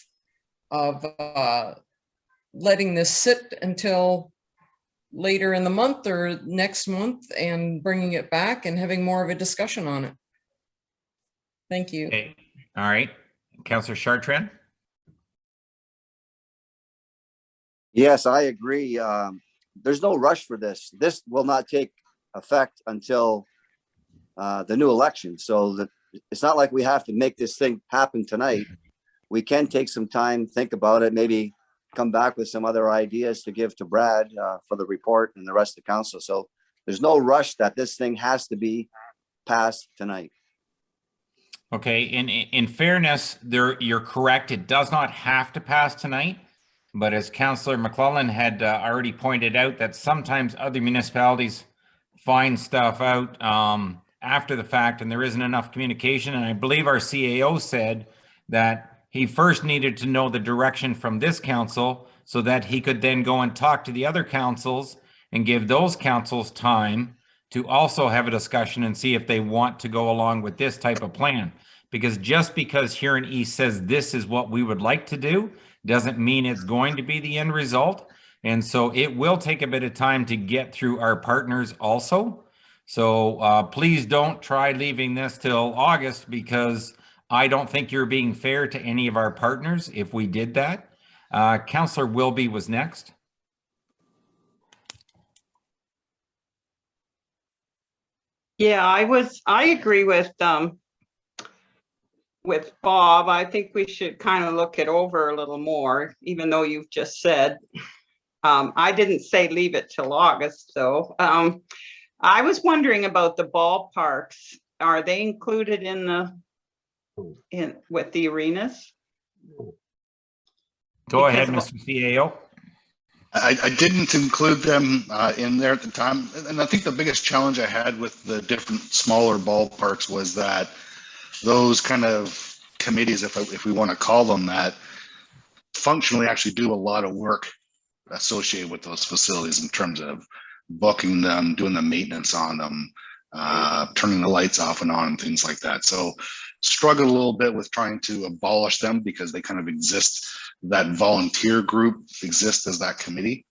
letting this sit until later in the month or next month and bringing it back and having more of a discussion on it. Thank you. Okay. All right. Councillor Chartrand? Yes, I agree. There's no rush for this. This will not take effect until the new election. So it's not like we have to make this thing happen tonight. We can take some time, think about it, maybe come back with some other ideas to give to Brad for the report and the rest of the council. So there's no rush that this thing has to be passed tonight. Okay, in fairness, you're correct. It does not have to pass tonight. But as Councillor McClellan had already pointed out, that sometimes other municipalities find stuff out after the fact and there isn't enough communication. And I believe our CAO said that he first needed to know the direction from this council so that he could then go and talk to the other councils and give those councils time to also have a discussion and see if they want to go along with this type of plan. Because just because Huron East says this is what we would like to do doesn't mean it's going to be the end result. And so it will take a bit of time to get through our partners also. So please don't try leaving this till August, because I don't think you're being fair to any of our partners if we did that. Councillor Wilby was next. Yeah, I agree with Bob. I think we should kind of look it over a little more, even though you've just said, I didn't say leave it till August. So I was wondering about the ballparks. Are they included with the arenas? Go ahead, Mr. CAO. I didn't include them in there at the time. And I think the biggest challenge I had with the different smaller ballparks was that those kind of committees, if we want to call them that, functionally actually do a lot of work associated with those facilities in terms of booking them, doing the maintenance on them, turning the lights off and on, and things like that. So struggled a little bit with trying to abolish them because they kind of exist, that volunteer group exists as that committee.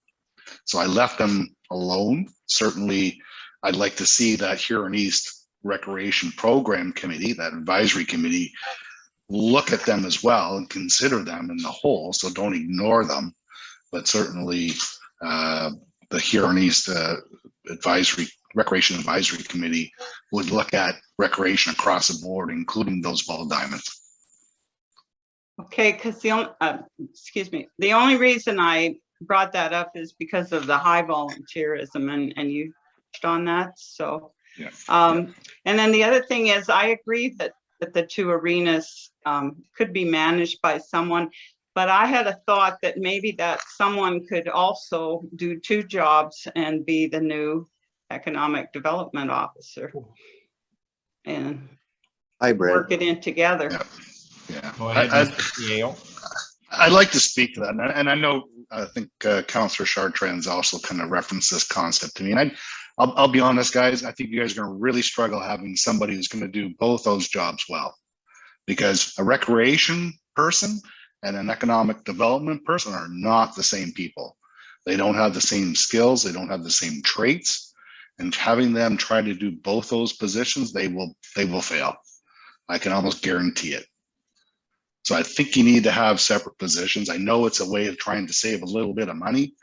So I left them alone. Certainly, I'd like to see that Huron East Recreation Program Committee, that advisory committee, look at them as well and consider them in the whole. So don't ignore them, but certainly the Huron East Recreation Advisory Committee would look at recreation across the board, including those ball diamonds. Okay, because the only reason I brought that up is because of the high volunteerism, and you touched on that. So, yeah. And then the other thing is, I agree that the two arenas could be managed by someone, but I had a thought that maybe that someone could also do two jobs and be the new economic development officer and work it in together. Yeah. Go ahead, Mr. CAO. I'd like to speak to that, and I think Councillor Chartrand's also kind of referenced this concept to me. And I'll be honest, guys, I think you guys are going to really struggle having somebody who's going to do both those jobs well, because a recreation person and an economic development person are not the same people. They don't have the same skills. They don't have the same traits, and having them try to do both those positions, they will fail. I can almost guarantee it. So I think you need to have separate positions. I know it's a way of trying to save a little bit of money,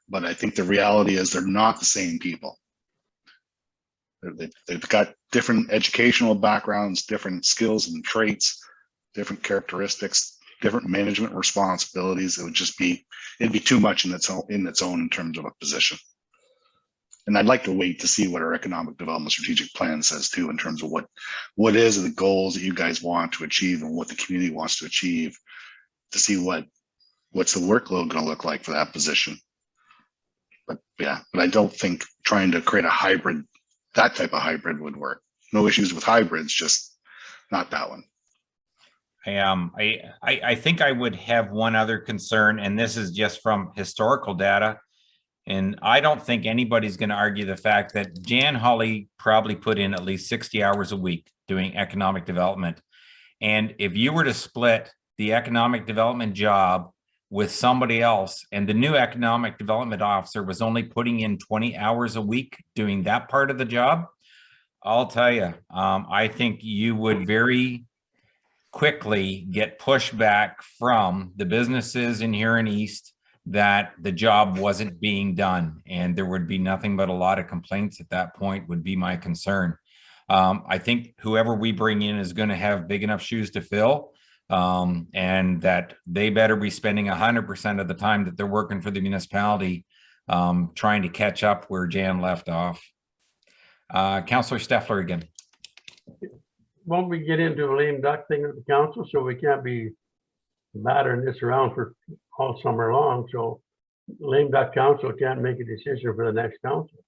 but I think the reality is they're not the same people. They've got different educational backgrounds, different skills and traits, different characteristics. different management responsibilities. It would just be, it'd be too much in its own in terms of a position. And I'd like to wait to see what our economic development strategic plan says too, in terms of what is the goals that you guys want to achieve and what the community wants to achieve, to see what's the workload going to look like for that position. But yeah, but I don't think trying to create a hybrid, that type of hybrid would work. No issues with hybrids, just not that one. I think I would have one other concern, and this is just from historical data. And I don't think anybody's going to argue the fact that Jan Hawley probably put in at least 60 hours a week doing economic development. And if you were to split the economic development job with somebody else, and the new economic development officer was only putting in 20 hours a week doing that part of the job, I'll tell you, I think you would very quickly get pushback from the businesses in here in East that the job wasn't being done, and there would be nothing but a lot of complaints at that point, would be my concern. I think whoever we bring in is going to have big enough shoes to fill, and that they better be spending 100% of the time that they're working for the municipality trying to catch up where Jan left off. Councillor Steffler again. Won't we get into a lame duck thing with the council, so we can't be battering this around for all summer long? So lame duck council can't make a decision for the next council.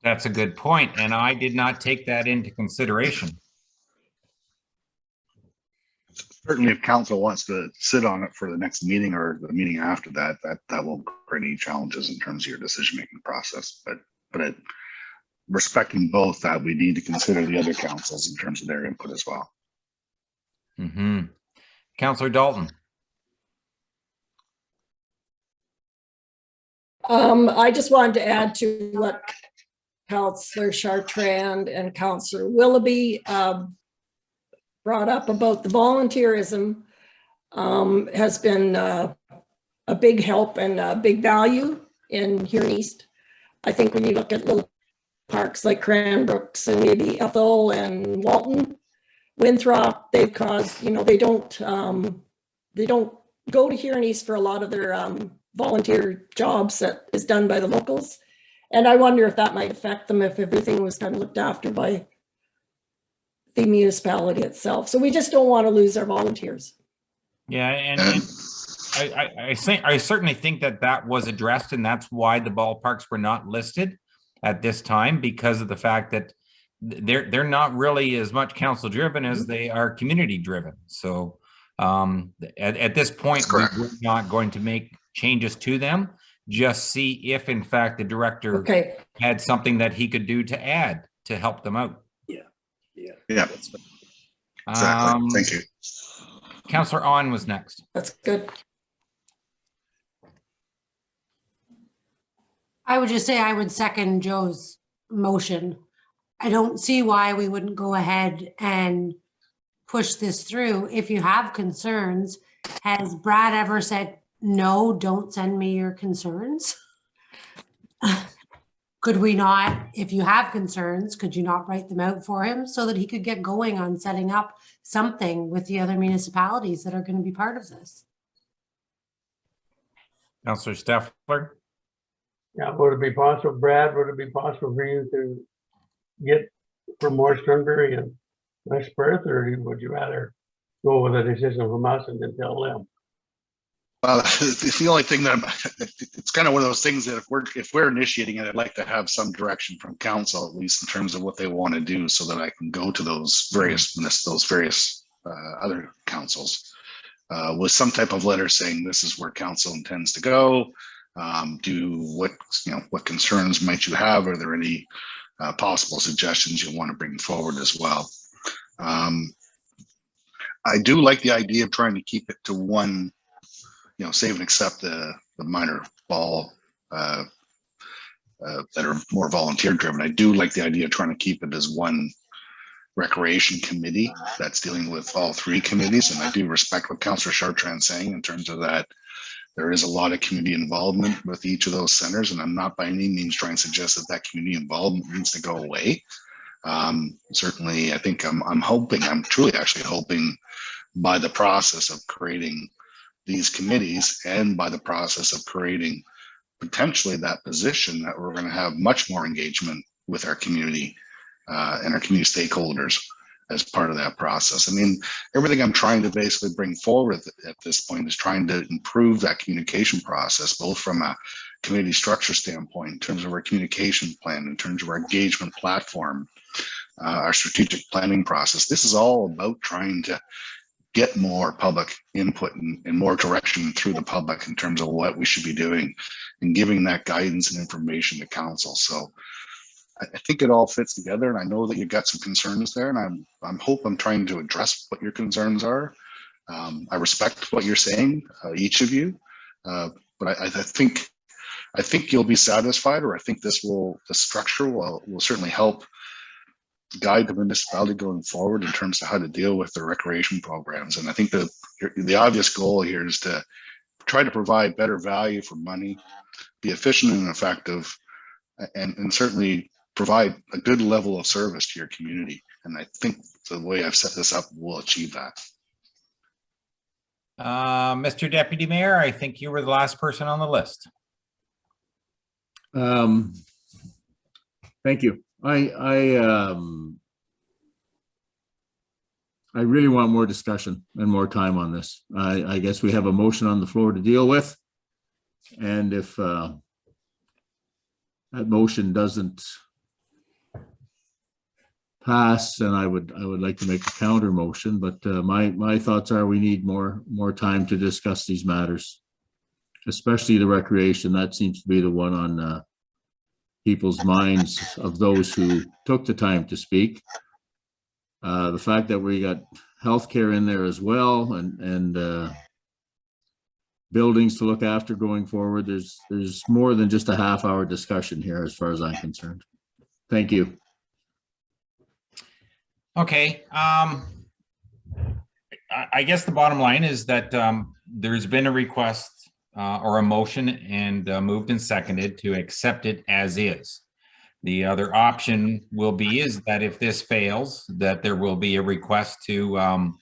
That's a good point, and I did not take that into consideration. Certainly, if council wants to sit on it for the next meeting or the meeting after that, that won't create any challenges in terms of your decision-making process. But respecting both, that we need to consider the other councils in terms of their input as well. Councillor Dalton. I just wanted to add to what Councillor Chartrand and Councillor Willoughby brought up about the volunteerism. Has been a big help and a big value in here in East. I think when you look at little parks like Cranbrooks and maybe Ethel and Walton, Winthrop, they've caused, they don't go to here in East for a lot of their volunteer jobs that is done by the locals. And I wonder if that might affect them if everything was kind of looked after by the municipality itself. So we just don't want to lose our volunteers. Yeah, and I certainly think that was addressed, and that's why the ballparks were not listed at this time, because of the fact that they're not really as much council driven as they are community driven. So at this point, we're not going to make changes to them. Just see if in fact the director had something that he could do to add to help them out. Yeah. Exactly. Thank you. Councillor On was next. That's good. I would just say I would second Joe's motion. I don't see why we wouldn't go ahead and push this through. If you have concerns, has Brad ever said, no, don't send me your concerns? Could we not, if you have concerns, could you not write them out for him so that he could get going on setting up something with the other municipalities that are going to be part of this? Councillor Steffler. Yeah, would it be possible, Brad, would it be possible for you to get for more Sternberry and West Perth, or would you rather go with a decision from us and then tell them? Well, it's the only thing that it's kind of one of those things that if we're initiating it, I'd like to have some direction from council, at least in terms of what they want to do, so that I can go to those various other councils with some type of letter saying this is where council intends to go. What concerns might you have? Are there any possible suggestions you want to bring forward as well? I do like the idea of trying to keep it to one. Save and accept the minor ball that are more volunteer driven. I do like the idea of trying to keep it as one recreation committee that's dealing with all three committees. And I do respect what Councillor Chartrand is saying in terms of that there is a lot of community involvement with each of those centers. And I'm not by any means trying to suggest that community involvement needs to go away. Certainly, I think I'm truly actually hoping by the process of creating these committees and by the process of creating potentially that position that we're going to have much more engagement with our community and our community stakeholders as part of that process. I mean, everything I'm trying to basically bring forward at this point is trying to improve that communication process, both from a community structure standpoint, in terms of our communication plan, in terms of our engagement platform, our strategic planning process. This is all about trying to get more public input and more direction through the public in terms of what we should be doing and giving that guidance and information to council. So I think it all fits together, and I know that you've got some concerns there, and I'm trying to address what your concerns are. I respect what you're saying, each of you, but I think you'll be satisfied, or I think the structure will certainly help guide the municipality going forward in terms of how to deal with the recreation programs. And I think the obvious goal here is to try to provide better value for money, be efficient and effective, and certainly provide a good level of service to your community. And I think the way I've set this up will achieve that. Mr. Deputy Mayor, I think you were the last person on the list. Thank you. I really want more discussion and more time on this. I guess we have a motion on the floor to deal with. And if that motion doesn't pass, then I would like to make a counter motion, but my thoughts are we need more time to discuss these matters, especially the recreation. That seems to be the one on people's minds of those who took the time to speak. The fact that we got healthcare in there as well, and buildings to look after going forward. There's more than just a half-hour discussion here as far as I'm concerned. Thank you. Okay. I guess the bottom line is that there's been a request or a motion and moved and seconded to accept it as is. The other option will be is that if this fails, that there will be a request to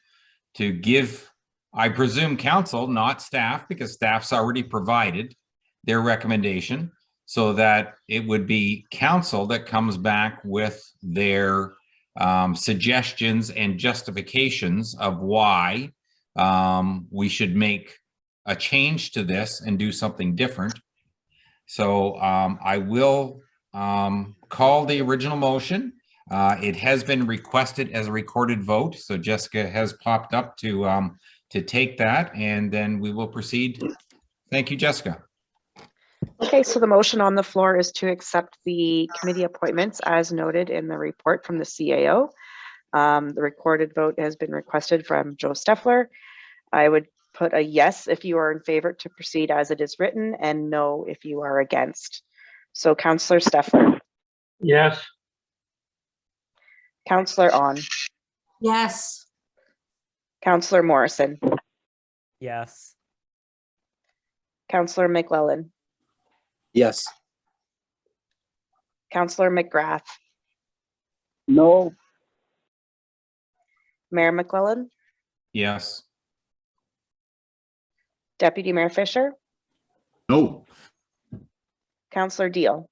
give, I presume, council, not staff, because staff's already provided their recommendation, so that it would be council that comes back with their suggestions and justifications of why we should make a change to this and do something different. So I will call the original motion. It has been requested as a recorded vote, so Jessica has popped up to take that, and then we will proceed. Thank you, Jessica. Okay, so the motion on the floor is to accept the committee appointments as noted in the report from the CAO. The recorded vote has been requested from Joe Steffler. I would put a yes if you are in favor to proceed as it is written, and no if you are against. So Councillor Steffler. Yes. Councillor On. Yes. Councillor Morrison. Yes. Councillor McLellan. Yes. Councillor McGrath. No. Mayor McClellan. Yes. Deputy Mayor Fisher. No. Councillor Deal.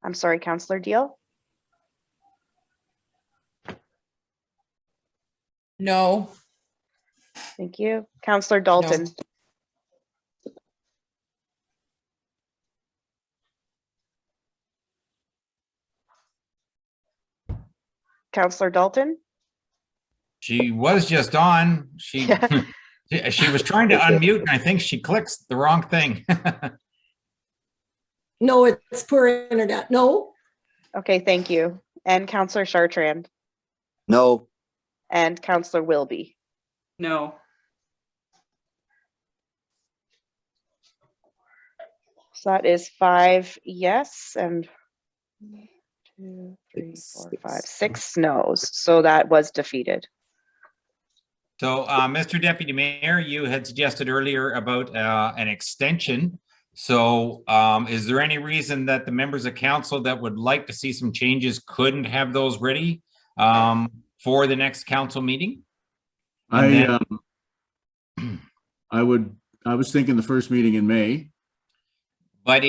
I'm sorry, Councillor Deal. No. Thank you. Councillor Dalton. Councillor Dalton. She was just on. She she was trying to unmute, and I think she clicks the wrong thing. No, it's poor internet. No. Okay, thank you. And Councillor Chartrand. No. And Councillor Wilby. No. So that is 5 yes and 1, 2, 3, 4, 5, 6 no's. So that was defeated. So, Mr. Deputy Mayor, you had suggested earlier about an extension So is there any reason that the members of council that would like to see some changes couldn't have those ready for the next council meeting? And I was thinking the first meeting in May. But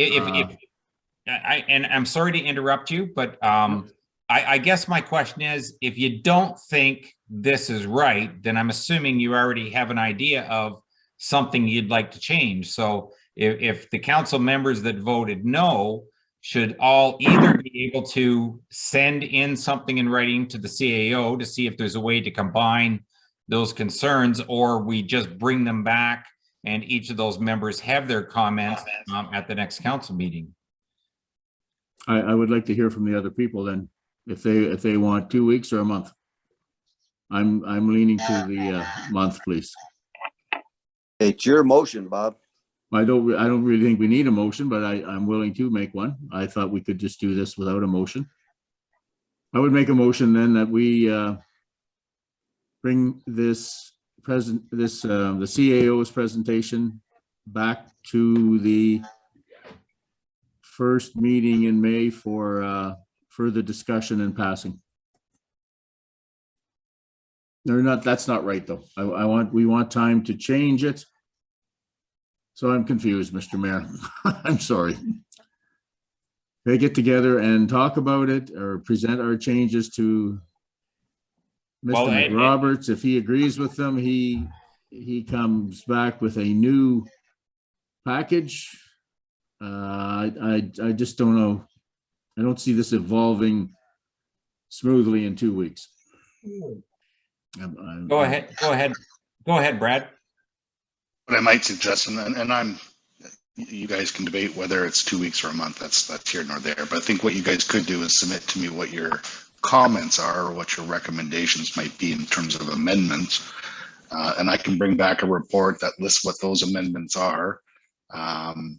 I'm sorry to interrupt you, but I guess my question is, if you don't think this is right, then I'm assuming you already have an idea of something you'd like to change. So if the council members that voted no should all either be able to send in something in writing to the CAO to see if there's a way to combine those concerns, or we just bring them back and each of those members have their comments at the next council meeting. I would like to hear from the other people then, if they want 2 weeks or a month. I'm leaning to the month, please. It's your motion, Bob. I don't really think we need a motion, but I'm willing to make one. I thought we could just do this without a motion. I would make a motion then that we bring the CAO's presentation back to the first meeting in May for further discussion and passing. That's not right though. We want time to change it. So I'm confused, Mr. Mayor. I'm sorry. They get together and talk about it or present our changes to Mr. McRoberts. If he agrees with them, he comes back with a new package. I just don't know. I don't see this evolving smoothly in 2 weeks. Go ahead, Brad. What I might suggest, and you guys can debate whether it's 2 weeks or a month. That's here nor there. But I think what you guys could do is submit to me what your comments are or what your recommendations might be in terms of amendments, and I can bring back a report that lists what those amendments are. And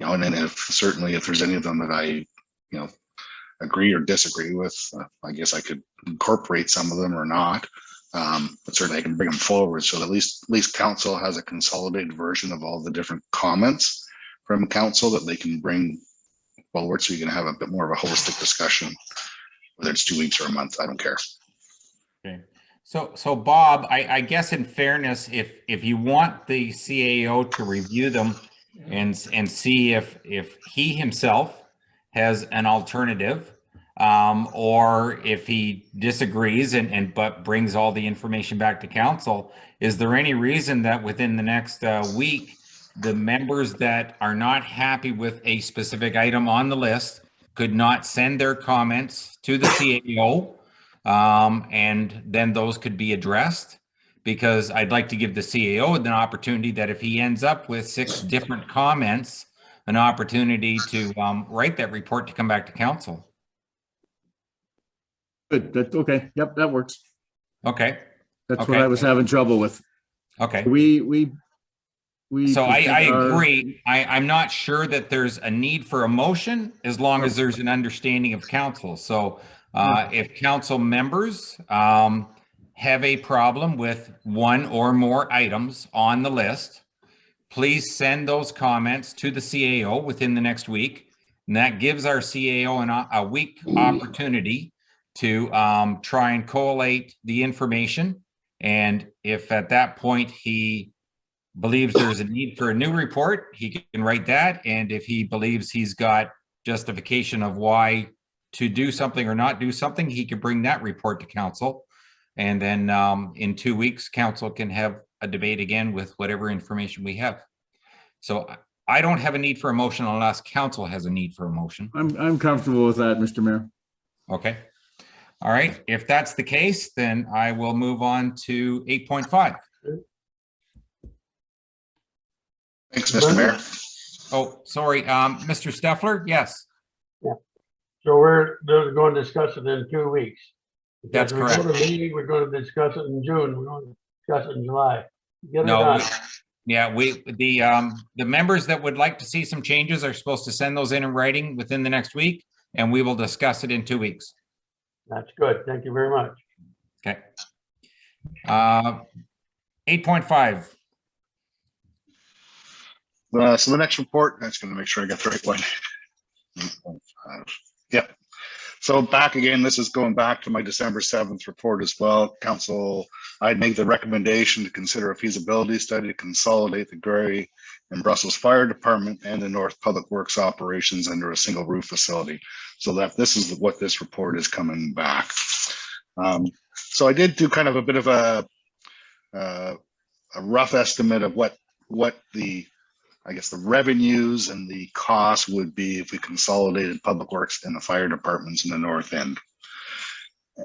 then if there's any of them that I agree or disagree with, I guess I could incorporate some of them or not. But certainly I can bring them forward so that at least council has a consolidated version of all the different comments from council that they can bring forward, so you can have a bit more of a holistic discussion, whether it's 2 weeks or a month. I don't care. Okay. So Bob, I guess in fairness, if you want the CAO to review them and see if he himself has an alternative, or if he disagrees but brings all the information back to council, is there any reason that within the next week, the members that are not happy with a specific item on the list could not send their comments to the CAO, and then those could be addressed? Because I'd like to give the CAO an opportunity that if he ends up with 6 different comments, an opportunity to write that report to come back to council. Good. That's okay. Yep, that works. Okay. That's what I was having trouble with. Okay. So I agree. I'm not sure that there's a need for a motion as long as there's an understanding of council. So if council members have a problem with one or more items on the list, please send those comments to the CAO within the next week. And that gives our CAO a week opportunity to try and collate the information. And if at that point he believes there's a need for a new report, he can write that. And if he believes he's got justification of why to do something or not do something, he can bring that report to council. And then in 2 weeks, council can have a debate again with whatever information we have. So I don't have a need for a motion unless council has a need for a motion. I'm comfortable with that, Mr. Mayor. Okay. All right. If that's the case, then I will move on to 8.5. Thanks, Mr. Mayor. Oh, sorry. Mr. Steffler, yes. Yeah. So we're going to discuss it in 2 weeks. That's correct. We're going to discuss it in June. We're going to discuss it in July. The members that would like to see some changes are supposed to send those in writing within the next week, and we will discuss it in 2 weeks. That's good. Thank you very much. Okay. 8.5. So the next report, I'm just going to make sure I got the right one. Yep. So back again, this is going back to my December 7th report as well. Council, I'd make the recommendation to consider a feasibility study to consolidate the Gray and Brussels Fire Department and the North Public Works operations under a single roof facility. So that this is what this report is coming back. So I did do kind of a bit of a rough estimate of what the, I guess, the revenues and the costs would be if we consolidated Public Works and the fire departments in the north end.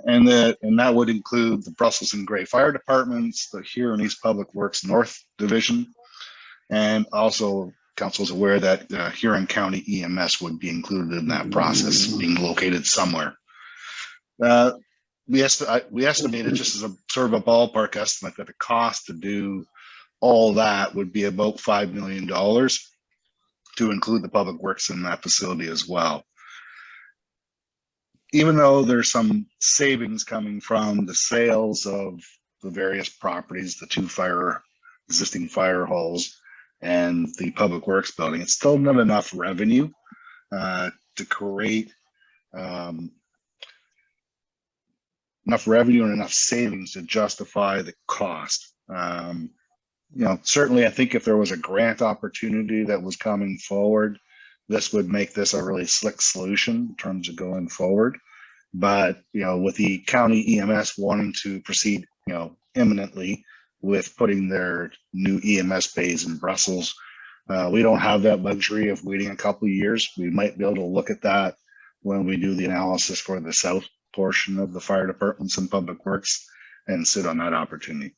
And that would include the Brussels and Gray fire departments, the Huron East Public Works North Division, and also Council's aware that Huron County EMS would be included in that process, being located somewhere. We estimated, just as a sort of a ballpark estimate, that the cost to do all that would be about $5 million to include the public works in that facility as well. Even though there's some savings coming from the sales of the various properties, the two existing fire halls and the public works building, it's still not enough revenue to create enough revenue and enough savings to justify the cost. You know, certainly I think if there was a grant opportunity that was coming forward, this would make this a really slick solution in terms of going forward. But, you know, with the county EMS wanting to proceed, you know, imminently with putting their new EMS bays in Brussels, we don't have that luxury of waiting a couple of years. We might be able to look at that when we do the analysis for the south portion of the fire departments and public works and sit on that opportunity.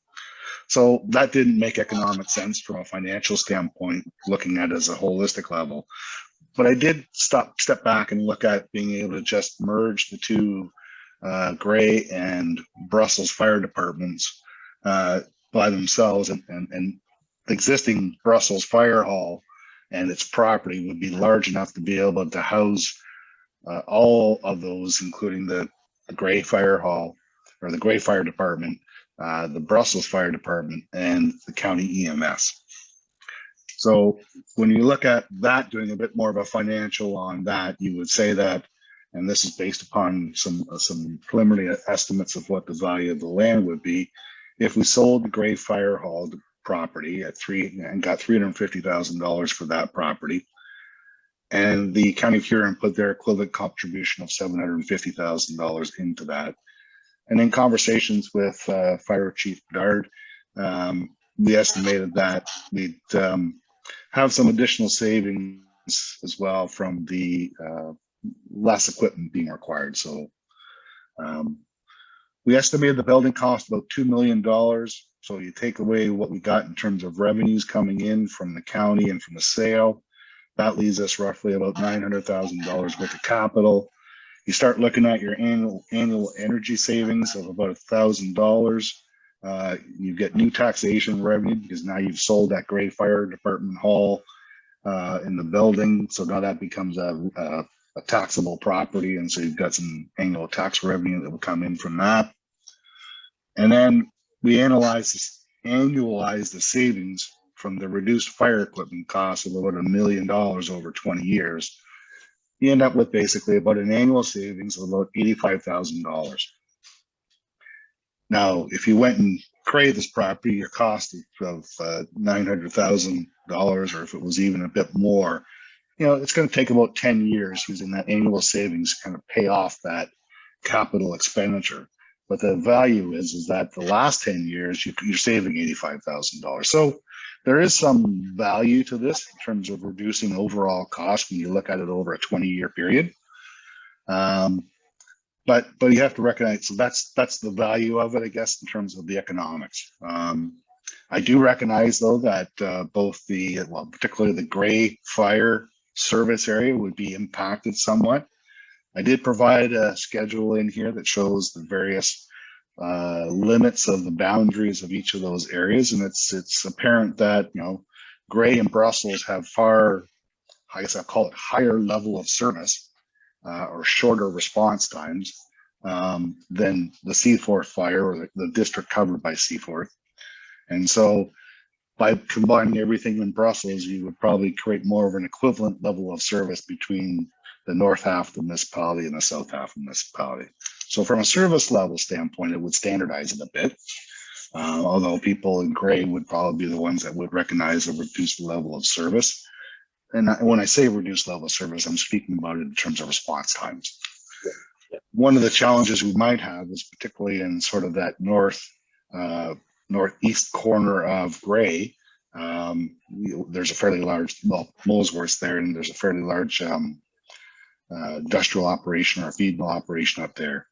So that didn't make economic sense from a financial standpoint, looking at it as a holistic level. But I did step back and look at being able to just merge the two Gray and Brussels fire departments by themselves, and the existing Brussels fire hall and its property would be large enough to be able to house all of those, including the Gray fire hall or the Gray fire department, the Brussels fire department, and the county EMS. So when you look at that, doing a bit more of a financial on that, you would say that, and this is based upon some preliminary estimates of what the value of the land would be, if we sold the Gray fire hall property at and got $350,000 for that property, and the county of Huron put their equivalent contribution of $750,000 into that. And in conversations with Fire Chief Bedard, we estimated that we'd have some additional savings as well from the less equipment being required. So we estimated the building cost about $2 million. So you take away what we got in terms of revenues coming in from the county and from the sale, that leaves us roughly about $900,000 worth of capital. You start looking at your annual energy savings of about $1,000. You get new taxation revenue because now you've sold that Gray Fire Department hall in the building. So now that becomes a taxable property. And so you've got some annual tax revenue that will come in from that. And then we annualize the savings from the reduced fire equipment costs of about $1 million over 20 years. You end up with basically about an annual savings of about $85,000. Now, if you went and created this property, your cost of $900,000, or if it was even a bit more, you know, it's going to take about 10 years using that annual savings to kind of pay off that capital expenditure. But the value is that the last 10 years, you're saving $85,000. So there is some value to this in terms of reducing overall cost when you look at it over a 20-year period. But you have to recognize, so that's the value of it, I guess, in terms of the economics. I do recognize, though, that particularly the Gray Fire service area would be impacted somewhat. I did provide a schedule in here that shows the various limits of the boundaries of each of those areas, and it's apparent that, you know, Gray and Brussels have far, I guess I'll call it, higher level of service or shorter response times than the Seaforth fire or the district covered by Seaforth. And so by combining everything in Brussels, you would probably create more of an equivalent level of service between the north half of the municipality and the south half of the municipality. So from a service level standpoint, it would standardize it a bit. Although people in gray would probably be the ones that would recognize a reduced level of service. And when I say reduced level of service, I'm speaking about it in terms of response times. One of the challenges we might have is particularly in sort of that northeast corner of Gray. There's a fairly large, well, Molesworth's there, and there's a fairly large industrial operation or feed mill operation up there.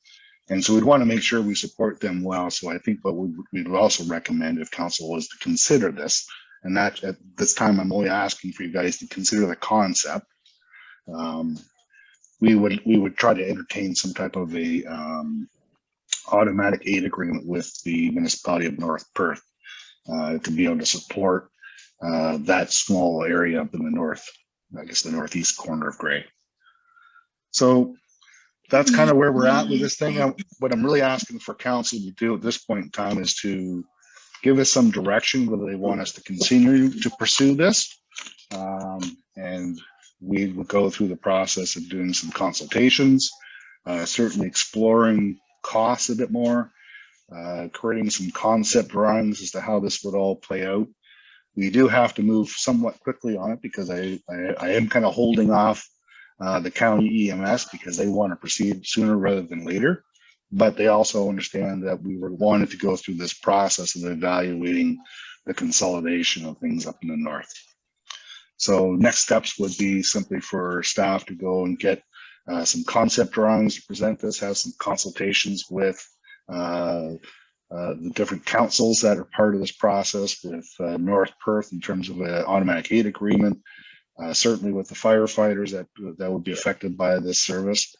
And so we'd want to make sure we support them well. So I think what we'd also recommend if council was to consider this, and that at this time, I'm only asking for you guys to consider the concept. We would try to entertain some type of a automatic aid agreement with the municipality of North Perth to be able to support that small area up in the north, I guess the northeast corner of Gray. So that's kind of where we're at with this thing. What I'm really asking for council to do at this point in time is to give us some direction whether they want us to continue to pursue this. And we will go through the process of doing some consultations, certainly exploring costs a bit more, creating some concept drawings as to how this would all play out. We do have to move somewhat quickly on it because I am kind of holding off the county EMS because they want to proceed sooner rather than later. But they also understand that we were wanting to go through this process of evaluating the consolidation of things up in the north. So next steps would be simply for staff to go and get some concept drawings to present this, have some consultations with the different councils that are part of this process with North Perth in terms of an automatic aid agreement, certainly with the firefighters that would be affected by this service,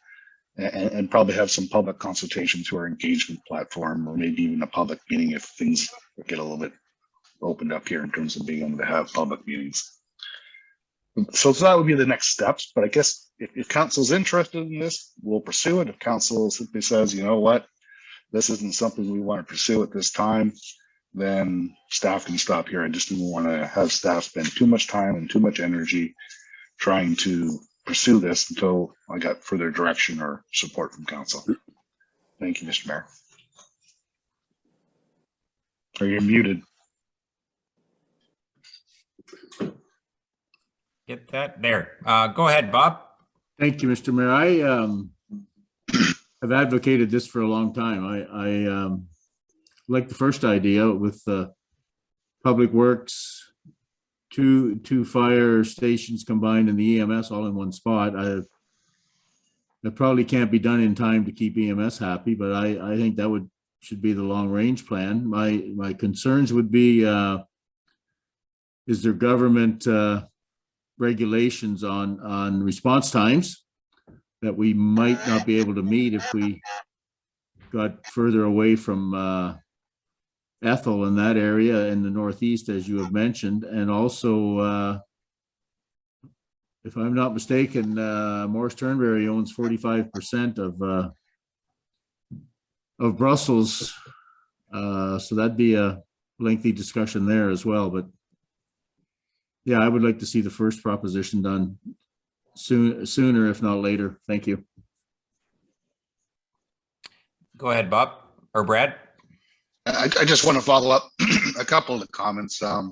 and probably have some public consultation through our engagement platform, or maybe even a public meeting if things get a little bit opened up here in terms of being able to have public meetings. So that would be the next steps. But I guess if council's interested in this, we'll pursue it. If council simply says, you know what, this isn't something we want to pursue at this time, then staff can stop here. I just didn't want to have staff spend too much time and too much energy trying to pursue this until I got further direction or support from council. Thank you, Mr. Mayor. Are you muted? Get that there. Go ahead, Bob. Thank you, Mr. Mayor. I have advocated this for a long time. I like the first idea with Public Works, two fire stations combined in the EMS all in one spot. That probably can't be done in time to keep EMS happy, but I think that should be the long range plan. My concerns would be is there government regulations on response times that we might not be able to meet if we got further away from Ethel in that area in the northeast, as you have mentioned. And also, if I'm not mistaken, Morris Turnberry owns 45% of Brussels. So that'd be a lengthy discussion there as well. But yeah, I would like to see the first proposition done sooner, if not later. Thank you. Go ahead, Bob or Brad. I just want to follow up a couple of the comments. I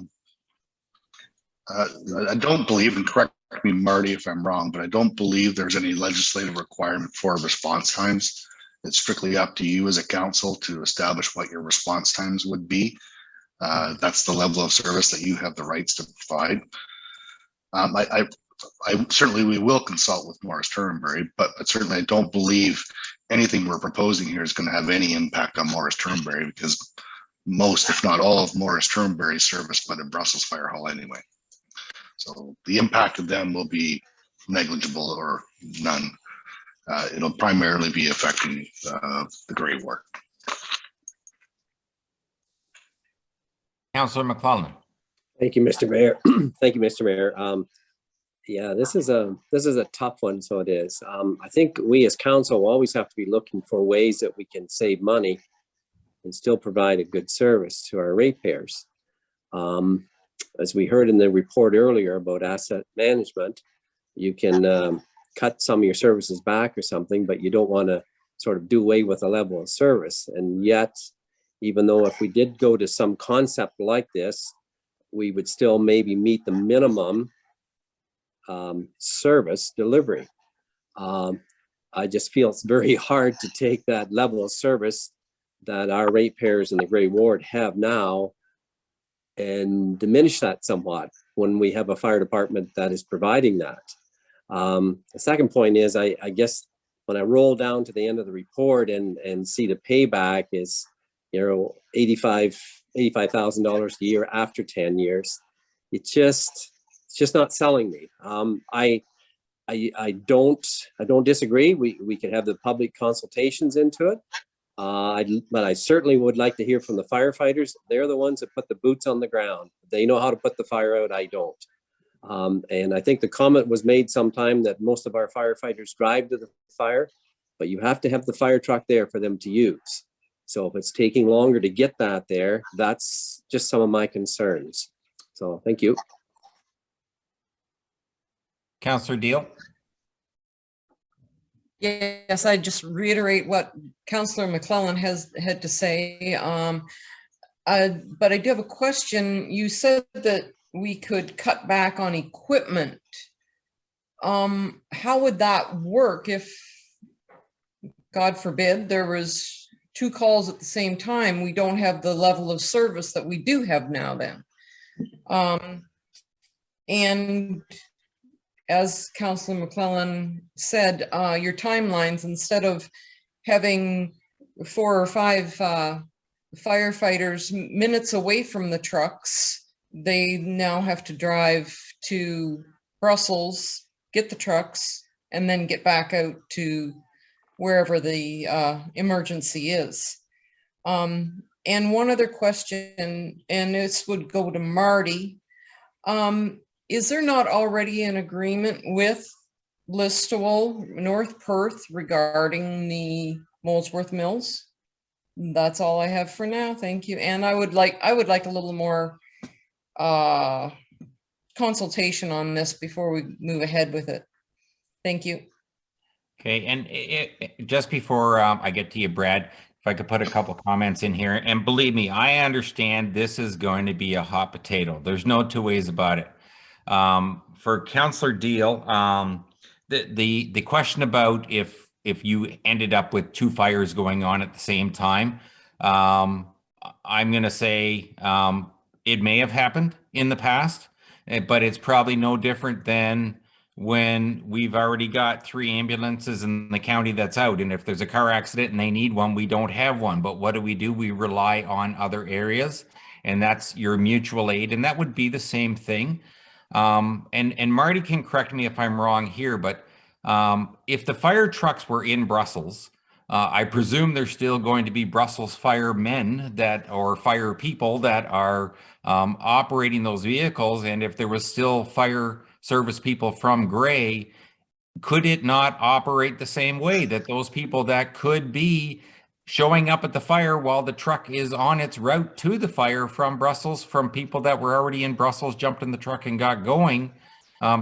don't believe, and correct me, Marty, if I'm wrong, but I don't believe there's any legislative requirement for response times. It's strictly up to you as a council to establish what your response times would be. That's the level of service that you have the rights to provide. I certainly we will consult with Morris Turnberry, but certainly I don't believe anything we're proposing here is going to have any impact on Morris Turnberry, because most, if not all, of Morris Turnberry is serviced by the Brussels Fire Hall anyway. So the impact of them will be negligible or none. It'll primarily be affecting the Gray Ward. Councillor McClellan. Thank you, Mr. Mayor. Thank you, Mr. Mayor. Yeah, this is a tough one, so it is. I think we as council always have to be looking for ways that we can save money and still provide a good service to our ratepayers. as we heard in the report earlier about asset management, you can cut some of your services back or something, but you don't want to sort of do away with a level of service. And yet, even though if we did go to some concept like this, we would still maybe meet the minimum service delivery. I just feel it's very hard to take that level of service that our ratepayers in the Grey Ward have now and diminish that somewhat when we have a fire department that is providing that. The second point is, I guess when I roll down to the end of the report and see the payback is, you know, $85,000 a year after 10 years, it's just not selling me. I don't disagree. We could have the public consultations into it. But I certainly would like to hear from the firefighters. They're the ones that put the boots on the ground. They know how to put the fire out. I don't. And I think the comment was made sometime that most of our firefighters drive to the fire, but you have to have the fire truck there for them to use. So if it's taking longer to get that there, that's just some of my concerns. So thank you. Councillor Deal. Yes, I just reiterate what Councillor McClellan had to say. But I do have a question. You said that we could cut back on equipment. How would that work if, God forbid, there was 2 calls at the same time? We don't have the level of service that we do have now then. And as Councillor McClellan said, your timelines, instead of having 4 or 5 firefighters minutes away from the trucks, they now have to drive to Brussels, get the trucks, and then get back out to wherever the emergency is. And one other question, and this would go to Marty. Is there not already an agreement with Listowel, North Perth, regarding the Molesworth Mills? That's all I have for now. Thank you. And I would like a little more consultation on this before we move ahead with it. Thank you. Okay, and just before I get to you, Brad, if I could put a couple comments in here, and believe me, I understand this is going to be a hot potato. There's no 2 ways about it. For Councillor Deal, the question about if you ended up with 2 fires going on at the same time, I'm going to say it may have happened in the past, but it's probably no different than when we've already got 3 ambulances in the county that's out. And if there's a car accident and they need one, we don't have one. But what do? We rely on other areas, and that's your mutual aid. And that would be the same thing. And Marty can correct me if I'm wrong here, but if the fire trucks were in Brussels, I presume there's still going to be Brussels firemen or fire people that are operating those vehicles. And if there was still fire service people from Grey, could it not operate the same way, that those people that could be showing up at the fire while the truck is on its route to the fire from Brussels, from people that were already in Brussels, jumped in the truck and got going,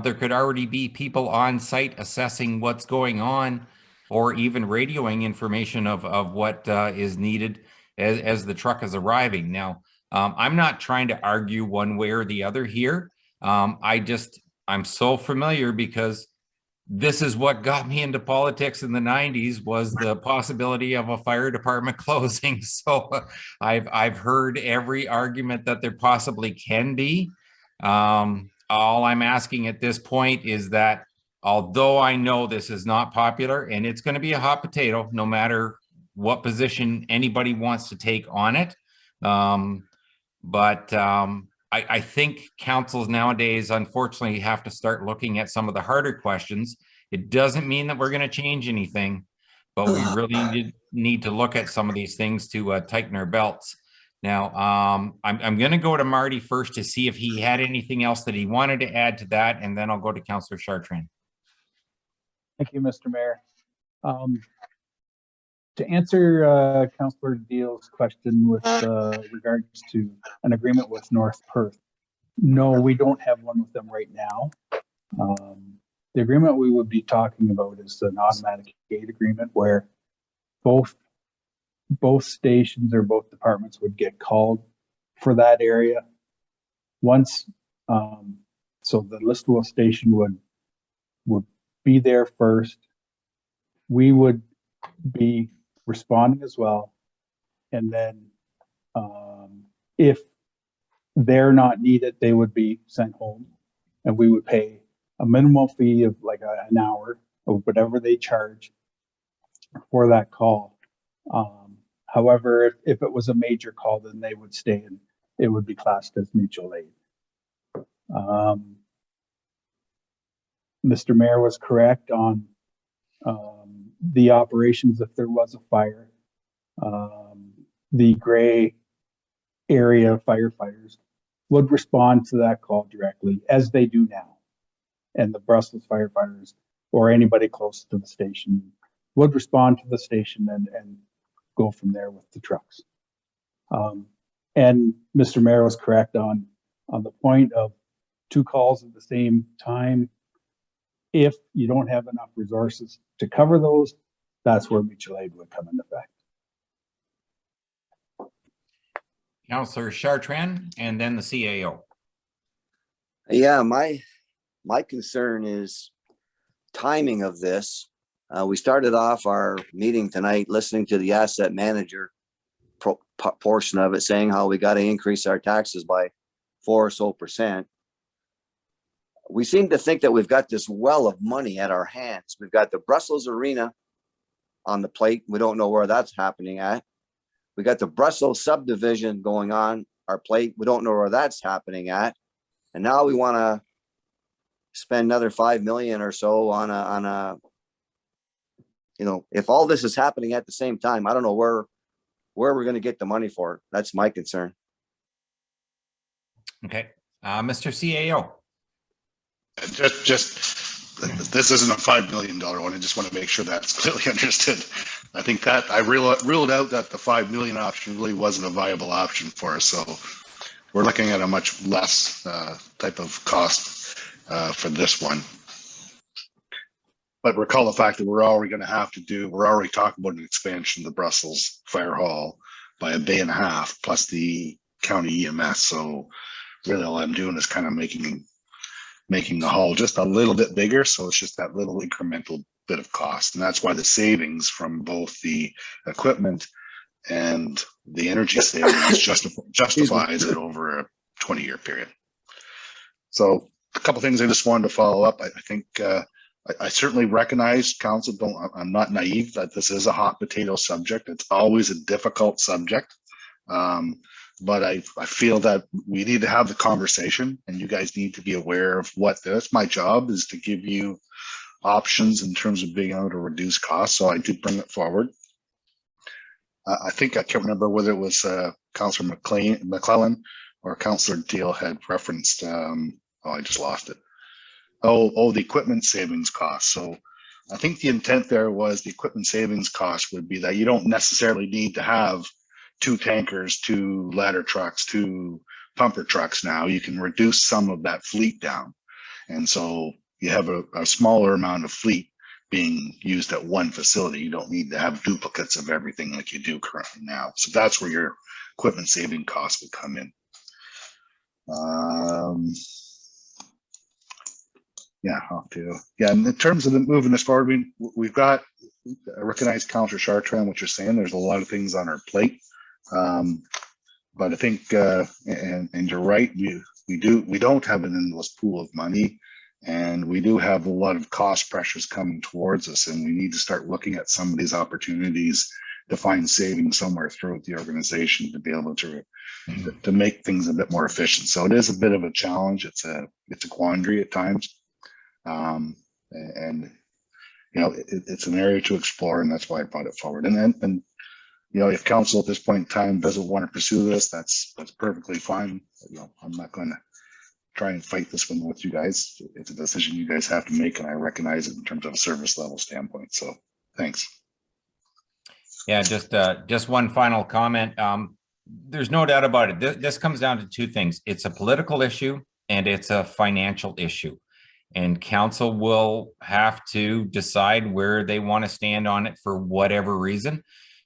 there could already be people on site assessing what's going on, or even radioing information of what is needed as the truck is arriving. Now, I'm not trying to argue one way or the other here. I'm so familiar because this is what got me into politics in the 90s, was the possibility of a fire department closing. So I've heard every argument that there possibly can be. All I'm asking at this point is that, although I know this is not popular and it's going to be a hot potato, no matter what position anybody wants to take on it. I think councils nowadays, unfortunately, have to start looking at some of the harder questions. It doesn't mean that we're going to change anything, but we really need to look at some of these things to tighten our belts. Now, I'm going to go to Marty first to see if he had anything else that he wanted to add to that, and then I'll go to Councillor Chartrand. Thank you, Mr. Mayor. To answer Councillor Deal's question with regards to an agreement with North Perth, No, we don't have one with them right now. The agreement we would be talking about is an automatic gate agreement where both stations or both departments would get called for that area. Once, so the Listowel station would be there first. We would be responding as well. And then if they're not needed, they would be sent home, and we would pay a minimal fee of like an hour of whatever they charge for that call. However, if it was a major call, then they would stay and it would be classed as mutual aid. Mr. Mayor was correct on the operations if there was a fire. The gray area firefighters would respond to that call directly, as they do now. And the Brussels firefighters or anybody close to the station would respond to the station and go from there with the trucks. And Mr. Mayor was correct on the point of 2 calls at the same time. If you don't have enough resources to cover those, that's where mutual aid would come into effect. Councillor Chartrand, and then the CAO. Yeah, my concern is timing of this. We started off our meeting tonight listening to the asset manager portion of it, saying how we got to increase our taxes by 4 or so %. We seem to think that we've got this well of money at our hands. We've got the Brussels Arena on the plate. We don't know where that's happening at. We got the Brussels subdivision going on our plate. We don't know where that's happening at. And now we want to spend another 5 million or so on a, you know, if all this is happening at the same time, I don't know where we're going to get the money for it. That's my concern. Okay, Mr. CAO. Just this isn't a $5 million one. I just want to make sure that's clearly understood. I think that I ruled out that the 5 million option really wasn't a viable option for us. So we're looking at a much less type of cost for this one. But recall the fact that we're already talking about an expansion of the Brussels Fire Hall by 1.5 days plus the county EMS. So really all I'm doing is kind of making the hall just a little bit bigger. So it's just that little incremental bit of cost. And that's why the savings from both the equipment and the energy savings justifies it over a 20-year period. So a couple things I just wanted to follow up. I think I certainly recognize, Council, I'm not naive that this is a hot potato subject. It's always a difficult subject. But I feel that we need to have the conversation, and you guys need to be aware of what that's my job is to give you options in terms of being able to reduce costs. So I do bring it forward. I think I can't remember whether it was Councillor McClellan or Councillor Deal had referenced. I just lost it. Oh, the equipment savings cost. So I think the intent there was the equipment savings cost would be that you don't necessarily need to have 2 tankers, 2 ladder trucks, 2 pumper trucks. Now you can reduce some of that fleet down. And so you have a smaller amount of fleet being used at one facility. You don't need to have duplicates of everything like you do currently now. So that's where your equipment saving costs would come in. And in terms of moving this forward, we've got, I recognize Councillor Chartrand, what you're saying. There's a lot of things on our plate. But I think, and you're right, we don't have an endless pool of money, and we do have a lot of cost pressures coming towards us, and we need to start looking at some of these opportunities to find savings somewhere throughout the organization to be able to make things a bit more efficient. So it is a bit of a challenge. It's a quandary at times. And you know, it's an area to explore, and that's why I brought it forward. And you know, if Council at this point in time doesn't want to pursue this, that's perfectly fine. You know, I'm not going to try and fight this one with you guys. It's a decision you guys have to make, and I recognize it in terms of a service level standpoint. So, thanks. Yeah, just one final comment. there's no doubt about it. This comes down to two things. It's a political issue and it's a financial issue. And council will have to decide where they want to stand on it for whatever reason.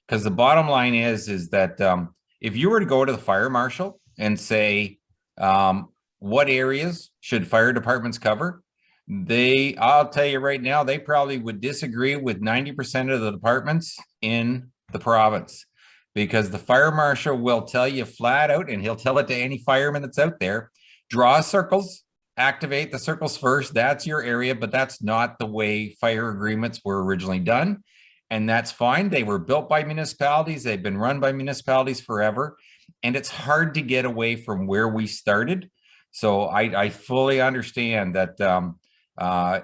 Because the bottom line is that if you were to go to the fire marshal and say, what areas should fire departments cover? I'll tell you right now, they probably would disagree with 90% of the departments in the province, because the fire marshal will tell you flat out, and he'll tell it to any fireman that's out there, draw circles, activate the circles first. That's your area, but that's not the way fire agreements were originally done. And that's fine. They were built by municipalities. They've been run by municipalities forever. And it's hard to get away from where we started. So I fully understand that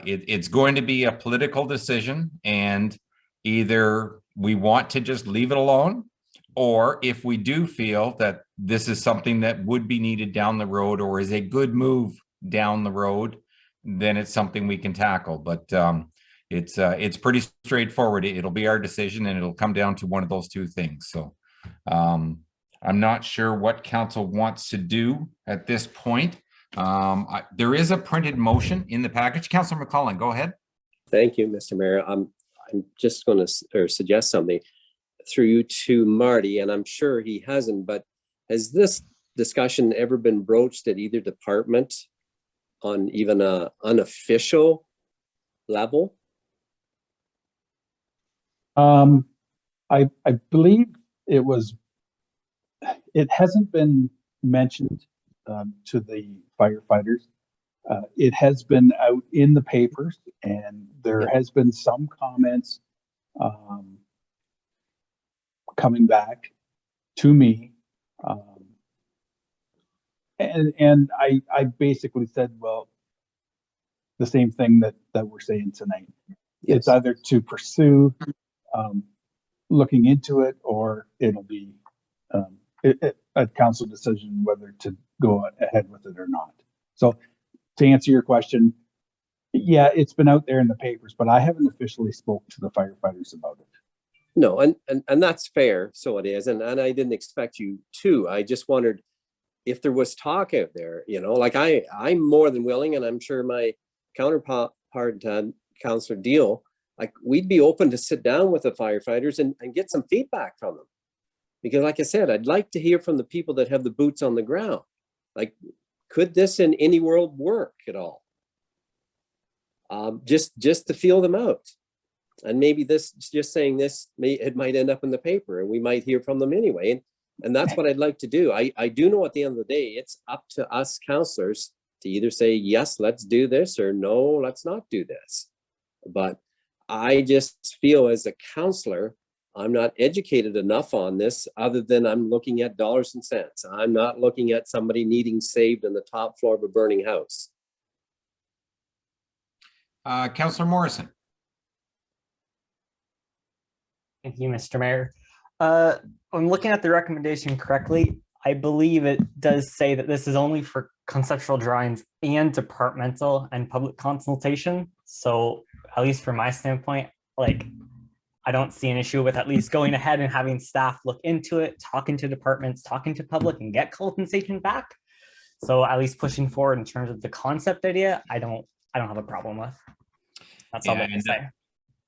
it's going to be a political decision, and either we want to just leave it alone, or if we do feel that this is something that would be needed down the road or is a good move down the road, then it's something we can tackle. But it's pretty straightforward. It'll be our decision, and it'll come down to one of those two things. So I'm not sure what council wants to do at this point. There is a printed motion in the package. Councillor McClellan, go ahead. Thank you, Mr. Mayor. I'm just going to suggest something through you to Marty, and I'm sure he hasn't, but has this discussion ever been broached at either department on even a unofficial level? I believe it hasn't been mentioned to the firefighters. It has been out in the papers, and there has been some comments coming back to me. And I basically said, well, the same thing that we're saying tonight. Yes. It's either to pursue looking into it, or it'll be a council decision whether to go ahead with it or not. So to answer your question, yeah, it's been out there in the papers, but I haven't officially spoke to the firefighters about it. No, and that's fair. So it is, and I didn't expect you to. I just wondered if there was talk out there, like I'm more than willing, and I'm sure my counterpart, Councillor Deal, like we'd be open to sit down with the firefighters and get some feedback from them. Because like I said, I'd like to hear from the people that have the boots on the ground. Like, could this in any world work at all? Just to feel them out. And maybe just saying this, it might end up in the paper and we might hear from them anyway. And that's what I'd like to do. I do know at the end of the day, it's up to us councillors to either say, yes, let's do this, or no, let's not do this. But I just feel as a councillor, I'm not educated enough on this, other than I'm looking at dollars and cents. I'm not looking at somebody needing saved in the top floor of a burning house. Councillor Morrison. Thank you, Mr. Mayor. I'm looking at the recommendation correctly. I believe it does say that this is only for conceptual drawings and departmental and public consultation. So at least from my standpoint, like, I don't see an issue with at least going ahead and having staff look into it, talking to departments, talking to public, and get compensation back. So at least pushing forward in terms of the concept idea, I don't have a problem with. That's all I can say.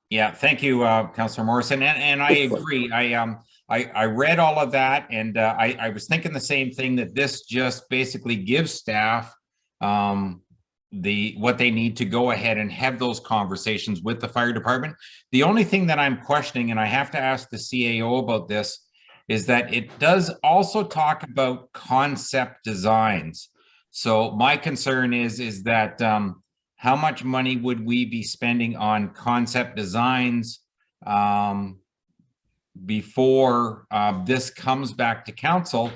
Yeah, thank you, Councillor Morrison, and I agree. I read all of that, and I was thinking the same thing, that this just basically gives staff what they need to go ahead and have those conversations with the fire department. The only thing that I'm questioning, and I have to ask the CAO about this, is that it does also talk about concept designs. So my concern is that how much money would we be spending on concept designs before this comes back to council?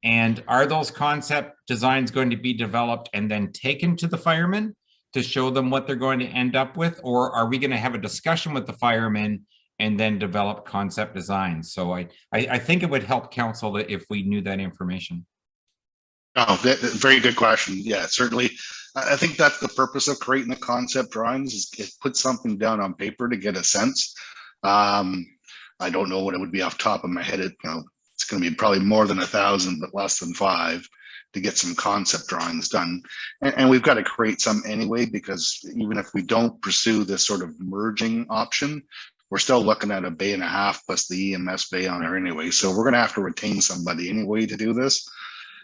And are those concept designs going to be developed and then taken to the firemen to show them what they're going to end up with? Or are we going to have a discussion with the firemen and then develop concept designs? So I think it would help council if we knew that information. Oh, very good question. Yeah, certainly. I think that's the purpose of creating the concept drawings, is put something down on paper to get a sense. I don't know what it would be off the top of my head. it's going to be probably more than 1,000, but less than 5 to get some concept drawings done. And we've got to create some anyway, because even if we don't pursue this sort of merging option, we're still looking at a bay and a half plus the EMS bay on there anyway. So we're going to have to retain somebody anyway to do this.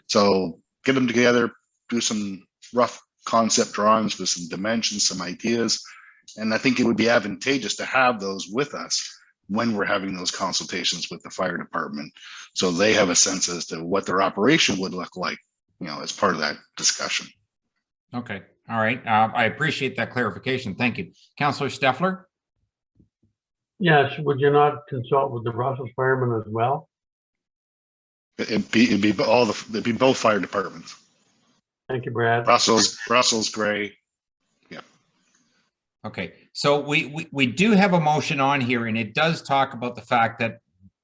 So get them together, do some rough concept drawings with some dimensions, some ideas. And I think it would be advantageous to have those with us when we're having those consultations with the fire department, so they have a sense as to what their operation would look like, as part of that discussion. Okay, all right. I appreciate that clarification. Thank you. Councillor Steffler? Yes, would you not consult with the Brussels firemen as well? It'd be both fire departments. Thank you, Brad. Brussels, Gray. Yeah. Okay, so we do have a motion on here, and it does talk about the fact that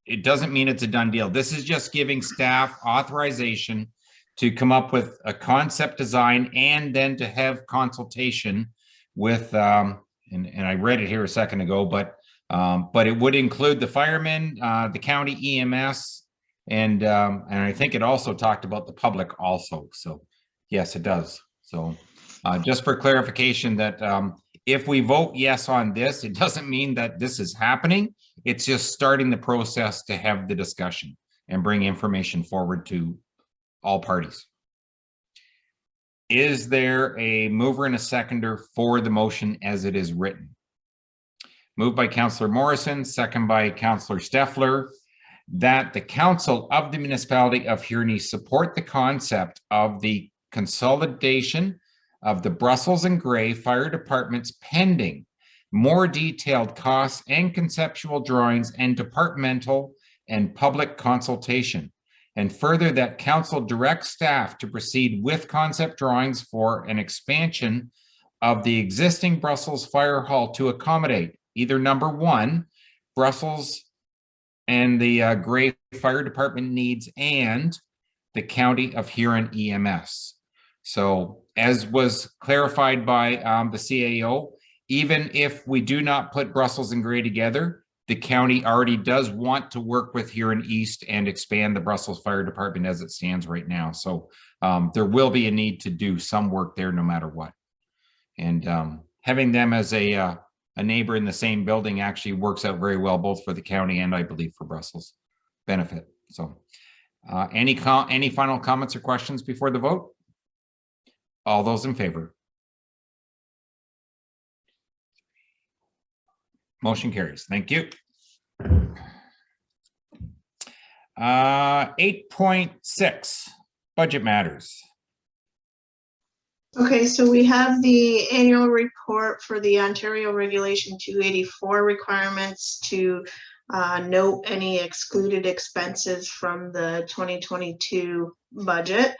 it doesn't mean it's a done deal. This is just giving staff authorization to come up with a concept design and then to have consultation with, and I read it here a second ago, but it would include the firemen, the county EMS, and I think it also talked about the public also. So yes, it does. So just for clarification that if we vote yes on this, it doesn't mean that this is happening. It's just starting the process to have the discussion and bring information forward to all parties. Is there a mover and a seconder for the motion as it is written? Moved by Councillor Morrison, second by Councillor Steffler, that the Council of the Municipality of Huron support the concept of the consolidation of the Brussels and Gray fire departments pending more detailed costs and conceptual drawings and departmental and public consultation. And further, that council directs staff to proceed with concept drawings for an expansion of the existing Brussels Fire Hall to accommodate either number one, Brussels and the Gray Fire Department needs, and the County of Huron EMS. So as was clarified by the CAO, even if we do not put Brussels and Gray together, the county already does want to work with Huron East and expand the Brussels Fire Department as it stands right now. So there will be a need to do some work there no matter what. And having them as a neighbor in the same building actually works out very well, both for the county and I believe for Brussels benefit. So any final comments or questions before the vote? All those in favor? Motion carries. Thank you. 8.6, budget matters. Okay, so we have the annual report for the Ontario Regulation 284 requirements to note any excluded expenses from the 2022 budget.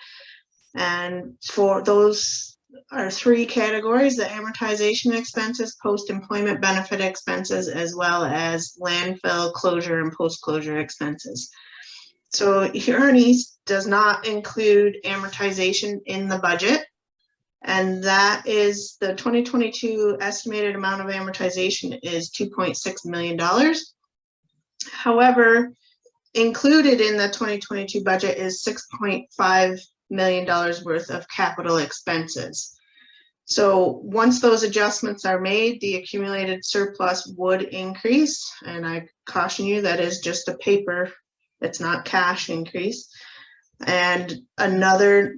And for those are three categories: the amortization expenses, post-employment benefit expenses, as well as landfill closure and post-closure expenses. So Huron East does not include amortization in the budget, and that is the 2022 estimated amount of amortization is $2.6 million. However, included in the 2022 budget is $6.5 million worth of capital expenses. So once those adjustments are made, the accumulated surplus would increase, and I caution you that is just a paper, it's not cash increase. And another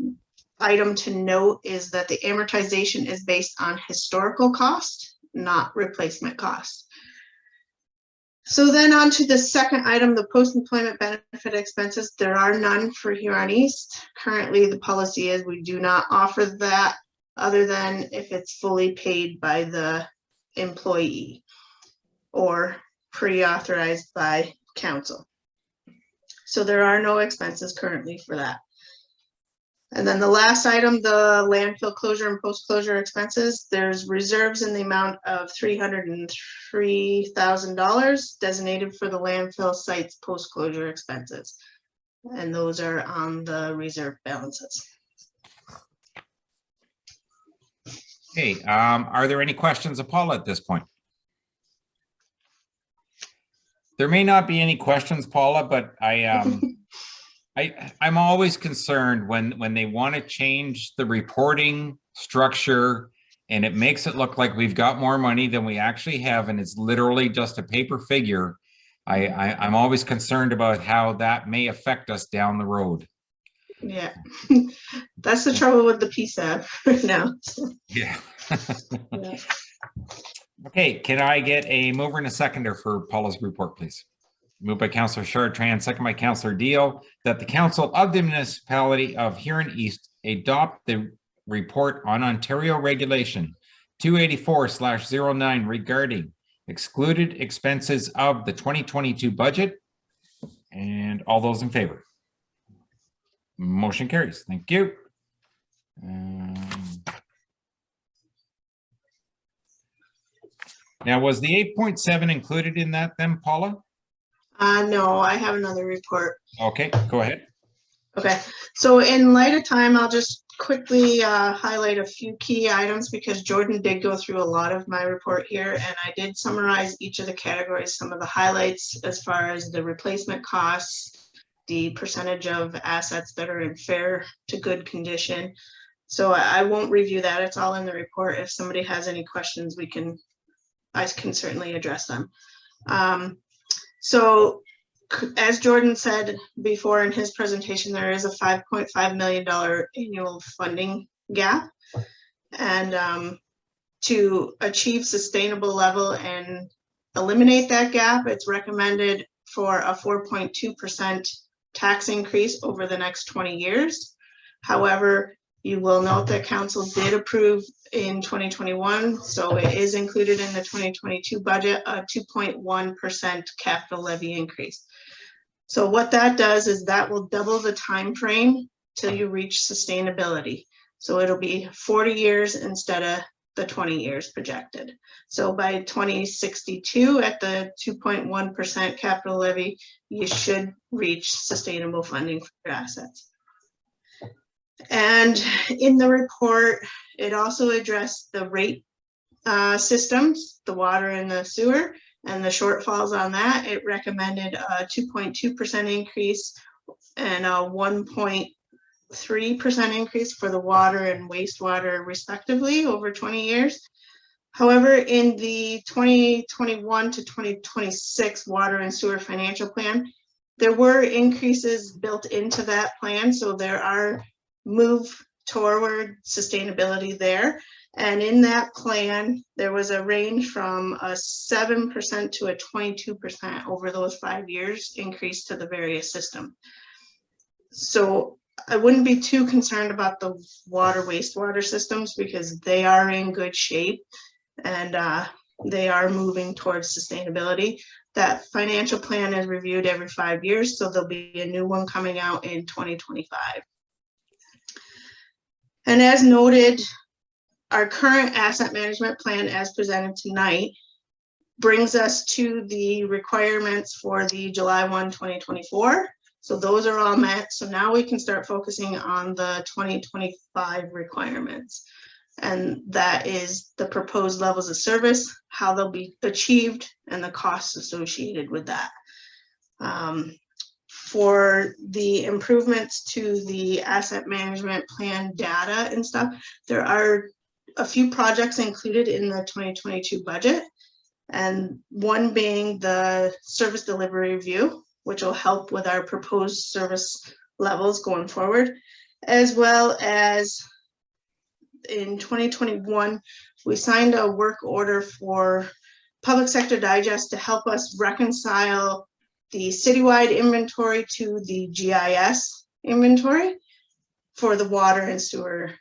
item to note is that the amortization is based on historical cost, not replacement cost. So then on to the second item, the post-employment benefit expenses. There are none for Huron East. Currently, the policy is we do not offer that other than if it's fully paid by the employee or pre-authorized by council. So there are no expenses currently for that. And then the last item, the landfill closure and post-closure expenses, there's reserves in the amount of $303,000 designated for the landfill site's post-closure expenses. And those are on the reserve balances. Okay, are there any questions of Paula at this point? There may not be any questions, Paula, but I I'm always concerned when they want to change the reporting structure and it makes it look like we've got more money than we actually have, and it's literally just a paper figure. I'm always concerned about how that may affect us down the road. Yeah, that's the trouble with the PSAP right now. Yeah. Yeah. Okay, can I get a mover and a seconder for Paula's report, please? Moved by Councillor Chartrand, second by Councillor Deal, that the Council of the Municipality of Huron East adopt the report on Ontario Regulation 284/09 regarding excluded expenses of the 2022 budget. And all those in favor? Motion carries. Thank you. Now, was the 8.7 included in that then, Paula? No, I have another report. Okay, go ahead. Okay, so in light of time, I'll just quickly highlight a few key items because Jordan did go through a lot of my report here, and I did summarize each of the categories, some of the highlights as far as the replacement costs, the percentage of assets that are in fair to good condition. So I won't review that. It's all in the report. If somebody has any questions, I can certainly address them. So as Jordan said before in his presentation, there is a $5.5 million annual funding gap. And to achieve sustainable level and eliminate that gap, it's recommended for a 4.2% tax increase over the next 20 years. However, you will note that Council did approve in 2021, so it is included in the 2022 budget, a 2.1% capital levy increase. So what that does is that will double the time frame till you reach sustainability. So it'll be 40 years instead of the 20 years projected. So by 2062, at the 2.1% capital levy, you should reach sustainable funding for your assets. And in the report, it also addressed the rate systems, the water and the sewer, and the shortfalls on that. It recommended a 2.2% increase and a 1.3% increase for the water and wastewater respectively over 20 years. However, in the 2021 to 2026 water and sewer financial plan, there were increases built into that plan. So there are move toward sustainability there. And in that plan, there was a range from a 7% to a 22% over those 5 years increase to the various systems. So I wouldn't be too concerned about the water wastewater systems because they are in good shape and they are moving towards sustainability. That financial plan is reviewed every 5 years, so there'll be a new one coming out in 2025. And as noted, our current asset management plan as presented tonight brings us to the requirements for the July 1, 2024. So those are all met. So now we can start focusing on the 2025 requirements. And that is the proposed levels of service, how they'll be achieved, and the costs associated with that. For the improvements to the asset management plan data and stuff, there are a few projects included in the 2022 budget, and one being the service delivery review, which will help with our proposed service levels going forward, as well as in 2021, we signed a work order for Public Sector Digest to help us reconcile the citywide inventory to the GIS inventory for the water and sewer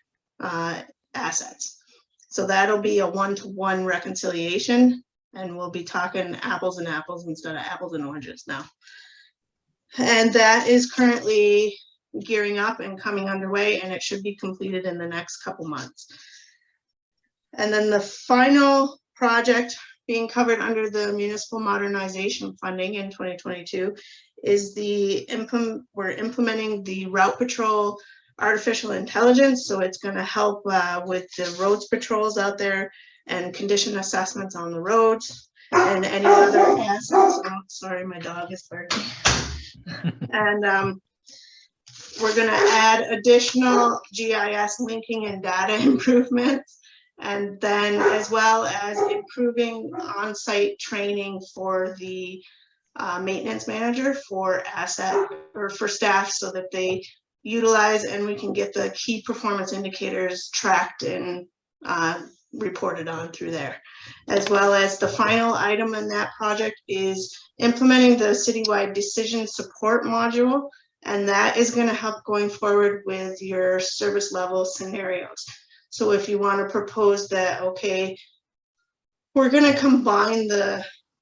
assets. So that'll be a one-to-one reconciliation, and we'll be talking apples and apples instead of apples and oranges now. And that is currently gearing up and coming underway, and it should be completed in the next couple months. And then the final project being covered under the municipal modernization funding in 2022 is we're implementing the route patrol artificial intelligence. So it's going to help with the roads patrols out there and condition assessments on the roads and any other assets. Oh, sorry, my dog is barking. And we're gonna add additional GIS linking and data improvements. And then as well as improving on-site training for the maintenance manager for asset or for staff so that they utilize and we can get the key performance indicators tracked and reported on through there. As well as the final item in that project is implementing the citywide decision support module. And that is going to help going forward with your service level scenarios. So if you want to propose that, okay, we're going to combine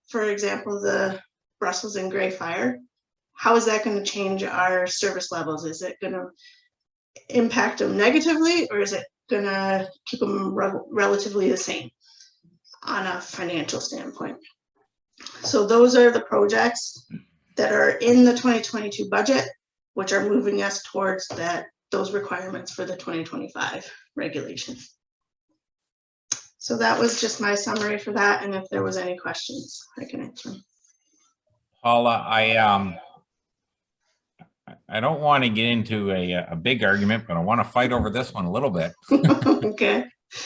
for example, the Brussels and Gray Fire, how is that going to change our service levels? Is it going to impact them negatively, or is it going to keep them relatively the same on a financial standpoint? So those are the projects that are in the 2022 budget, which are moving us towards those requirements for the 2025 regulations. So that was just my summary for that. And if there was any questions, I can answer them. Paula, I don't want to get into a big argument, but I want to fight over this one a little bit. Okay.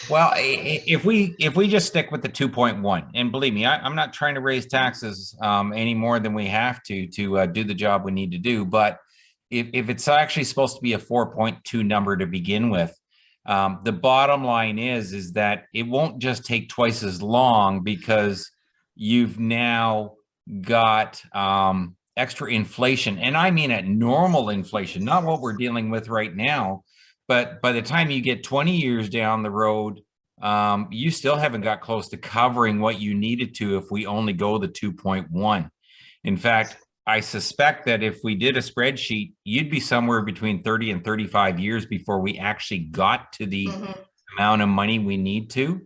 Well, if we just stick with the 2.1, and believe me, I'm not trying to raise taxes any more than we have to do the job we need to do. But if it's actually supposed to be a 4.2 number to begin with, the bottom line is that it won't just take twice as long because you've now got extra inflation. And I mean at normal inflation, not what we're dealing with right now. But by the time you get 20 years down the road, you still haven't got close to covering what you needed to if we only go the 2.1. In fact, I suspect that if we did a spreadsheet, you'd be somewhere between 30 and 35 years before we actually got to the amount of money we need to,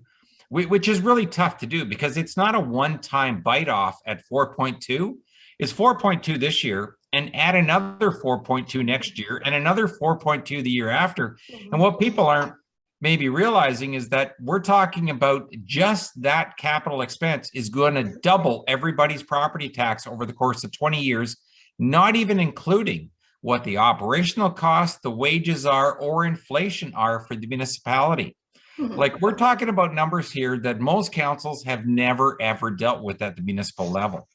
which is really tough to do because it's not a one-time bite off at 4.2. It's 4.2 this year, and add another 4.2 next year and another 4.2 the year after. And what people aren't maybe realizing is that we're talking about just that capital expense is going to double everybody's property tax over the course of 20 years, not even including what the operational costs, the wages are, or inflation are for the municipality. Like we're talking about numbers here that most councils have never, ever dealt with at the municipal level.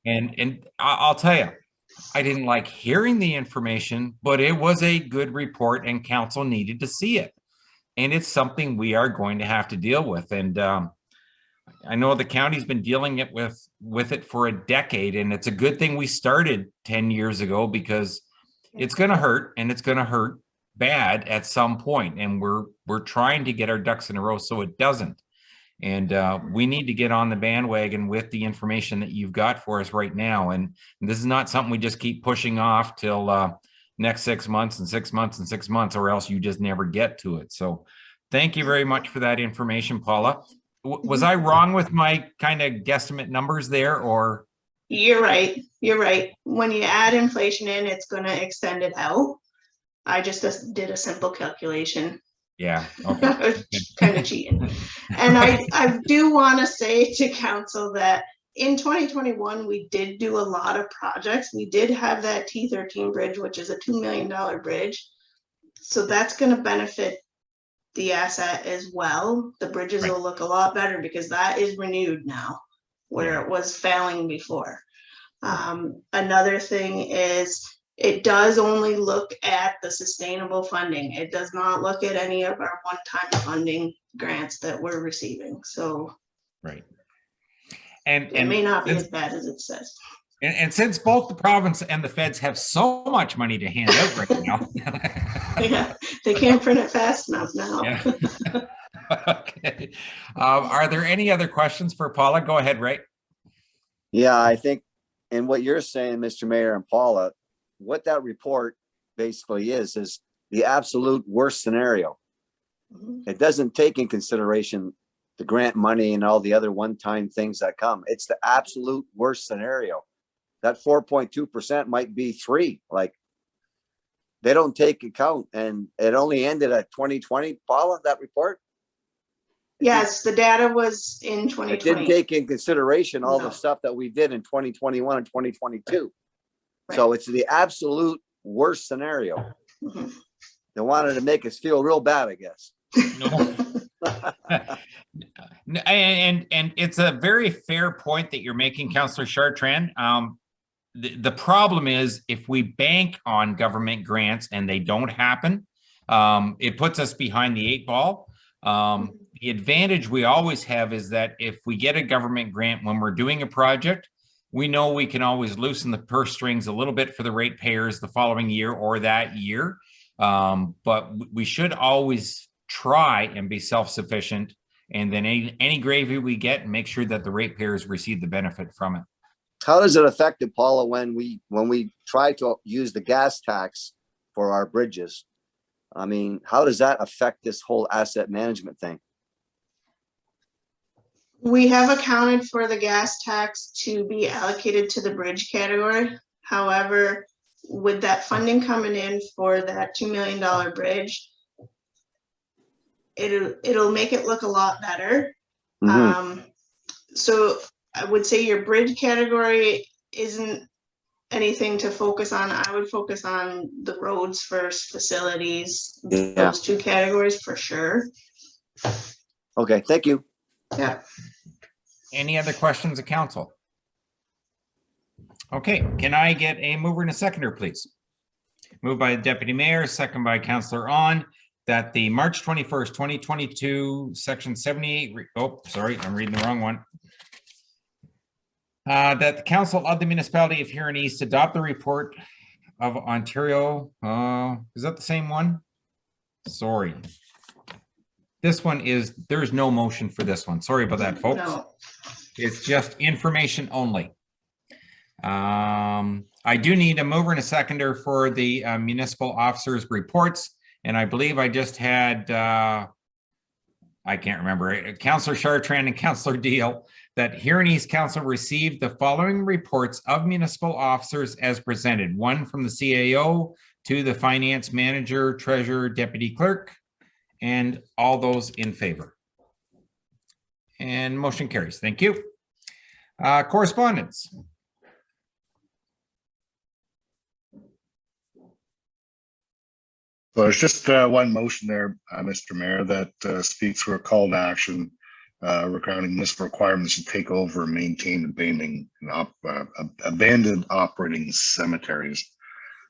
And I'll tell you, I didn't like hearing the information, but it was a good report and council needed to see it. And it's something we are going to have to deal with. And I know the county's been dealing with it for a decade, and it's a good thing we started 10 years ago because it's going to hurt, and it's going to hurt bad at some point. And we're trying to get our ducks in a row so it doesn't. And we need to get on the bandwagon with the information that you've got for us right now. And this is not something we just keep pushing off till next 6 months and 6 months and 6 months, or else you just never get to it. So thank you very much for that information, Paula. Was I wrong with my kind of guesstimate numbers there, or? You're right. You're right. When you add inflation in, it's going to extend it out. I just did a simple calculation. Yeah, okay. Kind of cheating. And I do want to say to council that in 2021, we did do a lot of projects. We did have that T13 bridge, which is a $2 million bridge. So that's going to benefit the asset as well. The bridges will look a lot better because that is renewed now, where it was failing before. Another thing is, it does only look at the sustainable funding. It does not look at any of our one-time funding grants that we're receiving. So and it may not be as bad as it says. And since both the province and the feds have so much money to hand out right now. Yeah, they can't print it fast enough now. Yeah. Okay. Are there any other questions for Paula? Go ahead, Ray. Yeah, I think in what you're saying, Mr. Mayor and Paula, what that report basically is the absolute worst scenario. It doesn't take in consideration the grant money and all the other one-time things that come. It's the absolute worst scenario. That 4.2% might be 3. Like, they don't take account, and it only ended at 2020, Paula, that report? Yes, the data was in 2020. It didn't take in consideration all the stuff that we did in 2021 and 2022. So it's the absolute worst scenario. Mhm. They wanted to make us feel real bad, I guess. No. And it's a very fair point that you're making, Councillor Chartrand. The problem is if we bank on government grants and they don't happen, it puts us behind the 8 ball. The advantage we always have is that if we get a government grant when we're doing a project, we know we can always loosen the purse strings a little bit for the ratepayers the following year or that year. But we should always try and be self-sufficient, and then any gravy we get, make sure that the ratepayers receive the benefit from it. How does it affect it, Paula, when we try to use the gas tax for our bridges? I mean, how does that affect this whole asset management thing? We have accounted for the gas tax to be allocated to the bridge category. However, with that funding coming in for that $2 million bridge, it'll make it look a lot better. So I would say your bridge category isn't anything to focus on. I would focus on the roads first, facilities, those 2 categories for sure. Okay, thank you. Yeah. Any other questions of council? Okay, can I get a mover and a seconder, please? Moved by the Deputy Mayor, second by Councillor On, that the March 21st, 2022, Section 78, oh, sorry, I'm reading the wrong one. That the Council of the Municipality of Huron East adopt the report of Ontario. Is that the same one? Sorry. This one is, there's no motion for this one. Sorry about that, folks. No. It's just information only. I do need a mover and a seconder for the municipal officers' reports. And I believe I just had, I can't remember, Councillor Chartrand and Councillor Deal, that Huron East Council received the following reports of municipal officers as presented. One from the CAO, to the finance manager, treasurer, deputy clerk, and all those in favor. And motion carries. Thank you. Correspondence. So there's just one motion there, Mr. Mayor, that speaks for a call to action regarding municipal requirements to take over and maintain abandoned operating cemeteries.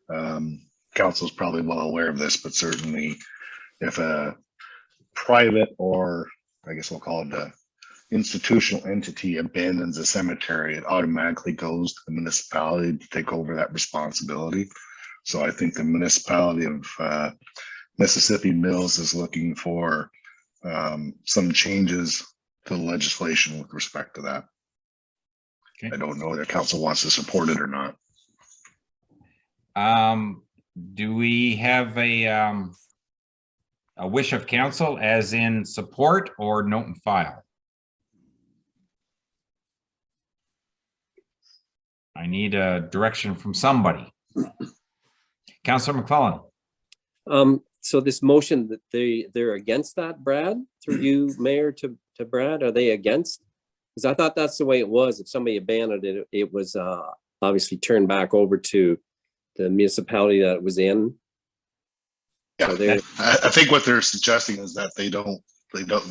Council is probably well aware of this, but certainly if a private, or I guess we'll call it a institutional entity, abandons a cemetery, it automatically goes to the municipality to take over that responsibility. So I think the municipality of Mississippi Mills is looking for some changes to the legislation with respect to that. Okay. I don't know whether council wants to support it or not. Do we have a wish of council as in support or note and file? I need a direction from somebody. Councillor McClellan. So this motion that they're against that, Brad, through you, Mayor, to Brad, are they against? Because I thought that's the way it was. If somebody abandoned it, it was obviously turned back over to the municipality that it was in. Yeah, so I think what they're suggesting is that they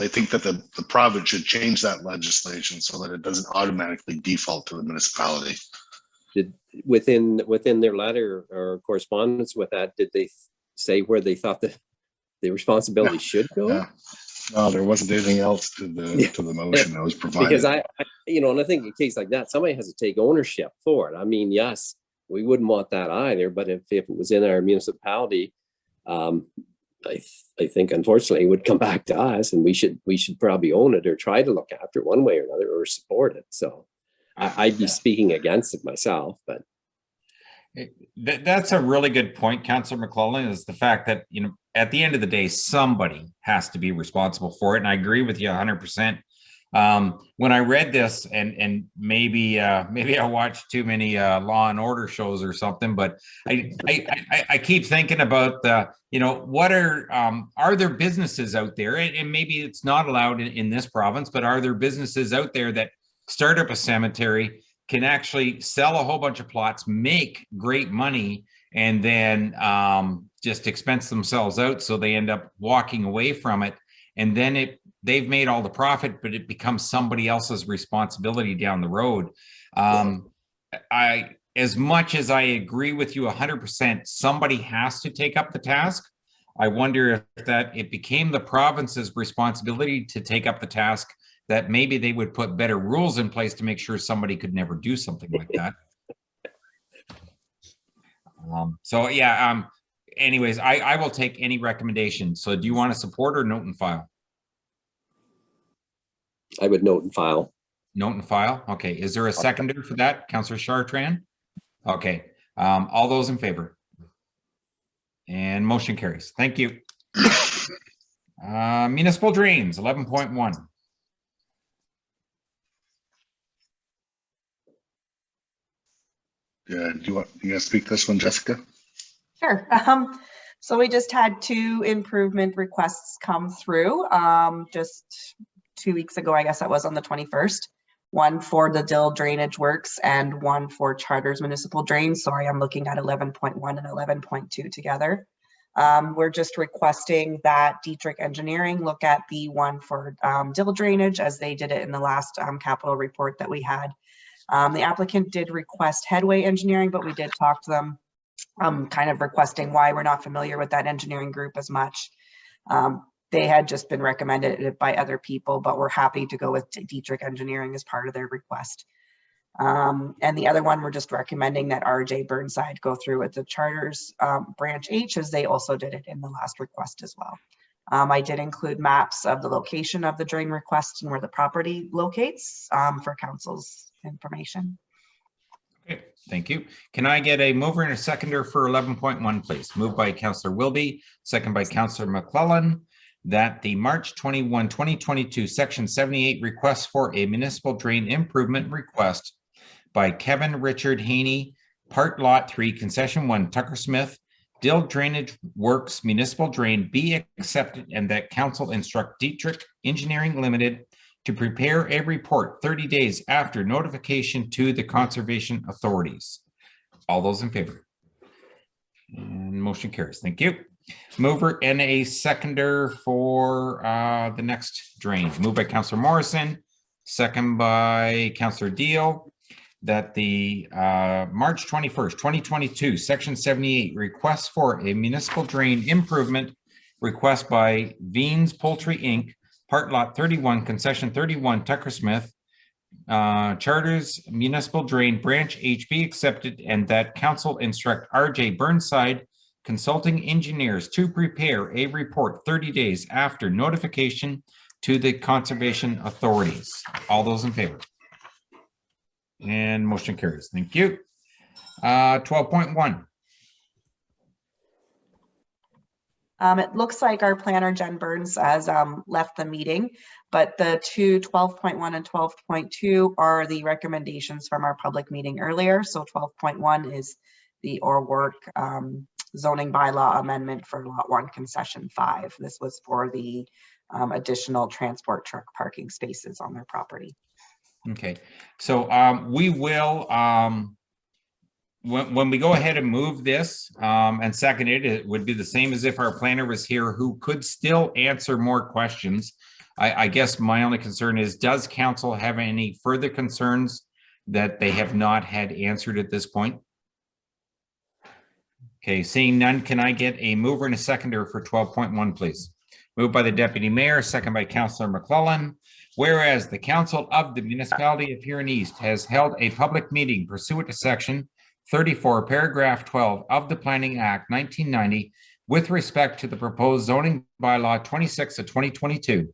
think that the province should change that legislation so that it doesn't automatically default to the municipality. Did within their letter or correspondence with that, did they say where they thought the responsibility should go? Yeah. No, there wasn't anything else to the motion that was provided. Because I and I think in a case like that, somebody has to take ownership for it. I mean, yes, we wouldn't want that either, but if it was in our municipality, I think unfortunately it would come back to us, and we should probably own it or try to look after it one way or another or support it. So I'd be speaking against it myself, but that's a really good point, Councillor McClellan, is the fact that, at the end of the day, somebody has to be responsible for it. And I agree with you 100%. When I read this, and maybe I watched too many Law and Order shows or something, but I keep thinking about what are there businesses out there, and maybe it's not allowed in this province, but are there businesses out there that start up a cemetery, can actually sell a whole bunch of plots, make great money, and then just expense themselves out, so they end up walking away from it, and then they've made all the profit, but it becomes somebody else's responsibility down the road. As much as I agree with you 100%, somebody has to take up the task. I wonder if it became the province's responsibility to take up the task, that maybe they would put better rules in place to make sure somebody could never do something like that. So yeah, anyways, I will take any recommendation. So do you want to support or note and file? I would note and file. Note and file. Okay. Is there a seconder for that? Councillor Chartrand? Okay. All those in favor? And motion carries. Thank you. Municipal drains, 11.1. Yeah, do you want to speak this one, Jessica? Sure. So we just had 2 improvement requests come through just 2 weeks ago, I guess that was on the 21st. One for the Dill drainage works and one for Charter's municipal drains. Sorry, I'm looking at 11.1 and 11.2 together. We're just requesting that Dietrich Engineering look at the one for Dill drainage, as they did it in the last capital report that we had. The applicant did request Headway Engineering, but we did talk to them, kind of requesting why we're not familiar with that engineering group as much. They had just been recommended by other people, but we're happy to go with Dietrich Engineering as part of their request. And the other one, we're just recommending that RJ Burnside go through with the Charters branch H, as they also did it in the last request as well. I did include maps of the location of the drain request and where the property locates for council's information. Okay, thank you. Can I get a mover and a seconder for 11.1, please? Moved by Councillor Wilby, second by Councillor McClellan, that the March 21, 2022 Section 78 request for a municipal drain improvement request by Kevin Richard Haney, Part Lot 3, Concession 1, Tucker Smith, Dill Drainage Works Municipal Drain be accepted, and that council instruct Dietrich Engineering Limited to prepare a report 30 days after notification to the conservation authorities. All those in favor? And motion carries. Thank you. Mover and a seconder for the next drain. Moved by Councillor Morrison, second by Councillor Deal, that the March 21st, 2022, Section 78 request for a municipal drain improvement request by Veens Poultry Inc., Part Lot 31, Concession 31, Tucker Smith, Charters Municipal Drain Branch HB accepted, and that council instruct RJ Burnside Consulting Engineers to prepare a report 30 days after notification to the conservation authorities. All those in favor? And motion carries. Thank you. 12.1. It looks like our planner, Jen Burns, has left the meeting, but the 12.1 and 12.2 are the recommendations from our public meeting earlier. So 12.1 is the O'Rourke zoning bylaw amendment for Lot 1, Concession 5. This was for the additional transport truck parking spaces on their property. Okay, so we will, when we go ahead and move this and second it, it would be the same as if our planner was here, who could still answer more questions. I guess my only concern is, does council have any further concerns that they have not had answered at this point? Okay, seeing none, can I get a mover and a seconder for 12.1, please? Moved by the Deputy Mayor, second by Councillor McClellan. Whereas the Council of the Municipality of Huron East has held a public meeting pursuant to Section 34, Paragraph 12 of the Planning Act 1990 with respect to the proposed zoning bylaw 26 of 2022.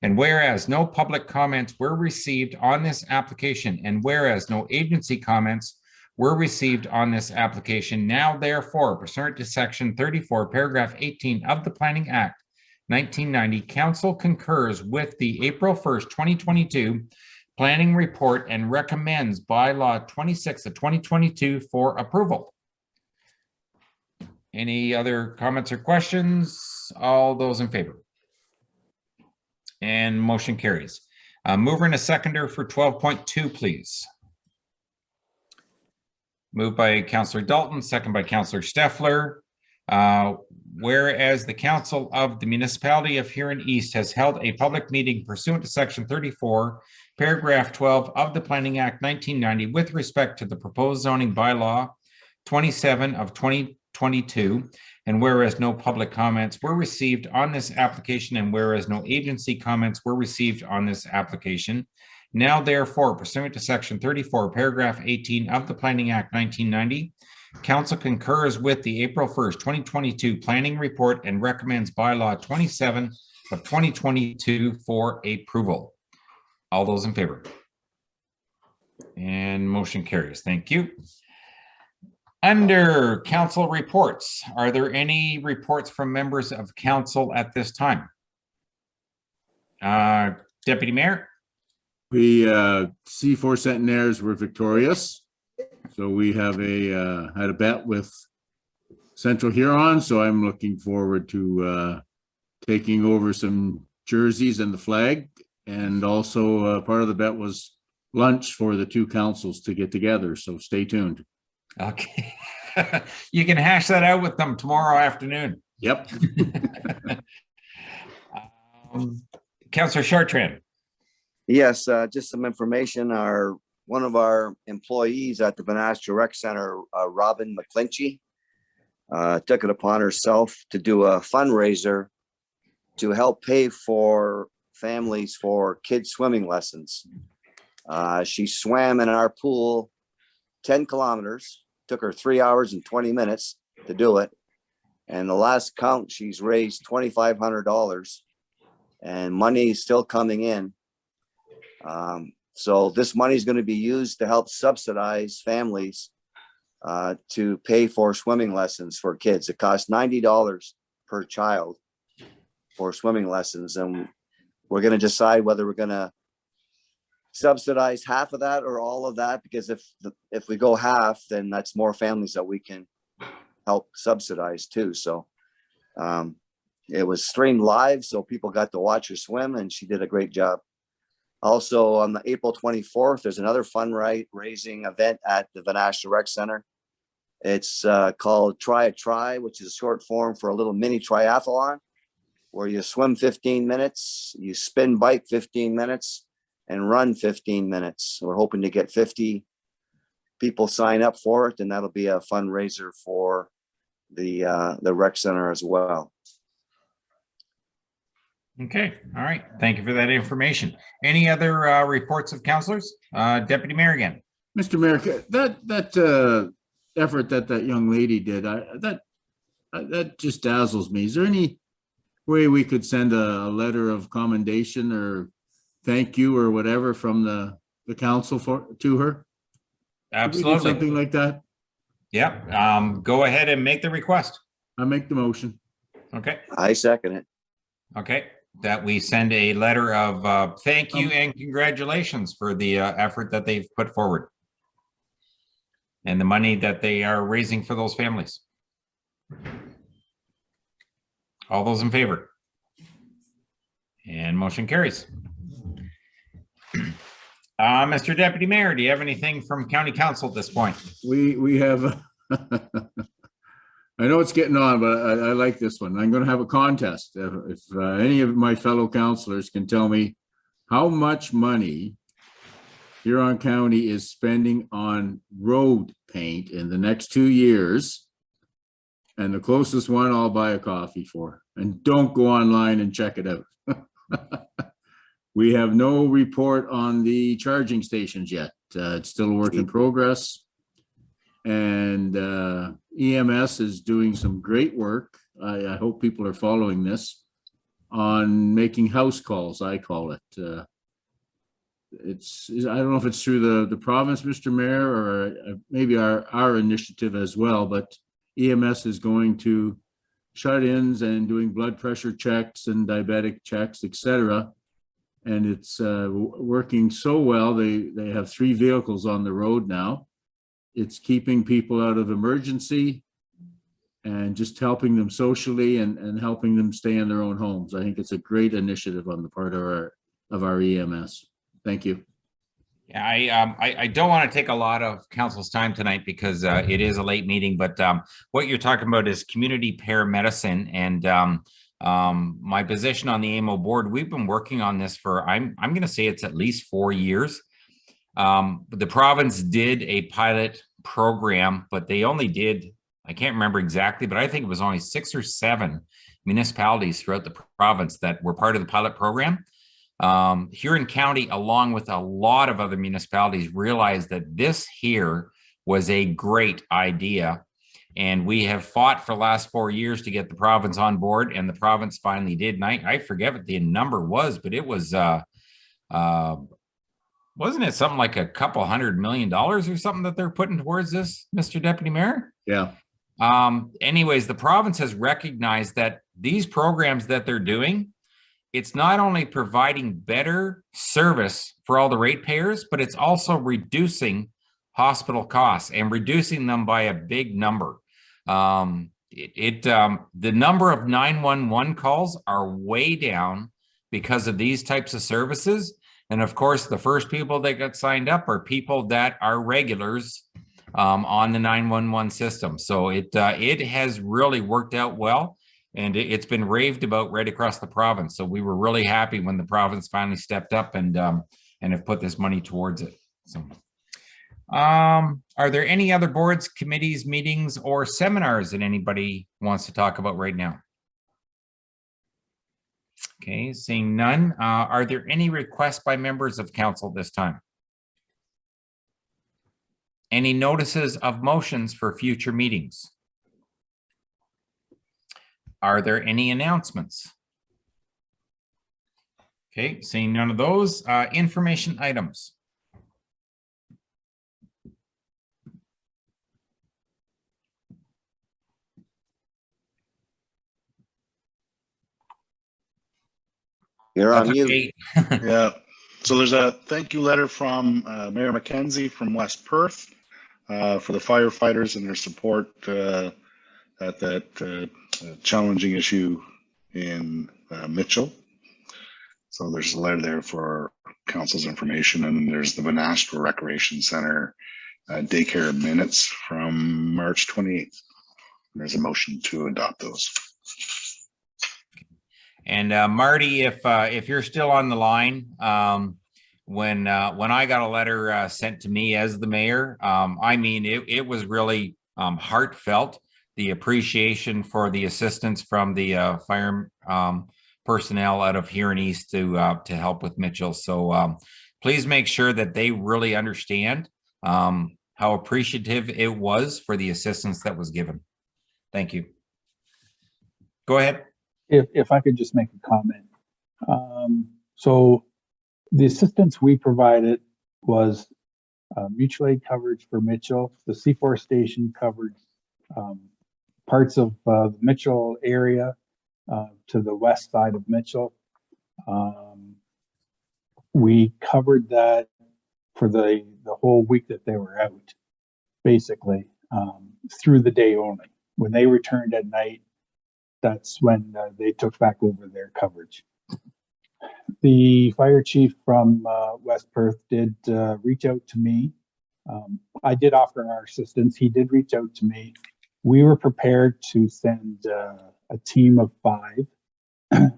And whereas no public comments were received on this application, and whereas no agency comments were received on this application, now therefore pursuant to Section 34, Paragraph 18 of the Planning Act 1990, Council concurs with the April 1st, 2022 planning report and recommends bylaw 26 of 2022 for approval. Any other comments or questions? All those in favor? And motion carries. Mover and a seconder for 12.2, please. Moved by Councillor Dalton, second by Councillor Steffler. Whereas the Council of the Municipality of Huron East has held a public meeting pursuant to Section 34, Paragraph 12 of the Planning Act 1990 with respect to the proposed zoning bylaw 27 of 2022, and whereas no public comments were received on this application, and whereas no agency comments were received on this application, now therefore pursuant to Section 34, Paragraph 18 of the Planning Act 1990, Council concurs with the April 1st, 2022 planning report and recommends bylaw 27 of 2022 for approval. All those in favor? And motion carries. Thank you. Under council reports, are there any reports from members of council at this time? Deputy Mayor? We C4 Centenaires were victorious. So we have had a bet with Central Huron. So I'm looking forward to taking over some jerseys and the flag. And also part of the bet was lunch for the two councils to get together. So stay tuned. Okay. You can hash that out with them tomorrow afternoon. Yep. Councillor Chartrand. Yes, just some information. One of our employees at the Vanastra Rec Center, Robin McClinchy, took it upon herself to do a fundraiser to help pay for families for kids swimming lessons. She swam in our pool 10 kilometers, took her 3 hours and 20 minutes to do it. And the last count, she's raised $2,500 and money is still coming in. So this money is going to be used to help subsidize families to pay for swimming lessons for kids. It costs $90 per child for swimming lessons. And we're going to decide whether we're going to subsidize half of that or all of that, because if we go half, then that's more families that we can help subsidize too. So it was streamed live, so people got to watch her swim, and she did a great job. Also, on the April 24th, there's another fundraising event at the Vanastra Rec Center. It's called Try a Try, which is short form for a little mini triathlon, where you swim 15 minutes, you spin bike 15 minutes, and run 15 minutes. We're hoping to get 50 people sign up for it, and that'll be a fundraiser for the rec center as well. Okay, all right. Thank you for that information. Any other reports of councilors? Deputy Mayor again. Mr. Mayor, that effort that young lady did, that just dazzles me. Is there any way we could send a letter of commendation or thank you or whatever from the council to her? Absolutely. Something like that? Yep. Go ahead and make the request. I make the motion. Okay. I second it. Okay. That we send a letter of thank you and congratulations for the effort that they've put forward and the money that they are raising for those families. All those in favor? And motion carries. Mr. Deputy Mayor, do you have anything from County Council at this point? We have, I know it's getting on, but I like this one. I'm going to have a contest. If any of my fellow councilors can tell me how much money Huron County is spending on road paint in the next 2 years, and the closest one I'll buy a coffee for. And don't go online and check it out. We have no report on the charging stations yet. It's still a work in progress. And EMS is doing some great work. I hope people are following this on making house calls, I call it. I don't know if it's through the province, Mr. Mayor, or maybe our initiative as well, but EMS is going to shut-ins and doing blood pressure checks and diabetic checks, etc. And it's working so well. They have 3 vehicles on the road now. It's keeping people out of emergency and just helping them socially and helping them stay in their own homes. I think it's a great initiative on the part of our EMS. Thank you. I don't want to take a lot of council's time tonight because it is a late meeting, but what you're talking about is community paramedicine, and my position on the AMO board, we've been working on this for, I'm going to say it's at least 4 years. The province did a pilot program, but they only did, I can't remember exactly, but I think it was only 6 or 7 municipalities throughout the province that were part of the pilot program. Huron County, along with a lot of other municipalities, realized that this here was a great idea. And we have fought for the last 4 years to get the province on board, and the province finally did. And I forget what the number was, but it was, wasn't it something like a couple $100 million or something that they're putting towards this, Mr. Deputy Mayor? Yeah. Anyways, the province has recognized that these programs that they're doing, it's not only providing better service for all the ratepayers, but it's also reducing hospital costs and reducing them by a big number. The number of 911 calls are way down because of these types of services. And of course, the first people that got signed up are people that are regulars on the 911 system. So it has really worked out well. And it's been raved about right across the province. So we were really happy when the province finally stepped up and have put this money towards it. So, are there any other boards, committees, meetings, or seminars that anybody wants to talk about right now? Okay, seeing none. Are there any requests by members of council this time? Any notices of motions for future meetings? Are there any announcements? Okay, seeing none of those. Information items. You're on mute. Yeah. So there's a thank you letter from Mayor McKenzie from West Perth for the firefighters and their support at that challenging issue in Mitchell. So there's a letter there for council's information, and there's the Vanastra Recreation Center daycare minutes from March 28th. There's a motion to adopt those. And Marty, if you're still on the line, when I got a letter sent to me as the mayor, I mean, it was really heartfelt. The appreciation for the assistance from the fire personnel out of Huron East to help with Mitchell. So please make sure that they really understand how appreciative it was for the assistance that was given. Thank you. Go ahead. If I could just make a comment. So the assistance we provided was mutual aid coverage for Mitchell. The C4 station covered parts of the Mitchell area to the west side of Mitchell. We covered that for the whole week that they were out, basically, through the day only. When they returned at night, that's when they took back over their coverage. The fire chief from West Perth did reach out to me. I did offer our assistance. He did reach out to me. We were prepared to send a team of 5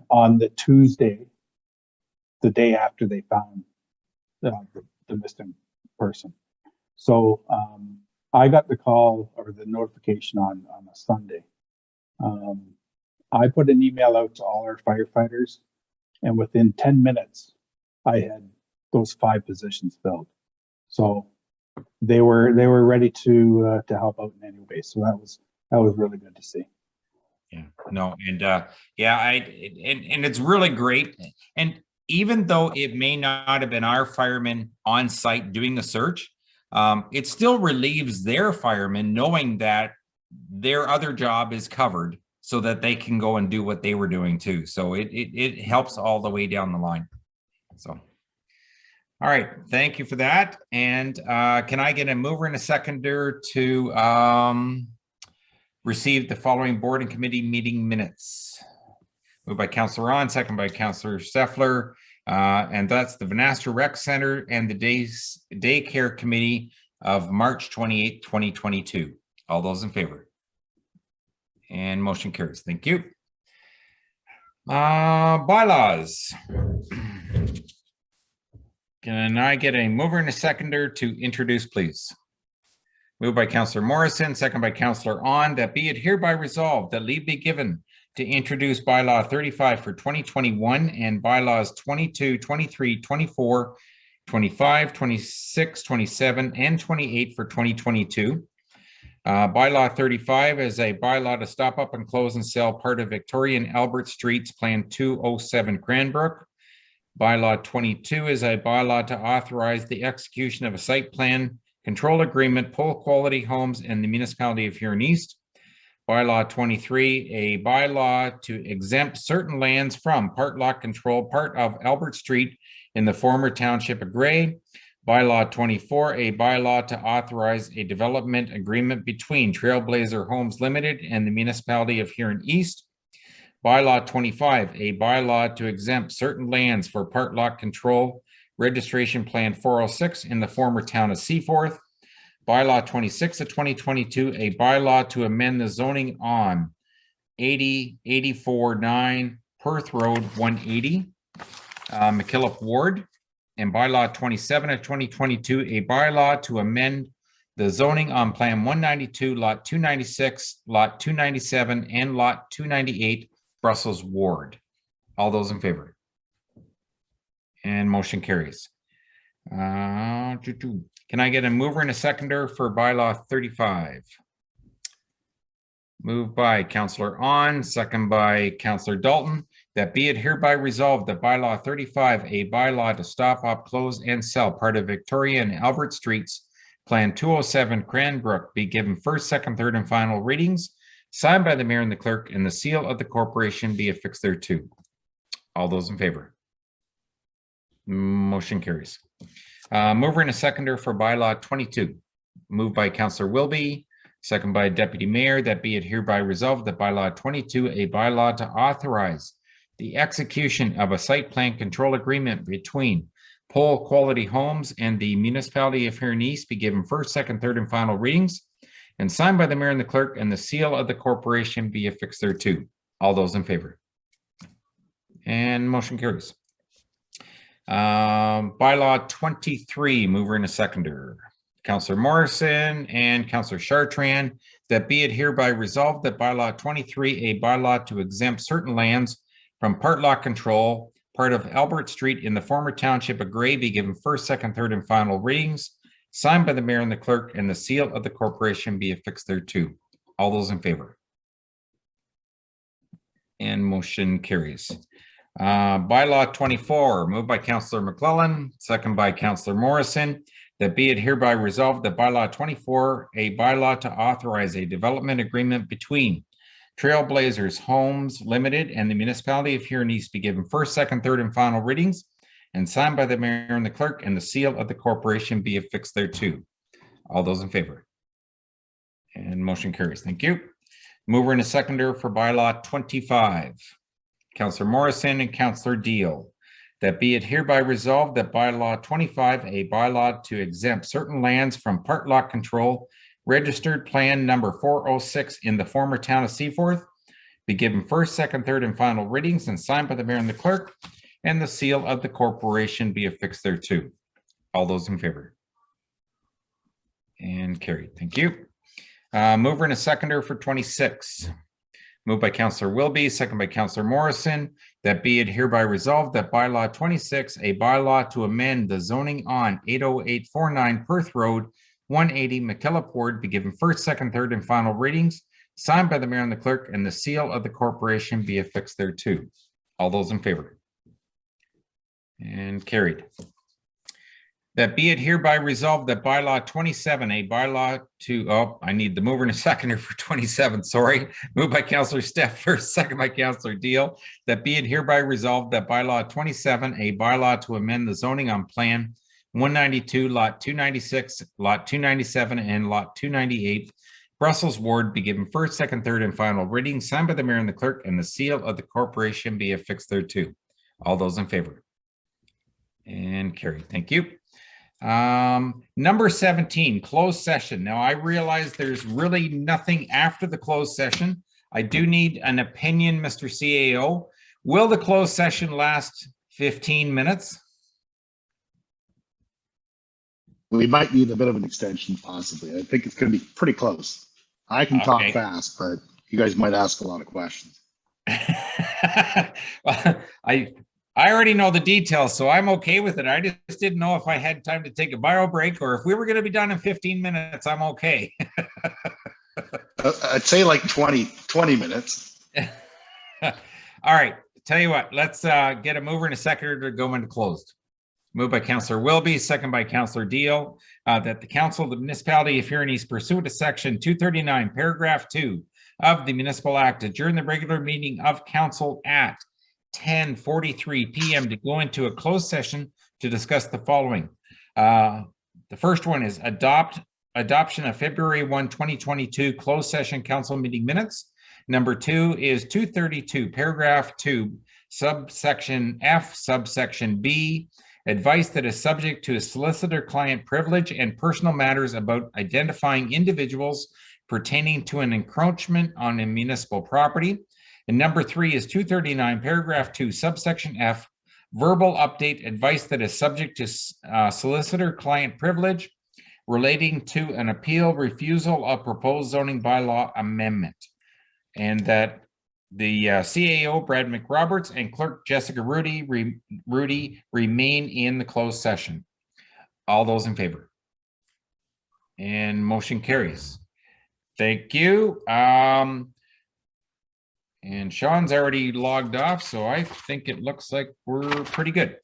on the Tuesday, the day after they found the missing person. So I got the call or the notification on a Sunday. I put an email out to all our firefighters, and within 10 minutes, I had those 5 positions filled. So they were ready to help out in any way. So that was really good to see. Yeah, no, and yeah, and it's really great. And even though it may not have been our firemen on site doing the search, it still relieves their firemen knowing that their other job is covered, so that they can go and do what they were doing too. So it helps all the way down the line. So, all right, thank you for that. And can I get a mover and a seconder to receive the following board and committee meeting minutes? Moved by Councillor Ron, second by Councillor Steffler. And that's the Vanastra Rec Center and the Daycare Committee of March 28, 2022. All those in favor? And motion carries. Thank you. Bylaws. Can I get a mover and a seconder to introduce, please? Moved by Councillor Morrison, second by Councillor On, that be it hereby resolved that leave be given to introduce bylaw 35 for 2021 and bylaws 22, 23, 24, 25, 26, 27, and 28 for 2022. Bylaw 35 is a bylaw to stop up and close and sell part of Victoria and Albert Streets, Plan 207 Cranbrook. Bylaw 22 is a bylaw to authorize the execution of a site plan control agreement, Pole Quality Homes and the municipality of Huron East. Bylaw 23, a bylaw to exempt certain lands from part lot control, part of Albert Street in the former township of Gray. Bylaw 24, a bylaw to authorize a development agreement between Trailblazer Homes Limited and the municipality of Huron East. Bylaw 25, a bylaw to exempt certain lands for part lot control, registration plan 406 in the former town of Seaforth. Bylaw 26 of 2022, a bylaw to amend the zoning on 80-84-9 Perth Road 180, McKillop Ward. And bylaw 27 of 2022, a bylaw to amend the zoning on plan 192, lot 296, lot 297, and lot 298, Brussels Ward. All those in favor? And motion carries. Can I get a mover and a seconder for bylaw 35? Moved by Councillor On, second by Councillor Dalton, that be it hereby resolved that bylaw 35, a bylaw to stop up, close, and sell part of Victoria and Albert Streets, Plan 207 Cranbrook, be given first, second, third, and final readings, signed by the mayor and the clerk, and the seal of the corporation be affixed thereto. All those in favor? Motion carries. Mover and a seconder for bylaw 22. Moved by Councillor Wilby, second by Deputy Mayor, that be it hereby resolved that bylaw 22, a bylaw to authorize the execution of a site plan control agreement between Pole Quality Homes and the municipality of Huron East be given first, second, third, and final readings, and signed by the mayor and the clerk, and the seal of the corporation be affixed thereto. All those in favor? And motion carries. Bylaw 23, mover and a seconder. Councillor Morrison and Councillor Chartrand, that be it hereby resolved that bylaw 23, a bylaw to exempt certain lands from part lot control, part of Albert Street in the former township of Gray be given first, second, third, and final readings, signed by the mayor and the clerk, and the seal of the corporation be affixed thereto. All those in favor? And motion carries. Bylaw 24, moved by Councillor McClellan, second by Councillor Morrison, that be it hereby resolved that bylaw 24, a bylaw to authorize a development agreement between Trailblazers Homes Limited and the municipality of Huron East be given first, second, third, and final readings, and signed by the mayor and the clerk, and the seal of the corporation be affixed thereto. All those in favor? And motion carries. Thank you. Mover and a seconder for bylaw 25. Councillor Morrison and Councillor Deal, that be it hereby resolved that bylaw 25, a bylaw to exempt certain lands from part lot control, registered plan number 406 in the former town of Seaforth, be given first, second, third, and final readings, and signed by the mayor and the clerk, and the seal of the corporation be affixed thereto. All those in favor? And carried. Thank you. Mover and a seconder for 26. Moved by Councillor Wilby, second by Councillor Morrison, that be it hereby resolved that bylaw 26, a bylaw to amend the zoning on 80849 Perth Road 180 McKillop Ward be given first, second, third, and final readings, signed by the mayor and the clerk, and the seal of the corporation be affixed thereto. All those in favor? And carried. That be it hereby resolved that bylaw 27, a bylaw to, I need the mover and a seconder for 27, sorry. Moved by Councillor Steff first, second by Councillor Deal. That be it hereby resolved that bylaw 27, a bylaw to amend the zoning on plan 192, lot 296, lot 297, and lot 298, Brussels Ward be given first, second, third, and final reading, signed by the mayor and the clerk, and the seal of the corporation be affixed thereto. All those in favor? And carried. Thank you. Number 17, closed session. Now I realize there's really nothing after the closed session. I do need an opinion, Mr. CAO. Will the closed session last 15 minutes? We might need a bit of an extension possibly. I think it's going to be pretty close. I can talk fast, but you guys might ask a lot of questions. Well, I already know the details, so I'm okay with it. I just didn't know if I had time to take a bio break or if we were going to be done in 15 minutes, I'm okay. I'd say like 20 minutes. All right. Tell you what, let's get a mover and a seconder to go into closed. Moved by Councillor Wilby, second by Councillor Deal, that the council of the municipality of Huron East pursuant to section 239, paragraph 2 of the Municipal Act, adjourn the regular meeting of council at 10:43 p.m. to go into a closed session to discuss the following. The first one is adoption of February 1, 2022 closed session council meeting minutes. Number 2 is 232, paragraph 2, subsection F, subsection B, advice that is subject to a solicitor-client privilege and personal matters about identifying individuals pertaining to an encroachment on a municipal property. And number 3 is 239, paragraph 2, subsection F, verbal update advice that is subject to solicitor-client privilege relating to an appeal refusal of proposed zoning bylaw amendment. And that the CAO, Brad McRoberts, and Clerk Jessica Rudy remain in the closed session. All those in favor? And motion carries. Thank you. And Sean's already logged off, so I think it looks like we're pretty good.